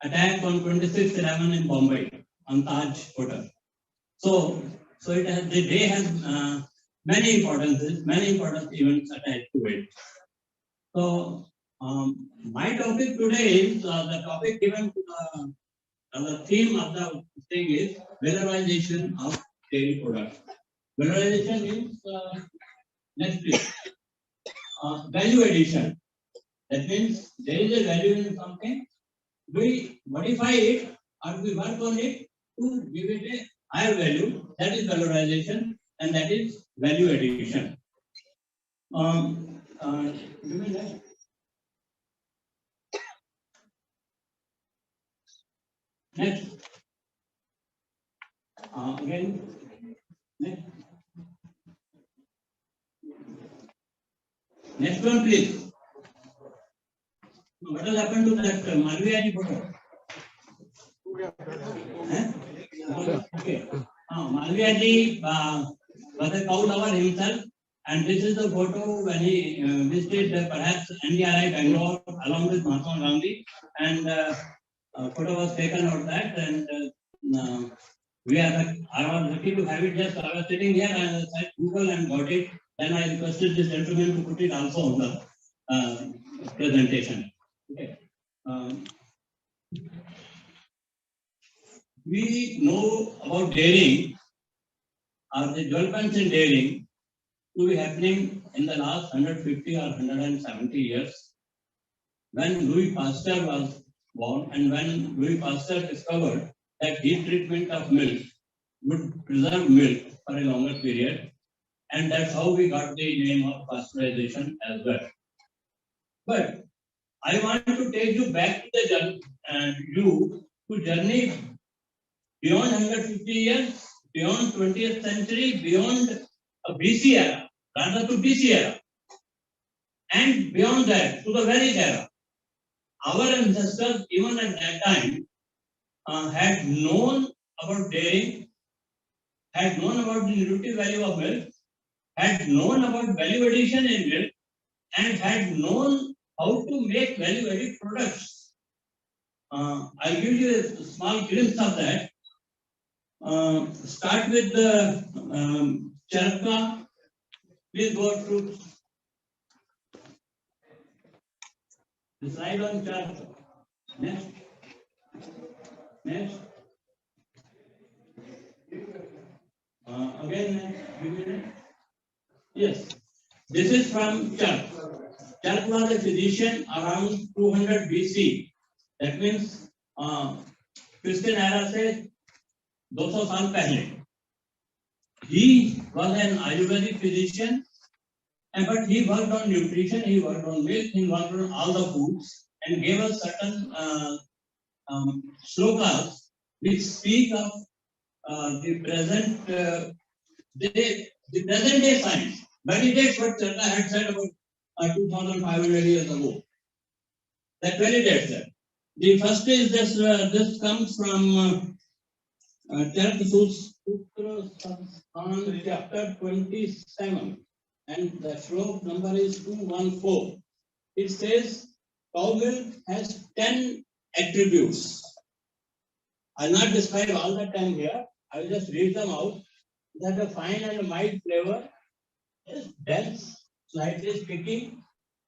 attack on 26/11 in Bombay, on Taj Hotel. So the day has many important events attached to it. So, my topic today is the topic given to the theme of the thing is valorization of dairy products. Valorization means next week. Value addition. That means there is a value in something. We modify it or we work on it to give it a higher value. That is valorization, and that is value addition. Next. Again. Next. Next one, please. What has happened to that Malviya ji photo? Okay. Malviya ji was a cow lover himself, and this is the photo when he visited perhaps NDRI Bangalore along with Mahatma Gandhi, and photo was taken out that, and I was lucky to have it. Just I was sitting here and I said Google and got it. Then I requested this gentleman to put it also on the presentation. Okay. we know about dairying, or the developments in dairying to be happening in the last 150 or 170 years, when Louis Pasteur was born and when Louis Pasteur discovered that heat treatment of milk would preserve milk for a longer period, and that's how we got the name of pasteurization as well. But I want to take you back to the journey beyond 150 years, beyond 20th century, beyond BC era, rather to BC era, and beyond that to the Vedic era. Our ancestors, even at that time, had known about dairying, had known about the nutritive value of milk, had known about value addition in milk, and had known how to make value-added products. I'll give you a small glimpse of that. Start with the charka. Please go through the slide on charka. Next. Next. Again, next. Yes. This is from Chark. Chark was a physician around 200 BC. That means Christian era से 200 साल पहले. He was an Ayurvedic physician, but he worked on nutrition, he worked on milk, he worked on all the foods, and gave us certain slokas which speak of the present day science. Validates what Charka had said about 2,500 years ago. That validates that. The first is this. This comes from Charka Sutra on chapter 27, and the shlok number is 214. It says cow milk has 10 attributes. I'll not describe all the 10 here. I will just read them out. That a fine and mild flavor is dense, slightly sticky,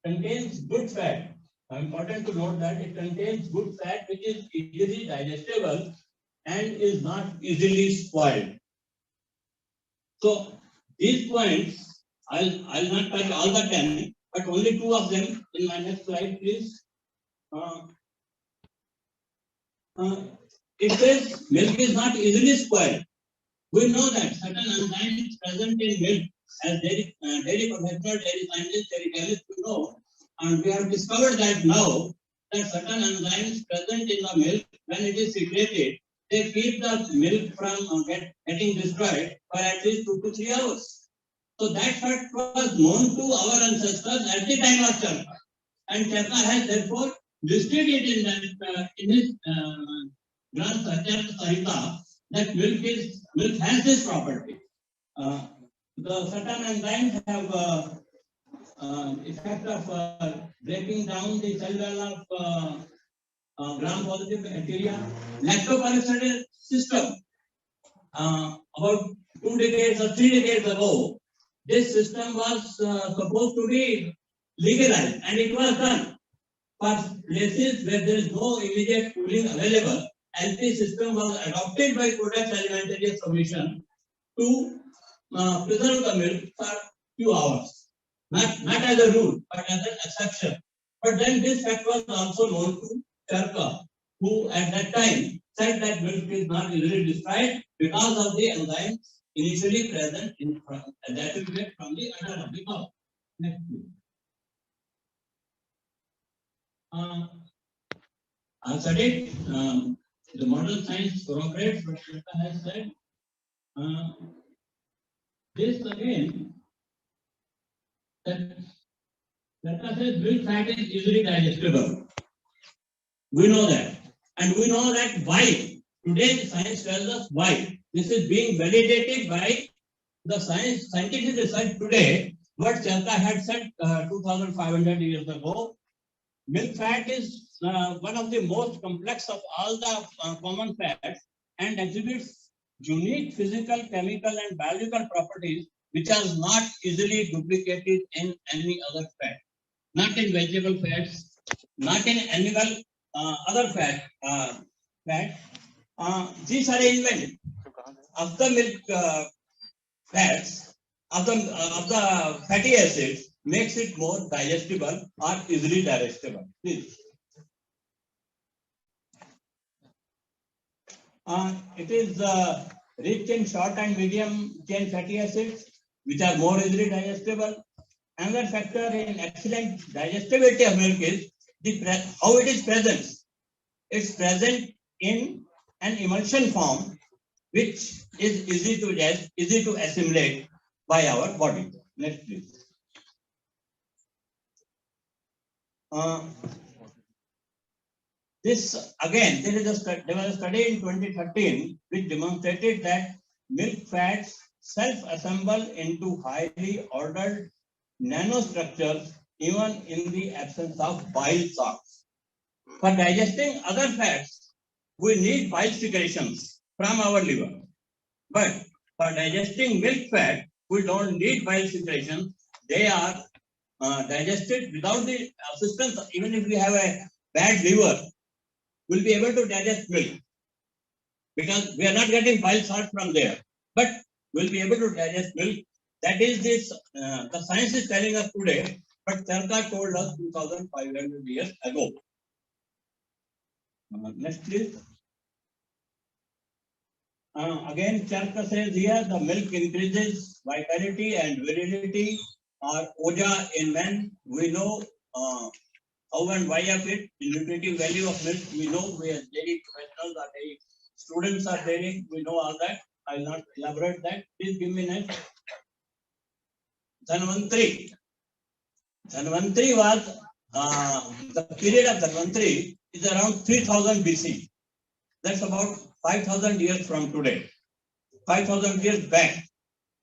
contains good fat. Important to note that it contains good fat which is easily digestible and is not easily spoiled. So these points, I'll not touch all the 10, but only 2 of them in my next slide, please. It says milk is not easily spoiled. We know that certain enzymes present in milk, as dairy professional, dairy scientists, dairy chemists know, and we have discovered that now that certain enzymes present in the milk, when it is secreted, they keep the milk from getting destroyed for at least 2 to 3 hours. So that fact was known to our ancestors at the time of Charka, and Charka has therefore listed it in that in his Granth Charka Sahita that milk has this property. The certain enzymes have effect of breaking down the cell wall of gram-positive bacteria. Lactobacillus system. About 2 decades or 3 decades ago, this system was supposed to be legalized, and it was done. For places where there is no immediate cooling available, LP system was adopted by Codex Alimentarius Commission to preserve the milk for few hours. Not as a rule, but as an exception. But then this fact was also known to Charka, who at that time said that milk is not easily destroyed because of the enzymes initially present in that will get from the udder of the cow. Next, please. I studied the modern science corroborates what Charka has said. This again, that Charka says milk fat is easily digestible. We know that. And we know that why. Today the science tells us why. This is being validated by the scientific research today. What Charka had said 2,500 years ago. Milk fat is one of the most complex of all the common fats and exhibits unique physical, chemical, and biological properties which are not easily duplicated in any other fat. Not in vegetable fats, not in animal other fat. This arrangement of the milk fats of the fatty acids makes it more digestible or easily digestible. Please. It is rich in short and medium chain fatty acids, which are more easily digestible. Another factor in excellent digestibility of milk is how it is present. It's present in an emulsion form, which is easy to assimilate by our body. Next, please. This again, there was a study in 2013 which demonstrated that milk fats self-assemble into highly ordered nanostructures even in the absence of bile salts. For digesting other fats, we need bile secretions from our liver. But for digesting milk fat, we don't need bile secretions. They are digested without the assistance. Even if we have a bad liver, we'll be able to digest milk because we are not getting bile salt from there. But we'll be able to digest milk. That is this, the science is telling us today, but Charka told us 2,500 years ago. Next, please. Again, Charka says here the milk increases vitality and virility or oja in men. We know how and why of it, the nutritive value of milk. We know we are dairy professionals, our dairy students are dairy. We know all that. I will not elaborate that. Please give me next. Dhanvantri. Dhanvantri was the period of Dhanvantri is around 3000 BC. That's about 5,000 years from today. 5,000 years back.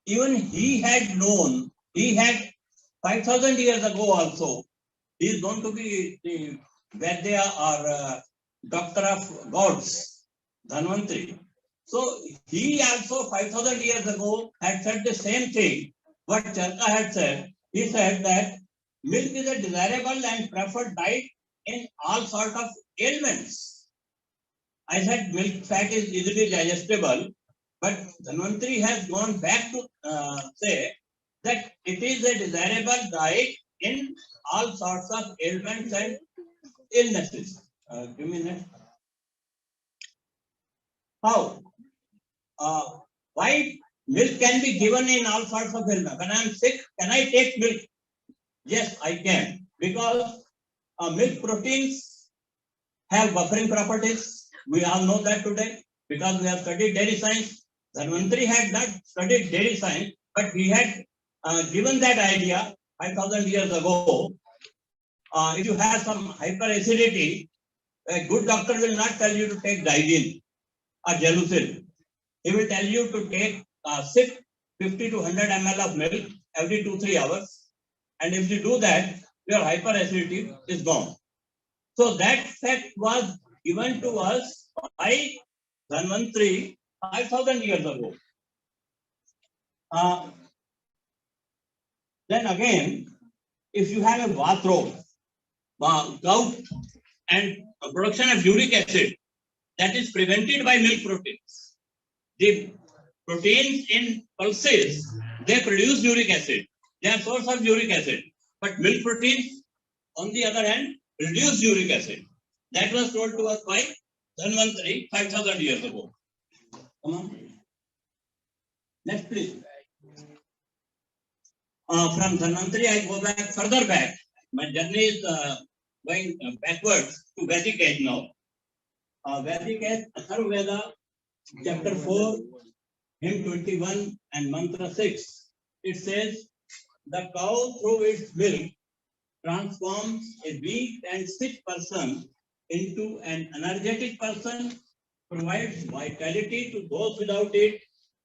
Even he had known, he had 5,000 years ago also, he is going to be the Vaidya or doctor of gods, Dhanvantri. So he also 5,000 years ago had said the same thing what Charka had said. He said that milk is a desirable and preferred diet in all sorts of ailments. I said milk fat is easily digestible, but Dhanvantri has gone back to say that it is a desirable diet in all sorts of ailments and illnesses. Give me next. How? Why milk can be given in all sorts of ailments? When I am sick, can I take milk? Yes, I can. Because milk proteins have buffering properties. We all know that today because we have studied dairy science. Dhanvantri had not studied dairy science, but he had given that idea 5,000 years ago. If you have some hyperacidity, a good doctor will not tell you to take Dialin or Gelusil. He will tell you to take sip 50 to 100 ml of milk every 2-3 hours. And if you do that, your hyperacidity is gone. So that fact was given to us by Dhanvantri 5,000 years ago. Then again, if you have a bathrobe, gout and production of uric acid, that is prevented by milk proteins. The proteins in pulses, they produce uric acid. They are source of uric acid. But milk proteins, on the other hand, reduce uric acid. That was told to us by Dhanvantri 5,000 years ago. Come on. Next, please. From Dhanvantri, I go back further back. My journey is going backwards to Vedic age now. Vedic age, Atharvaveda, chapter 4, hymn 21 and mantra 6. It says, the cow through its milk transforms a weak and sick person into an energetic person, provides vitality to those without it,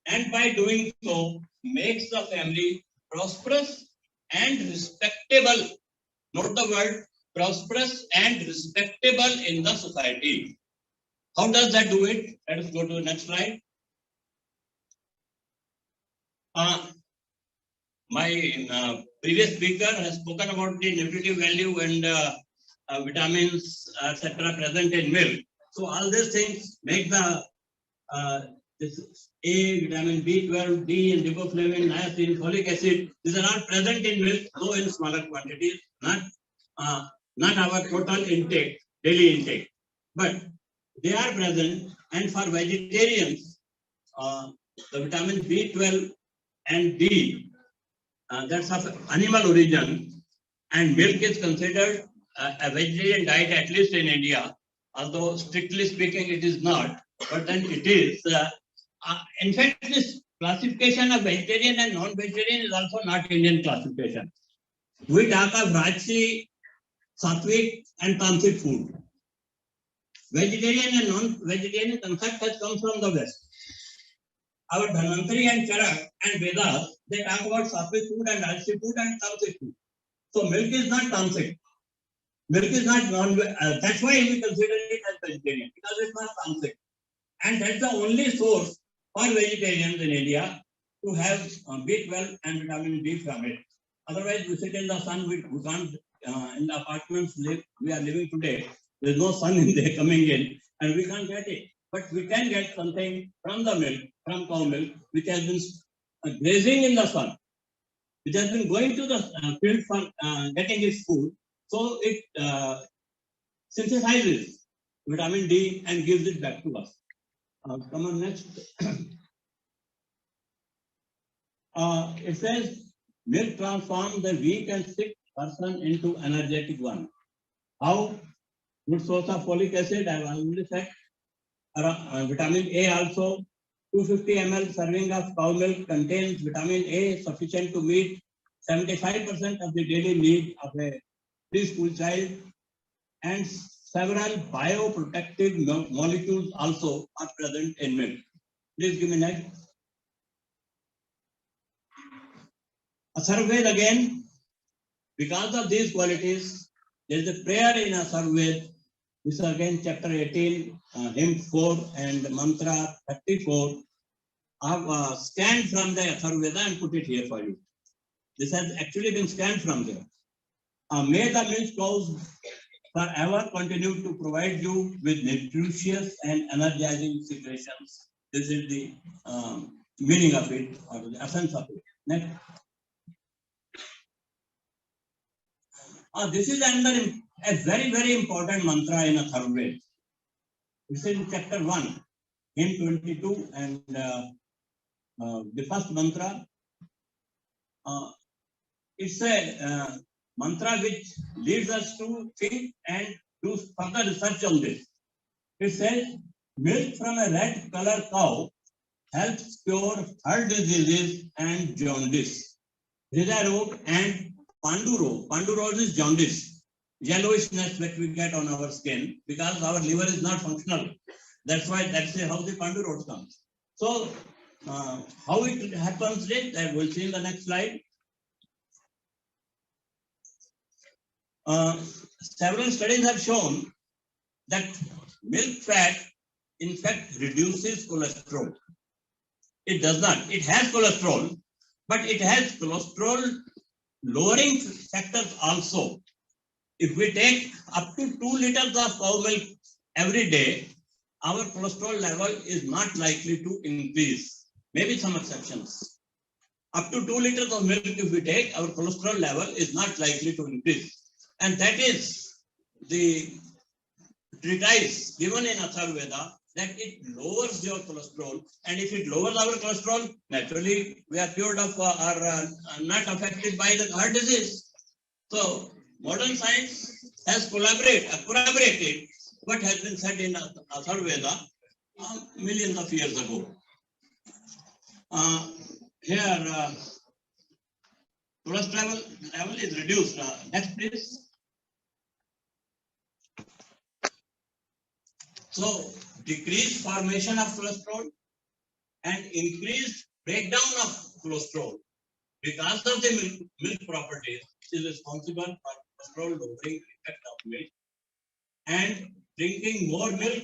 and by doing so, makes the family prosperous and respectable. Note the word prosperous and respectable in the society. How does that do it? Let us go to the next slide. My previous speaker has spoken about the nutritive value and vitamins, etc., present in milk. So all these things make the this A, vitamin B12, D, and riboflavin, niacin, folic acid. These are all present in milk, though in smaller quantities, not our total intake, daily intake, but they are present. And for vegetarians, the vitamin B12 and D, that's of animal origin, and milk is considered a vegetarian diet, at least in India, although strictly speaking it is not, but then it is. In fact, this classification of vegetarian and non-vegetarian is also not Indian classification. We talk of Rajasi, Sattvic, and Tamasic food. Vegetarian and non-vegetarian concept has come from the West. Our Dhanvantari and Charak and Vedas, they talk about Sattvic food and Rajasi food and Tamasic food. So milk is not Tamasic. Milk is not that's why we consider it as vegetarian, because it's not Tamasic. And that's the only source for vegetarians in India to have B12 and vitamin D from it. Otherwise, we sit in the sun, we can't, in the apartments we are living today, there's no sun in there coming in, and we can't get it. But we can get something from the milk, from cow milk, which has been grazing in the sun, which has been going to the field for getting its food. So it synthesizes vitamin D and gives it back to us. Come on, next. It says milk transforms the weak and sick person into energetic one. How? Good source of folic acid, I have already said. Vitamin A also. 250 ml serving of cow milk contains vitamin A sufficient to meet 75% of the daily need of a preschool child, and several bioprotective molecules also are present in milk. Please give me next. A survey again, because of these qualities, there is a prayer in a survey. This is again chapter 18, hymn 4 and mantra 34. I have scanned from the Atharvaveda and put it here for you. This has actually been scanned from there. May the milk cows forever continue to provide you with nutritious and energizing secretions. This is the meaning of it, or the essence of it. Next. This is another a very, very important mantra in Atharvaveda. This is in chapter 1, hymn 22, and the first mantra. It's a mantra which leads us to think and do further research on this. It says, milk from a red color cow helps cure heart diseases and jaundice, Hridaya rog and Pandu rog. Pandu rog is jaundice, yellowishness that we get on our skin because our liver is not functional. That's why that's how the Pandu rog comes. So, how it happens is that we'll see in the next slide. Several studies have shown that milk fat, in fact, reduces cholesterol. It does not. It has cholesterol, but it has cholesterol lowering factors also. If we take up to 2 liters of cow milk every day, our cholesterol level is not likely to increase. Maybe some exceptions. Up to 2 liters of milk, if we take, our cholesterol level is not likely to increase. And that is the treatise given in Atharvaveda, that it lowers your cholesterol. And if it lowers our cholesterol, naturally we are cured of or not affected by the heart disease. So modern science has corroborated what has been said in Atharvaveda millions of years ago. Here, cholesterol level is reduced. Next, please. So, decreased formation of cholesterol and increased breakdown of cholesterol because of the milk properties is responsible for cholesterol lowering effect of milk. And drinking more milk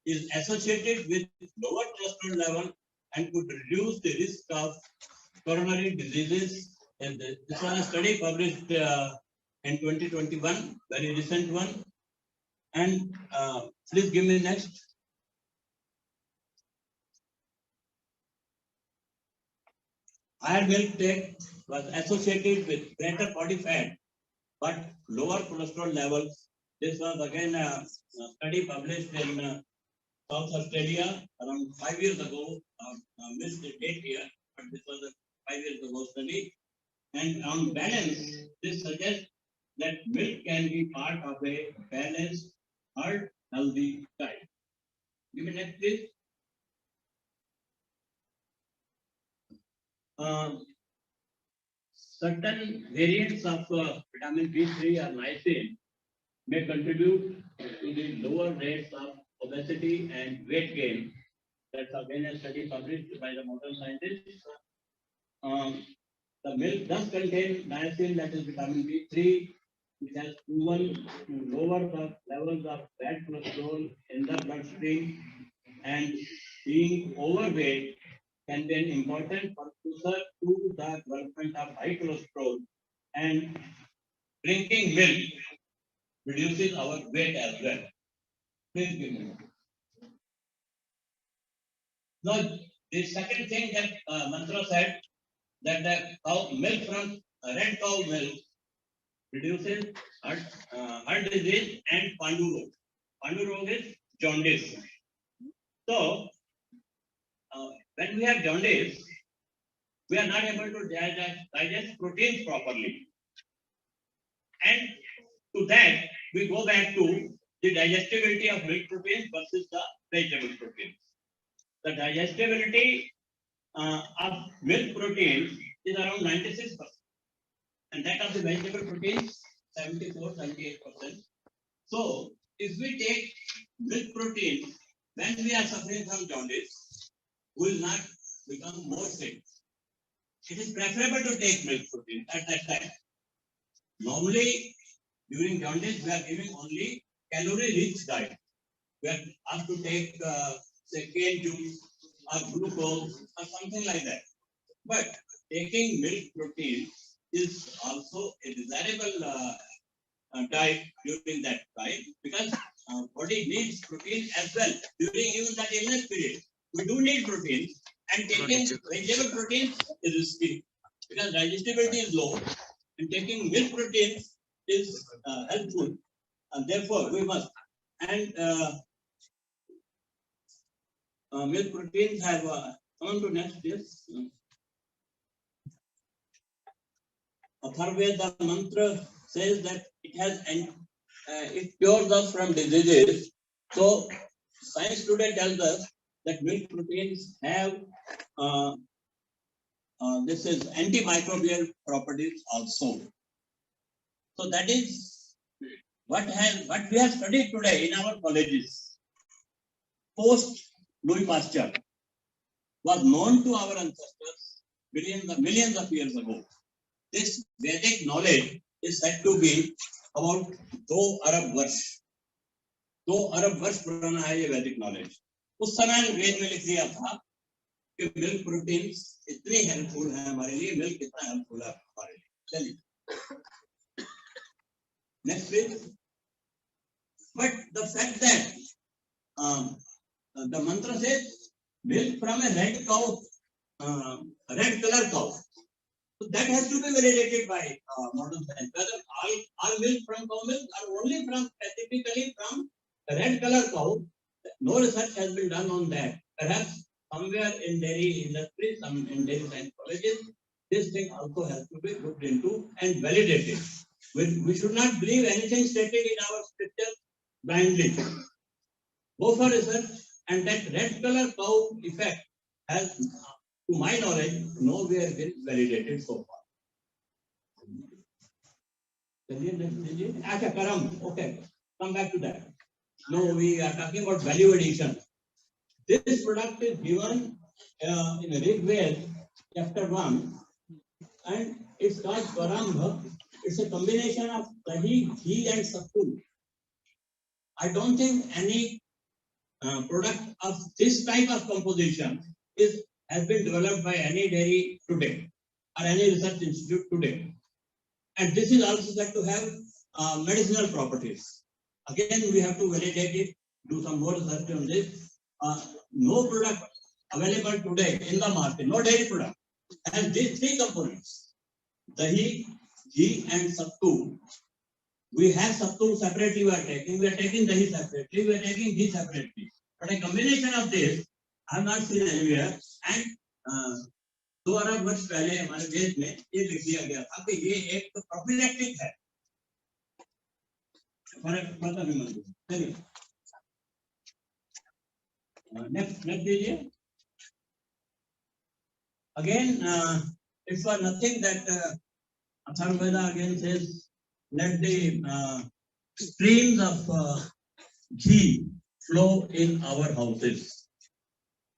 is associated with lower cholesterol level and could reduce the risk of coronary diseases. And this was a study published in 2021, very recent one. And please give me next. higher milk take was associated with greater body fat, but lower cholesterol levels. This was again a study published in South Australia around 5 years ago. Missed the date here, but this was a 5 years ago study. And on balance, this suggests that milk can be part of a balanced, heart healthy diet. Give me next, please. Certain variants of vitamin B3 or niacin may contribute to the lower rates of obesity and weight gain. That's again a study published by the modern scientists. The milk does contain niacin, that is vitamin B3, which has proven to lower the levels of bad cholesterol in the bloodstream, and being overweight can be an important precursor to the development of high cholesterol, and drinking milk reduces our weight as well. Please give me. Now, the second thing that Mantra said, that the cow milk from red cow milk reduces heart disease and Pandu Rog. Pandu Rog is jaundice. So, when we have jaundice, we are not able to digest proteins properly. And to that, we go back to the digestibility of milk proteins versus the vegetable proteins. The digestibility of milk proteins is around 96%, and that of the vegetable proteins 74-78%. So, if we take milk proteins when we are suffering from jaundice, we will not become more sick. It is preferable to take milk protein at that time. Normally, during jaundice, we are giving only calorie-rich diet. We are asked to take, say, cane juice or glucose or something like that. But taking milk protein is also a desirable diet during that time, because body needs protein as well during even that illness period. We do need protein, and taking vegetable protein is risky because digestibility is low, and taking milk protein is helpful, and therefore we must. And milk proteins have come on to next, yes. Atharveda mantra says that it has it cures us from diseases. So science today tells us that milk proteins have this is antimicrobial properties also. So that is what we have studied today in our colleges. Post Louis Pasteur was known to our ancestors millions of years ago. This Vedic knowledge is said to be about 2 अरब वर्ष. 2 अरब वर्ष पुराना है ये वैदिक knowledge. उस समय वेद में लिख दिया था कि मिल्क प्रोटीन्स इतने हेल्पफुल हैं हमारे लिए, मिल्क कितना हेल्पफुल है हमारे लिए. चलिए next please. But the fact that the mantra says milk from a red cow, red color cow, so that has to be validated by modern science. Whether all milk from cow milk or only from specifically from a red color cow, no research has been done on that. Perhaps somewhere in dairy industry, some in dairy science colleges, this thing also has to be looked into and validated. We should not believe anything stated in our scripture blindly. Go for research, and that red color cow effect has, to my knowledge, nowhere been validated so far. Okay, come back to that. No, we are talking about value addition. This product is given in Rig Veda, chapter 1, and it's called Parambha. It's a combination of dahi, ghee, and sattu. I don't think any product of this type of composition has been developed by any dairy today or any research institute today. And this is also said to have medicinal properties. Again, we have to validate it, do some more research on this. No product available today in the market, no dairy product, has these three components: dahi, ghee, and sattu. We have sattu separately. We are taking dahi separately. We are taking ghee separately. But a combination of this, I have not seen anywhere. And 2 अरब वर्ष पहले हमारे देश में ये लिख दिया गया था कि ये एक प्रोफिलैक्टिक है। Next दीजिए. Again, it's for nothing that Atharvaveda again says, let the streams of ghee flow in our houses.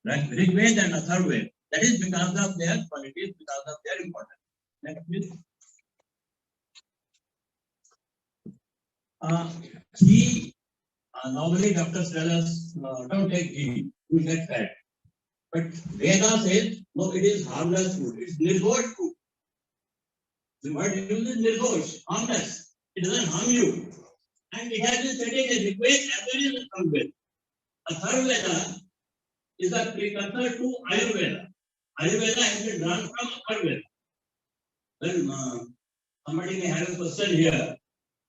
Right? Rigveda and Atharvaveda. That is because of their qualities, because of their importance. Next, please. Ghee, normally doctors tell us, don't take ghee, you will get fat. But Veda says, no, it is harmless food. It's nirghosh food. The word used is nirghosh, harmless. It doesn't harm you. And it has been studied in Rigveda as well as Atharvaveda. Atharvaveda is a precursor to Ayurveda. Ayurveda has been drawn from Atharvaveda. When somebody may have a question here,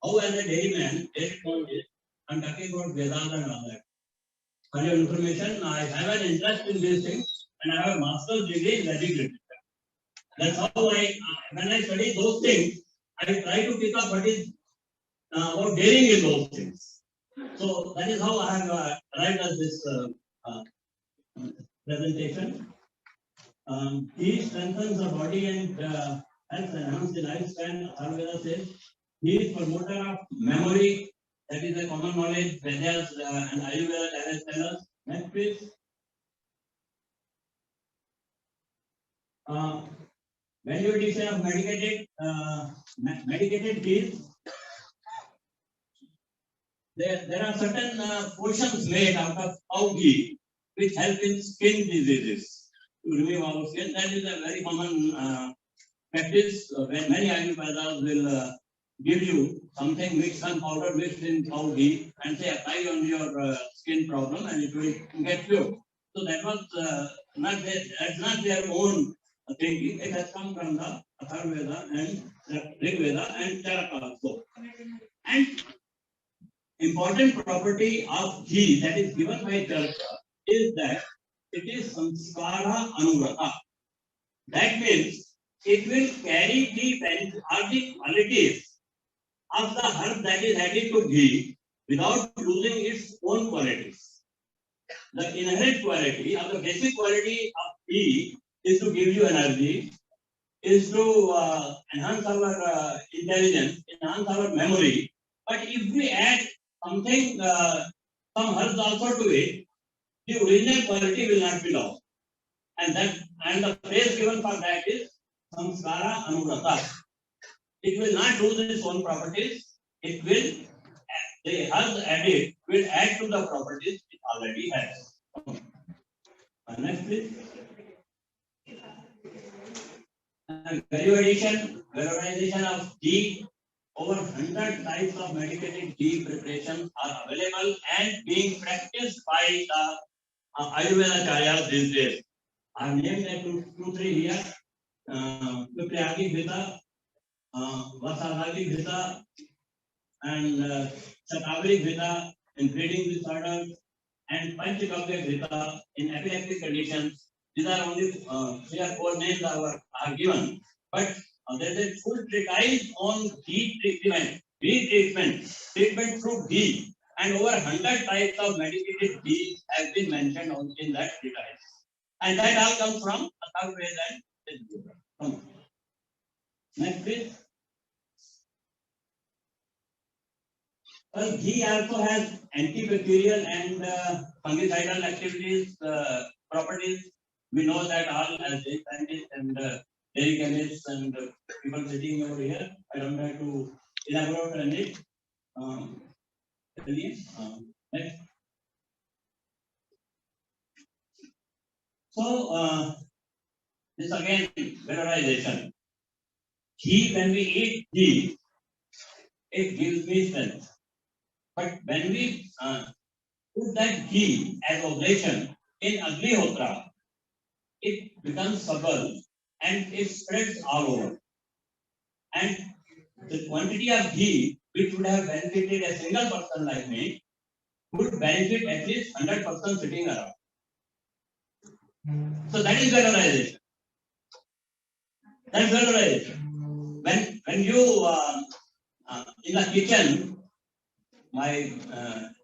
how as a dairyman, I'm talking about Vedas and all that. For your information, I have an interest in these things and I have a master's degree in Vedic literature. That's how when I study those things, I try to pick up what is about dairying in those things. So that is how I have arrived at this presentation. He strengthens the body and helps enhance the lifespan. Ayurveda says he is promoter of memory. That is a common knowledge. Vedas and Ayurveda tell us. Next, please. Value addition of medicated teas. There are certain portions made out of cow ghee which help in skin diseases to remove our skin. That is a very common practice when many Ayurvedas will give you something mixed, some powder mixed in cow ghee and say apply on your skin problem and it will get cured. So that was that's not their own thinking. It has come from the Atharvaveda and Rigveda and Charaka also. And important property of ghee that is given by Charaka is that it is samskara anuvrata. That means it will carry the benefit or the qualities of the herb that is added to ghee without losing its own qualities. The inherent quality or the basic quality of ghee is to give you energy, is to enhance our intelligence, enhance our memory. But if we add something, some herbs also to it, the original quality will not be lost. And the phrase given for that is samskara anuvrata. It will not lose its own properties. It will, the herbs added will add to the properties it already has. Next, please. Valorization of ghee. Over 100 types of medicated ghee preparations are available and being practiced by the Ayurveda Acharyas these days. I have named that 2-3 here. Pipriyagi Ghita, Vasavagi Ghita, and Shatavari Ghita in bleeding disorders, and Panchagavya Ghita in epileptic conditions. These are only 3 or 4 names are given. But there is a full treatise on ghee treatment through ghee, and over 100 types of medicated ghee has been mentioned in that treatise. And that all comes from Atharvaveda and Rigveda. Next, please. Well, ghee also has antibacterial and fungicidal activities, properties. We know that all as scientists and dairy chemists and people sitting over here. I don't have to elaborate on it. Next. So this again valorization. Ghee, when we eat ghee, it gives me strength. But when we put that ghee as oblation in Agnihotra, it becomes subtle and it spreads all over. And the quantity of ghee which would have benefited a single person like me would benefit at least 100% sitting around. So that is valorization. That's valorization. When you in the kitchen, my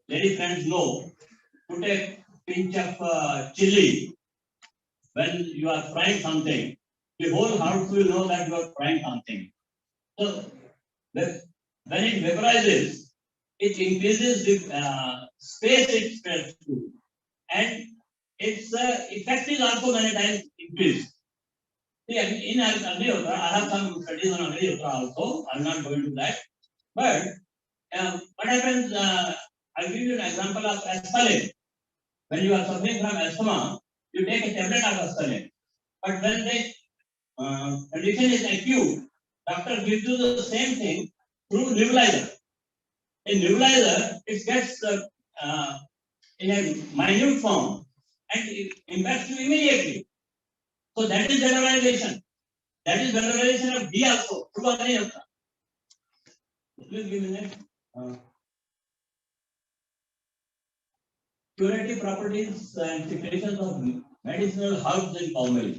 lady friends know, put a pinch of chili when you are frying something. The whole house will know that you are frying something. So when it vaporizes, it increases the space it spreads to, and its effect is also many times increased. See, in Agnihotra, I have some studies on Agnihotra also. I'm not going to that. But what happens? I'll give you an example of aspirin. When you are suffering from asthma, you take a tablet of aspirin. But when the condition is acute, doctor gives you the same thing through nebulizer. In nebulizer, it gets in a minute form and it impacts you immediately. So that is valorization. That is valorization of D also through Agnihotra. Please give me next. Curative properties and secretions of medicinal herbs in cow milk.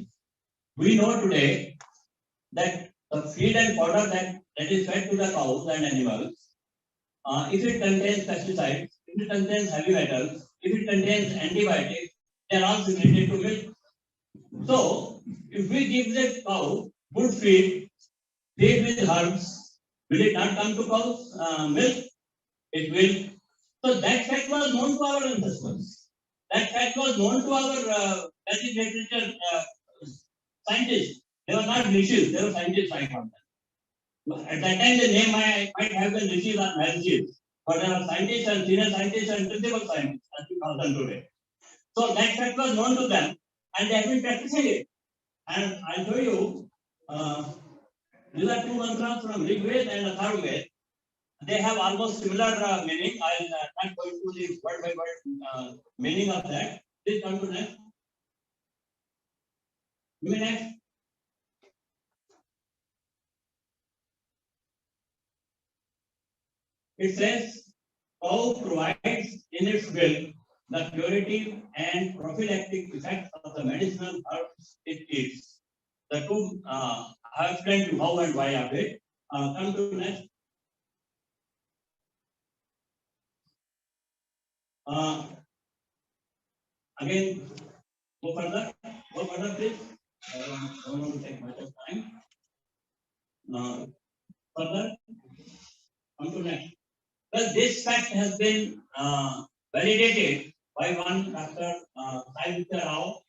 We know today that the feed and fodder that is fed to the cows and animals, if it contains pesticides, if it contains heavy metals, if it contains antibiotics, they are all secreted to milk. So, if we give the cow good feed with herbs, will it not come to cow's milk? It will. So that fact was known to our ancestors. That fact was known to our basic literature scientists. They were not rishis, they were scientists, I call them. At that time, the name might have been rishis or mahishis, but there are scientists and senior scientists and principal scientists, as we call them today. So that fact was known to them, and they have been practicing it. And I'll show you, these are two mantras from Rig Veda and the third Veda. They have almost similar meaning. I'll not go into the word by word meaning of that. Please come to next. Give me next. It says, cow provides in its milk the curative and prophylactic effects of the medicinal herbs it eats. The two, I have explained to you how and why of it. Come to next. Again, go further, please. I don't want to take much of time. Further, come to next. Well, this fact has been validated by one Dr. Sai Rao.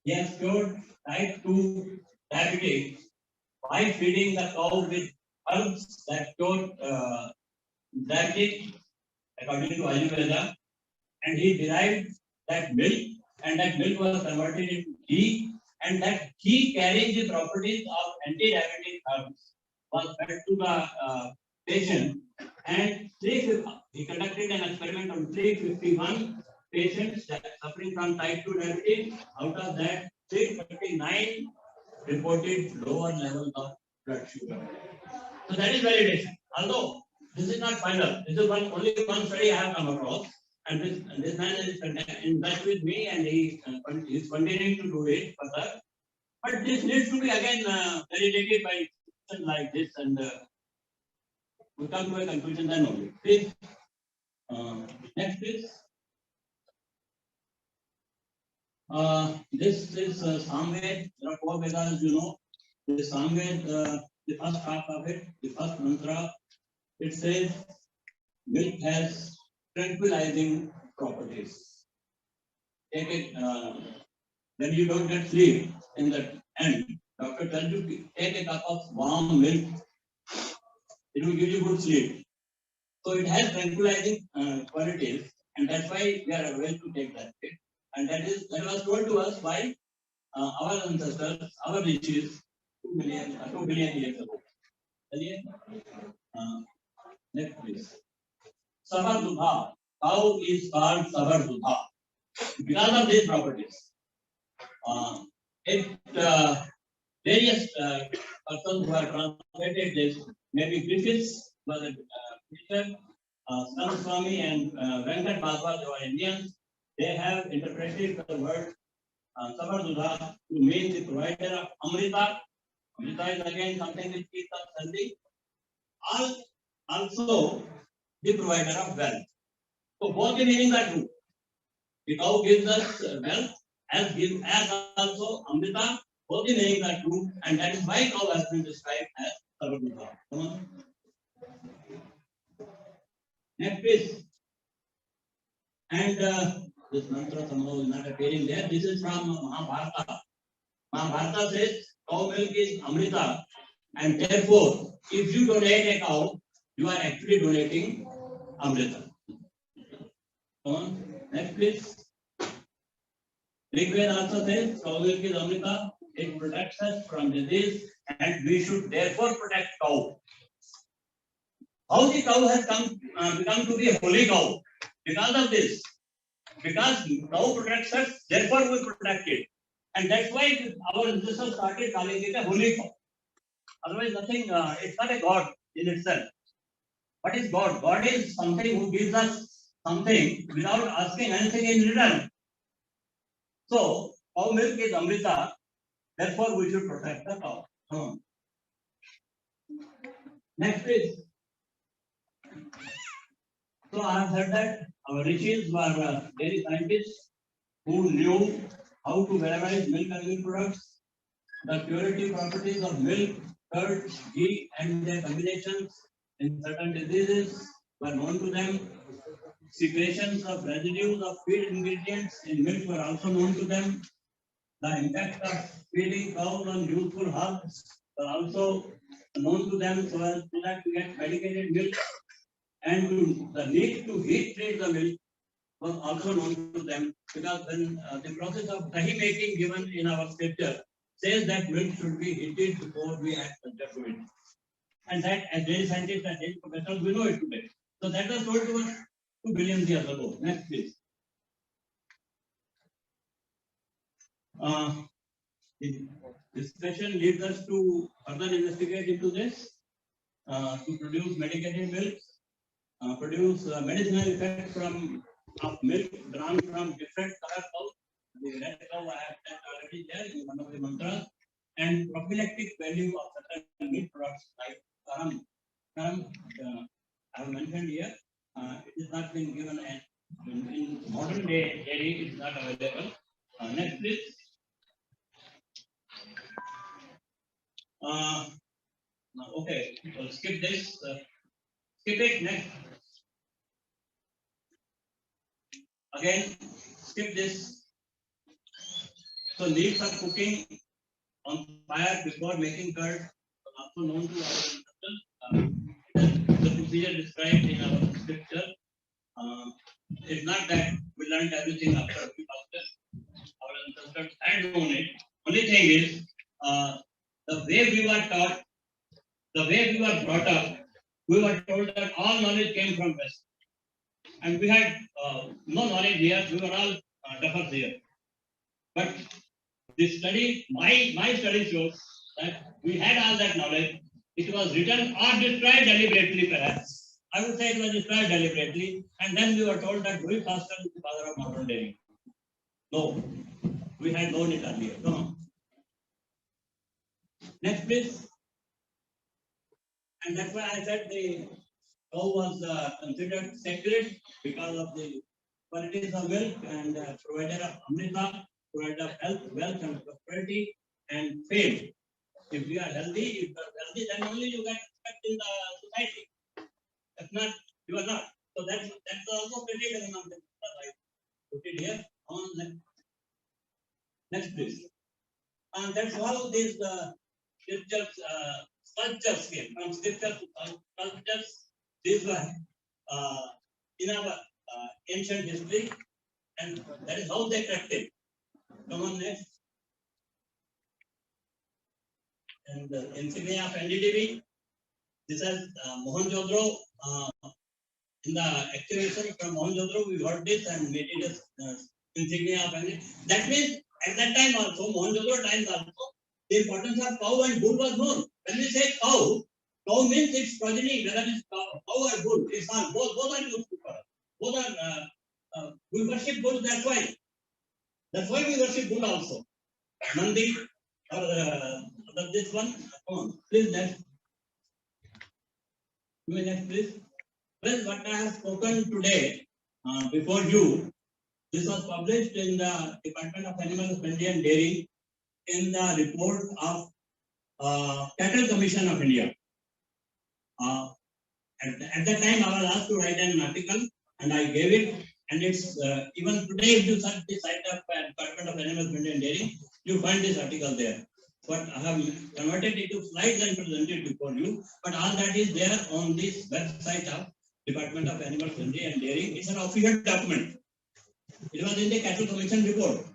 He has cured type 2 diabetes by feeding the cow with herbs that cure diabetes according to Ayurveda, and he derived that milk, and that milk was converted into ghee, and that ghee carrying the properties of anti-diabetic herbs was fed to the patient, and he conducted an experiment on 351 patients suffering from type 2 diabetes. Out of that, 339 reported lower levels of blood sugar. So that is validation. Although this is not final, this is only one study I have come across, and this man is in touch with me, and he is continuing to do it further. But this needs to be again validated by something like this, and we come to a conclusion then only. Please, next please. This is Samved. There are 4 Vedas, you know. This Samved, the first half of it, the first mantra, it says milk has tranquilizing properties. Take it when you don't get sleep in the end. Doctor tells you to take a cup of warm milk. It will give you good sleep. So it has tranquilizing qualities, and that's why we are able to take that. And that was told to us by our ancestors, our rishis, 2 billion years ago. Next please. Sabardudha. Cow is called Sabardudha because of these properties. It various persons who have translated this. Maybe Griffiths was a teacher, Swami and Venkat Bhagwat, who are Indians. They have interpreted the word Samardudha to mean the provider of Amrita. Amrita is again something which keeps us healthy. Also the provider of wealth. So both the meanings are true. The cow gives us wealth, as also Amrita. Both the meanings are true, and that is why cow has been described as Samardudha. Come on. Next is, and this mantra somehow is not appearing there. This is from Mahabharata. Mahabharata says cow milk is Amrita, and therefore, if you donate a cow, you are actually donating Amrita. Come on, next please. Rigveda also says cow milk is Amrita. It protects us from disease, and we should therefore protect cow. How the cow has become to be a holy cow? Because of this. Because cow protects us, therefore we protect it. And that's why our ancestors started calling it a holy cow. Otherwise, nothing, it's not a god in itself. What is God? God is something who gives us something without asking anything in return. So, cow milk is Amrita, therefore we should protect the cow. Next is, so I have said that our rishis were dairy scientists who knew how to valorize milk and milk products, the purity properties of milk, curd, ghee, and their combinations in certain diseases were known to them. Secretions of residues of feed ingredients in milk were also known to them. The impact of feeding cows on useful herbs were also known to them, so as to that we get medicated milk. And the need to heat treat the milk was also known to them, because when the process of dahi making given in our scripture says that milk should be heated before we add sugar to it. And that as dairy scientists and dairy professionals, we know it today. So that was told to us 2 billion years ago. Next, please. This session leads us to further investigate into this, to produce medicated milk, produce medicinal effects of milk drawn from different color cows. The red cow I have said already there in one of the mantras, and prophylactic value of certain milk products like karam. Karam, I have mentioned here, it is not been given in modern day dairy, it is not available. Next, please. Okay, we'll skip this. Skip it. Next. Again, skip this. So leaves of cooking on fire before making curd, also known to our ancestors. The procedure described in our scripture. It's not that we learned everything after our ancestors had known it. Only thing is, the way we were taught, the way we were brought up, we were told that all knowledge came from West. And we had no knowledge here, we were all duffers here. But this study, my study shows that we had all that knowledge. It was written or destroyed deliberately, perhaps. I would say it was destroyed deliberately, and then we were told that Louis Pasteur is the father of modern dairy. No, we had known it earlier. Come on. Next, please. And that's why I said the cow was considered sacred because of the qualities of milk and provider of Amrita, provider of health, wealth, and prosperity and fame. If you are healthy, then only you get respect in the society. If not, you are not. So that's also critical among the right. Put it here on next please. And that's how these scriptures, sculptures came from scriptures to sculptures. These were in our ancient history, and that is how they cracked it. Come on next. And the insignia of NDTV. This is Mohenjo-daro. In the excavation from Mohenjo-daro, we got this and made it as insignia of NDTV. That means at that time also, Mohenjo-daro times also, the importance of cow and bull was known. When we say cow, cow means its progeny, whether it's cow or bull, it's all, both are useful for us. Both are, we worship bull, that's why. That's why we worship bull also. Nandi, or this one, come on, please next. Next, please. Well, what I have spoken today before you, this was published in the Department of Animal Husbandry and Dairy in the report of Cattle Commission of India. At that time, I was asked to write an article, and I gave it. And it's even today, if you search the site of Department of Animal Husbandry and Dairy, you find this article there. But I have converted it to slides and presented before you. But all that is there on this website of Department of Animal Husbandry and Dairy. It's an official document. It was in the Cattle Commission report.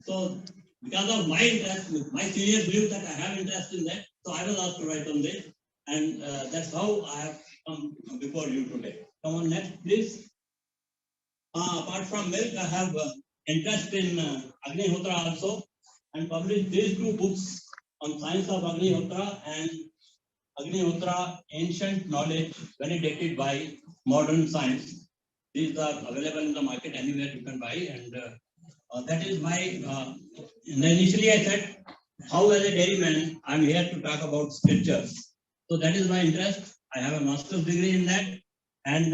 So, because of my interest, my seniors knew that I have interest in that, so I was asked to write on this, and that's how I have come before you today. Come on, next, please. Apart from milk, I have interest in Agnihotra also, and published these two books on science of Agnihotra and Agnihotra Ancient Knowledge Validated by Modern Science. These are available in the market anywhere you can buy, and that is my. Initially, I said, how as a dairyman, I'm here to talk about scriptures. So that is my interest. I have a master's degree in that, and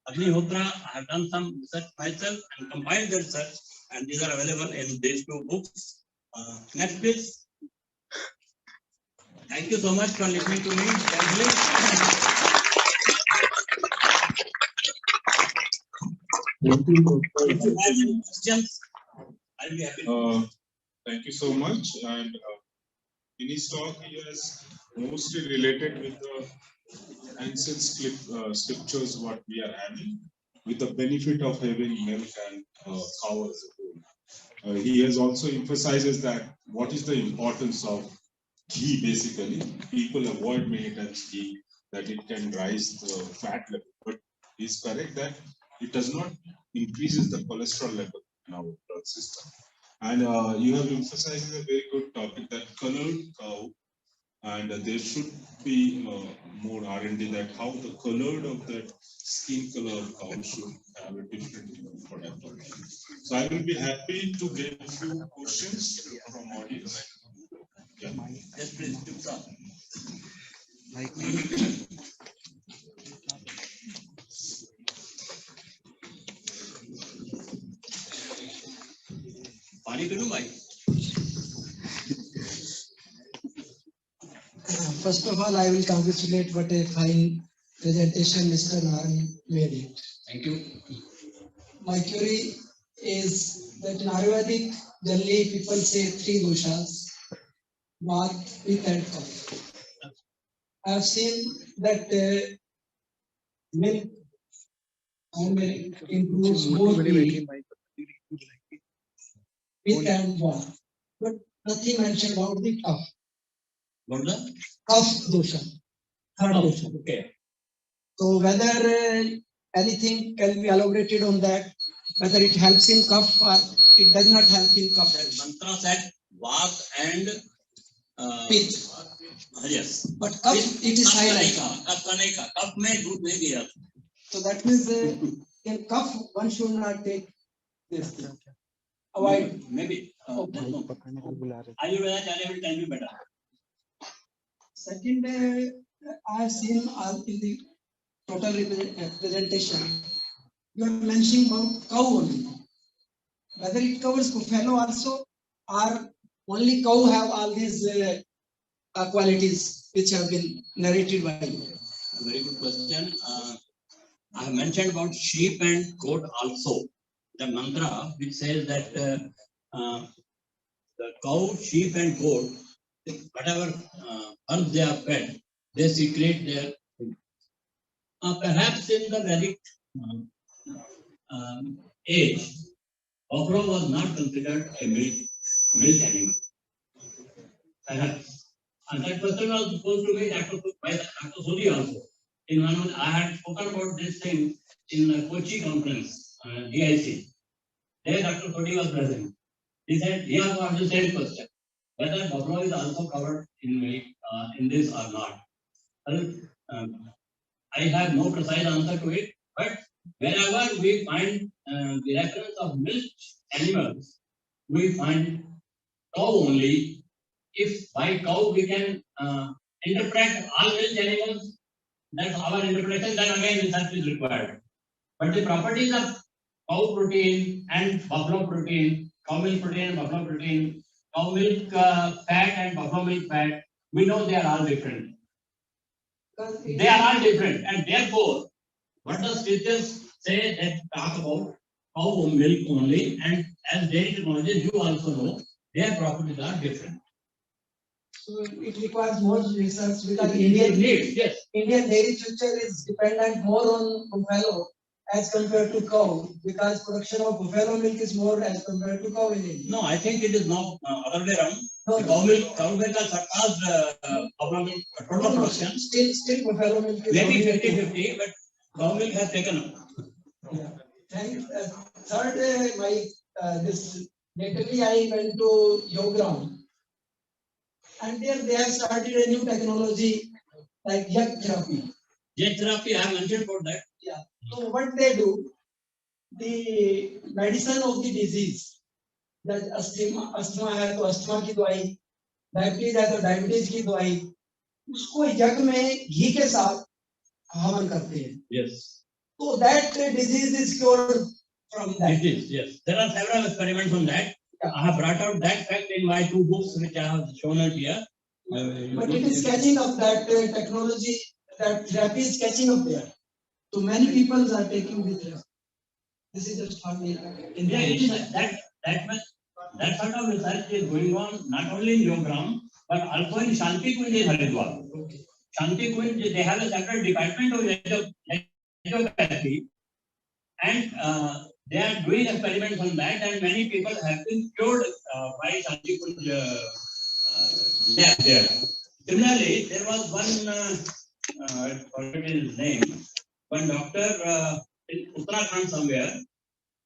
Agnihotra, I have done some research myself and compiled the research, and these are available in these two books. Next, please. Thank you so much for listening to me. If you have any questions, I'll be happy. Thank you so much. And in his talk, he has mostly related with the ancient scriptures what we are having, with the benefit of having milk and cow as a whole. He has also emphasizes that what is the importance of ghee. Basically, people avoid many times ghee, that it can rise the fat level, but he's correct that it does not increases the cholesterol level in our blood system. And you have emphasized a very good topic, that colored cow, and there should be more R&D that how the colored of that skin color cow should have a different product. So I will be happy to get a few questions from audience. Yeah. Yes, please. First of all, I will congratulate what a fine presentation Mr. Naran made it. Thank you. My query is that in Ayurvedic, generally people say three doshas, Vata, Pitta and Kapha. I have seen that milk includes more ghee, Pitta and Vata, but nothing mentioned about the Kapha. What the? Kapha dosha, third dosha. Okay. So whether anything can be elaborated on that, whether it helps in cough or it does not help in cough. Mantra said Vata and Pit. Yes. But cough, it is silent. Cough mein doodh nahi diya. So that means in cough, one should not take this thing. Avoid. Maybe. Okay. Ayurveda channel will tell you better. Second, I have seen in the total presentation, you are mentioning about cow only. Whether it covers buffalo also, or only cow have all these qualities which have been narrated by you. Very good question. I have mentioned about sheep and goat also. The mantra which says that the cow, sheep and goat, whatever herbs they are fed, they secrete their. Perhaps in the Vedic age, buffalo was not considered a milk animal. Perhaps. And that person was supposed to be Dr. Sodhi also. In one, I had spoken about this thing in the Kochi conference, DIC. There Dr. Sodhi was present. He said, he also asked the same question. whether buffalo is also covered in milk in this or not. Well, I have no precise answer to it, but wherever we find the reference of milk animals, we find cow only. If by cow we can interpret all milk animals, that's our interpretation, then again research is required. But the properties of cow protein and buffalo protein, cow milk protein and buffalo protein, cow milk fat and buffalo milk fat, we know they are all different. They are all different, and therefore, what the scriptures say that talk about cow milk only, and as dairy technologies, you also know their properties are different. So it requires more research because Yes. Indian dairy future is dependent more on buffalo as compared to cow because production of buffalo milk is more as compared to cow in India. No, I think it is not other way around. No, cow milk has surpassed buffalo milk total production. Still buffalo milk is Maybe 50-50, but cow milk has taken up. Yeah. And third, this lately I went to Yogram, and there they have started a new technology like yak therapy. Yak therapy, I have mentioned about that. Yeah. So what they do, the medicine of the disease, that asthma है तो asthma की दवाई, diabetes है तो diabetes की दवाई, उसको यज्ञ में घी के साथ हवन करते हैं. Yes. So that disease is cured from that. Disease, yes. There are several experiments on that. Yeah. I have brought out that fact in my 2 books which I have shown out here. But it is catching up, that technology, that therapy is catching up there. So many people are taking this therapy. This is just for me. That sort of research is going on not only in Yogram, but also in Shanti Kunj in Haridwar. Shanti Kunj, they have a separate department of naturopathy, and they are doing experiments on that, and many people have been cured by Shanti Kunj lab there. Similarly, there was one, I forget his name, one doctor in Uttarakhand somewhere.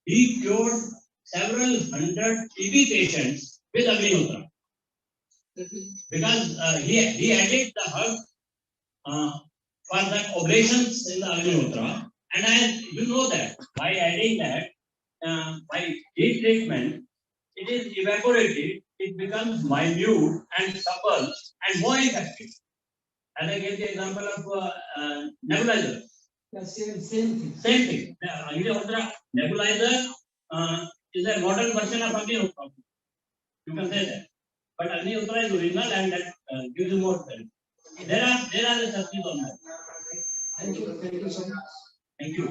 He cured several hundred TB patients with Agnihotra because he added the herb for that oblations in the Agnihotra, and you know that by adding that by heat treatment, it is evaporated, it becomes minute and supple and more effective. And I gave the example of nebulizer. Same thing. Same thing. Nebulizer is a modern version of Agnihotra. You can say that. But Agnihotra is original and that gives you more benefit. There are researches on that. Thank you so much. Thank you.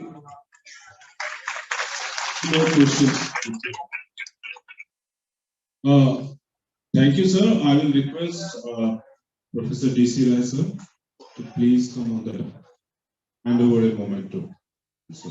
No questions. Thank you, sir. I will request Professor DC Rai, sir, to please come on the hand over a memento. So.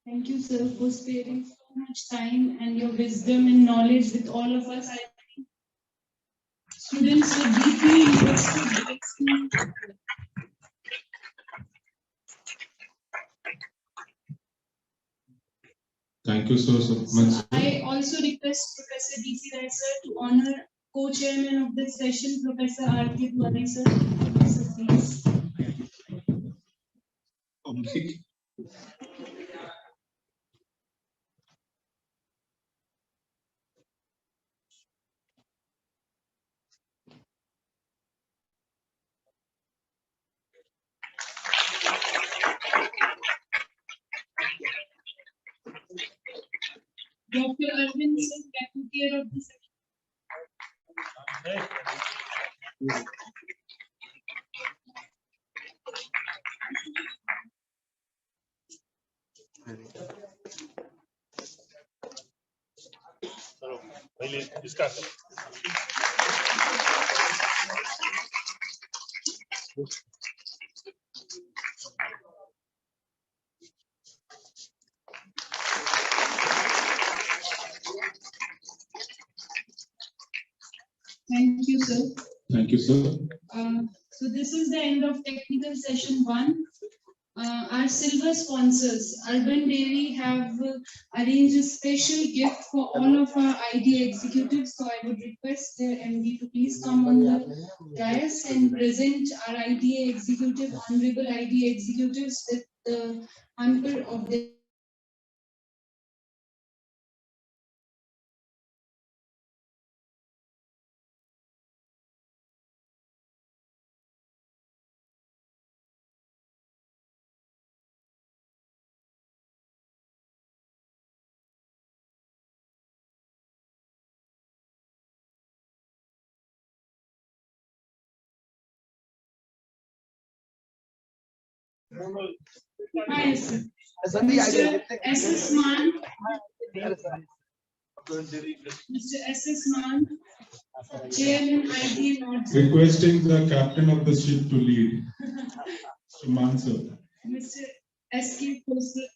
Thank you, sir, for sparing so much time and your wisdom and knowledge with all of us. I think students were deeply interested. Thank you so much. I also request Professor DC Rai, sir, to honor co-chairman of this session, Professor R.K. Tiwari, sir. Professor, please. Dr. Arvind, sir, deputy of the section. Thank you, sir. Thank you, sir. So this is the end of technical session 1. Our silver sponsors, Urban Dairy, have arranged a special gift for all of our ID executives. So I would request the MD to please come on the dais and present our IDA executive, honorable IDA executives, with the hamper of the Mr. S.S. Mann. Mr. S.S. Mann, Chairman IDA North. Requesting the captain of the ship to lead. Shriman sir. Mr. S.K. Postal,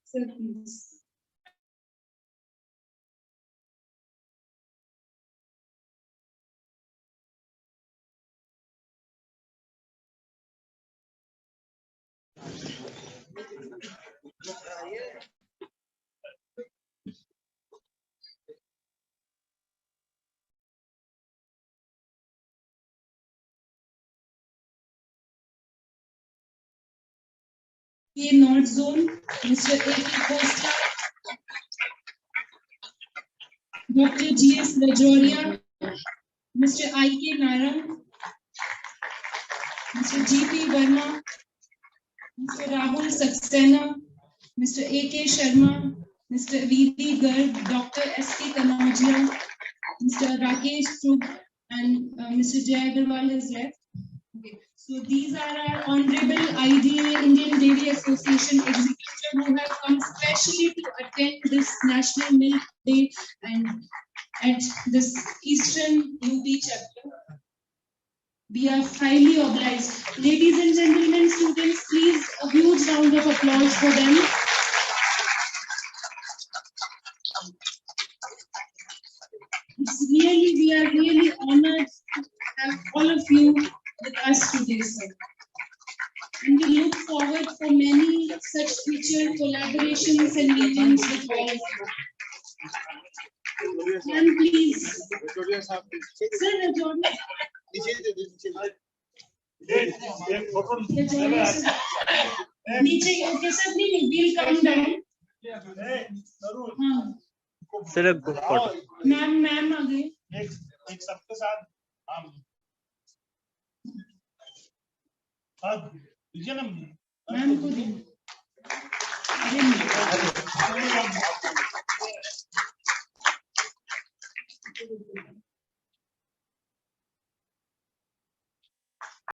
sir, please. North Zone, Mr. A.K. Costa, Dr. G.S. Rajoria, Mr. I.K. Narang, Mr. G.P. Verma, Mr. Rahul Saxena, Mr. A.K. Sharma, Mr. V.D. Garg, Dr. S.K. Kanaujia, Mr. Rakesh Chugh, and Mr. Jay Agarwal has left. Okay. So these are our honorable IDA, Indian Dairy Association executives who have come specially to attend this National Milk Day and at this Eastern UP chapter. We are highly obliged. Ladies and gentlemen, students, please a huge round of applause for them. It's really, we are really honored to have all of you with us today, sir. And we look forward for many such future collaborations and meetings with all of you. And please, sir, नीचे okay sir नहीं bill come down sir ma'am आ गए एक सबके साथ दीजिए ना ma'am को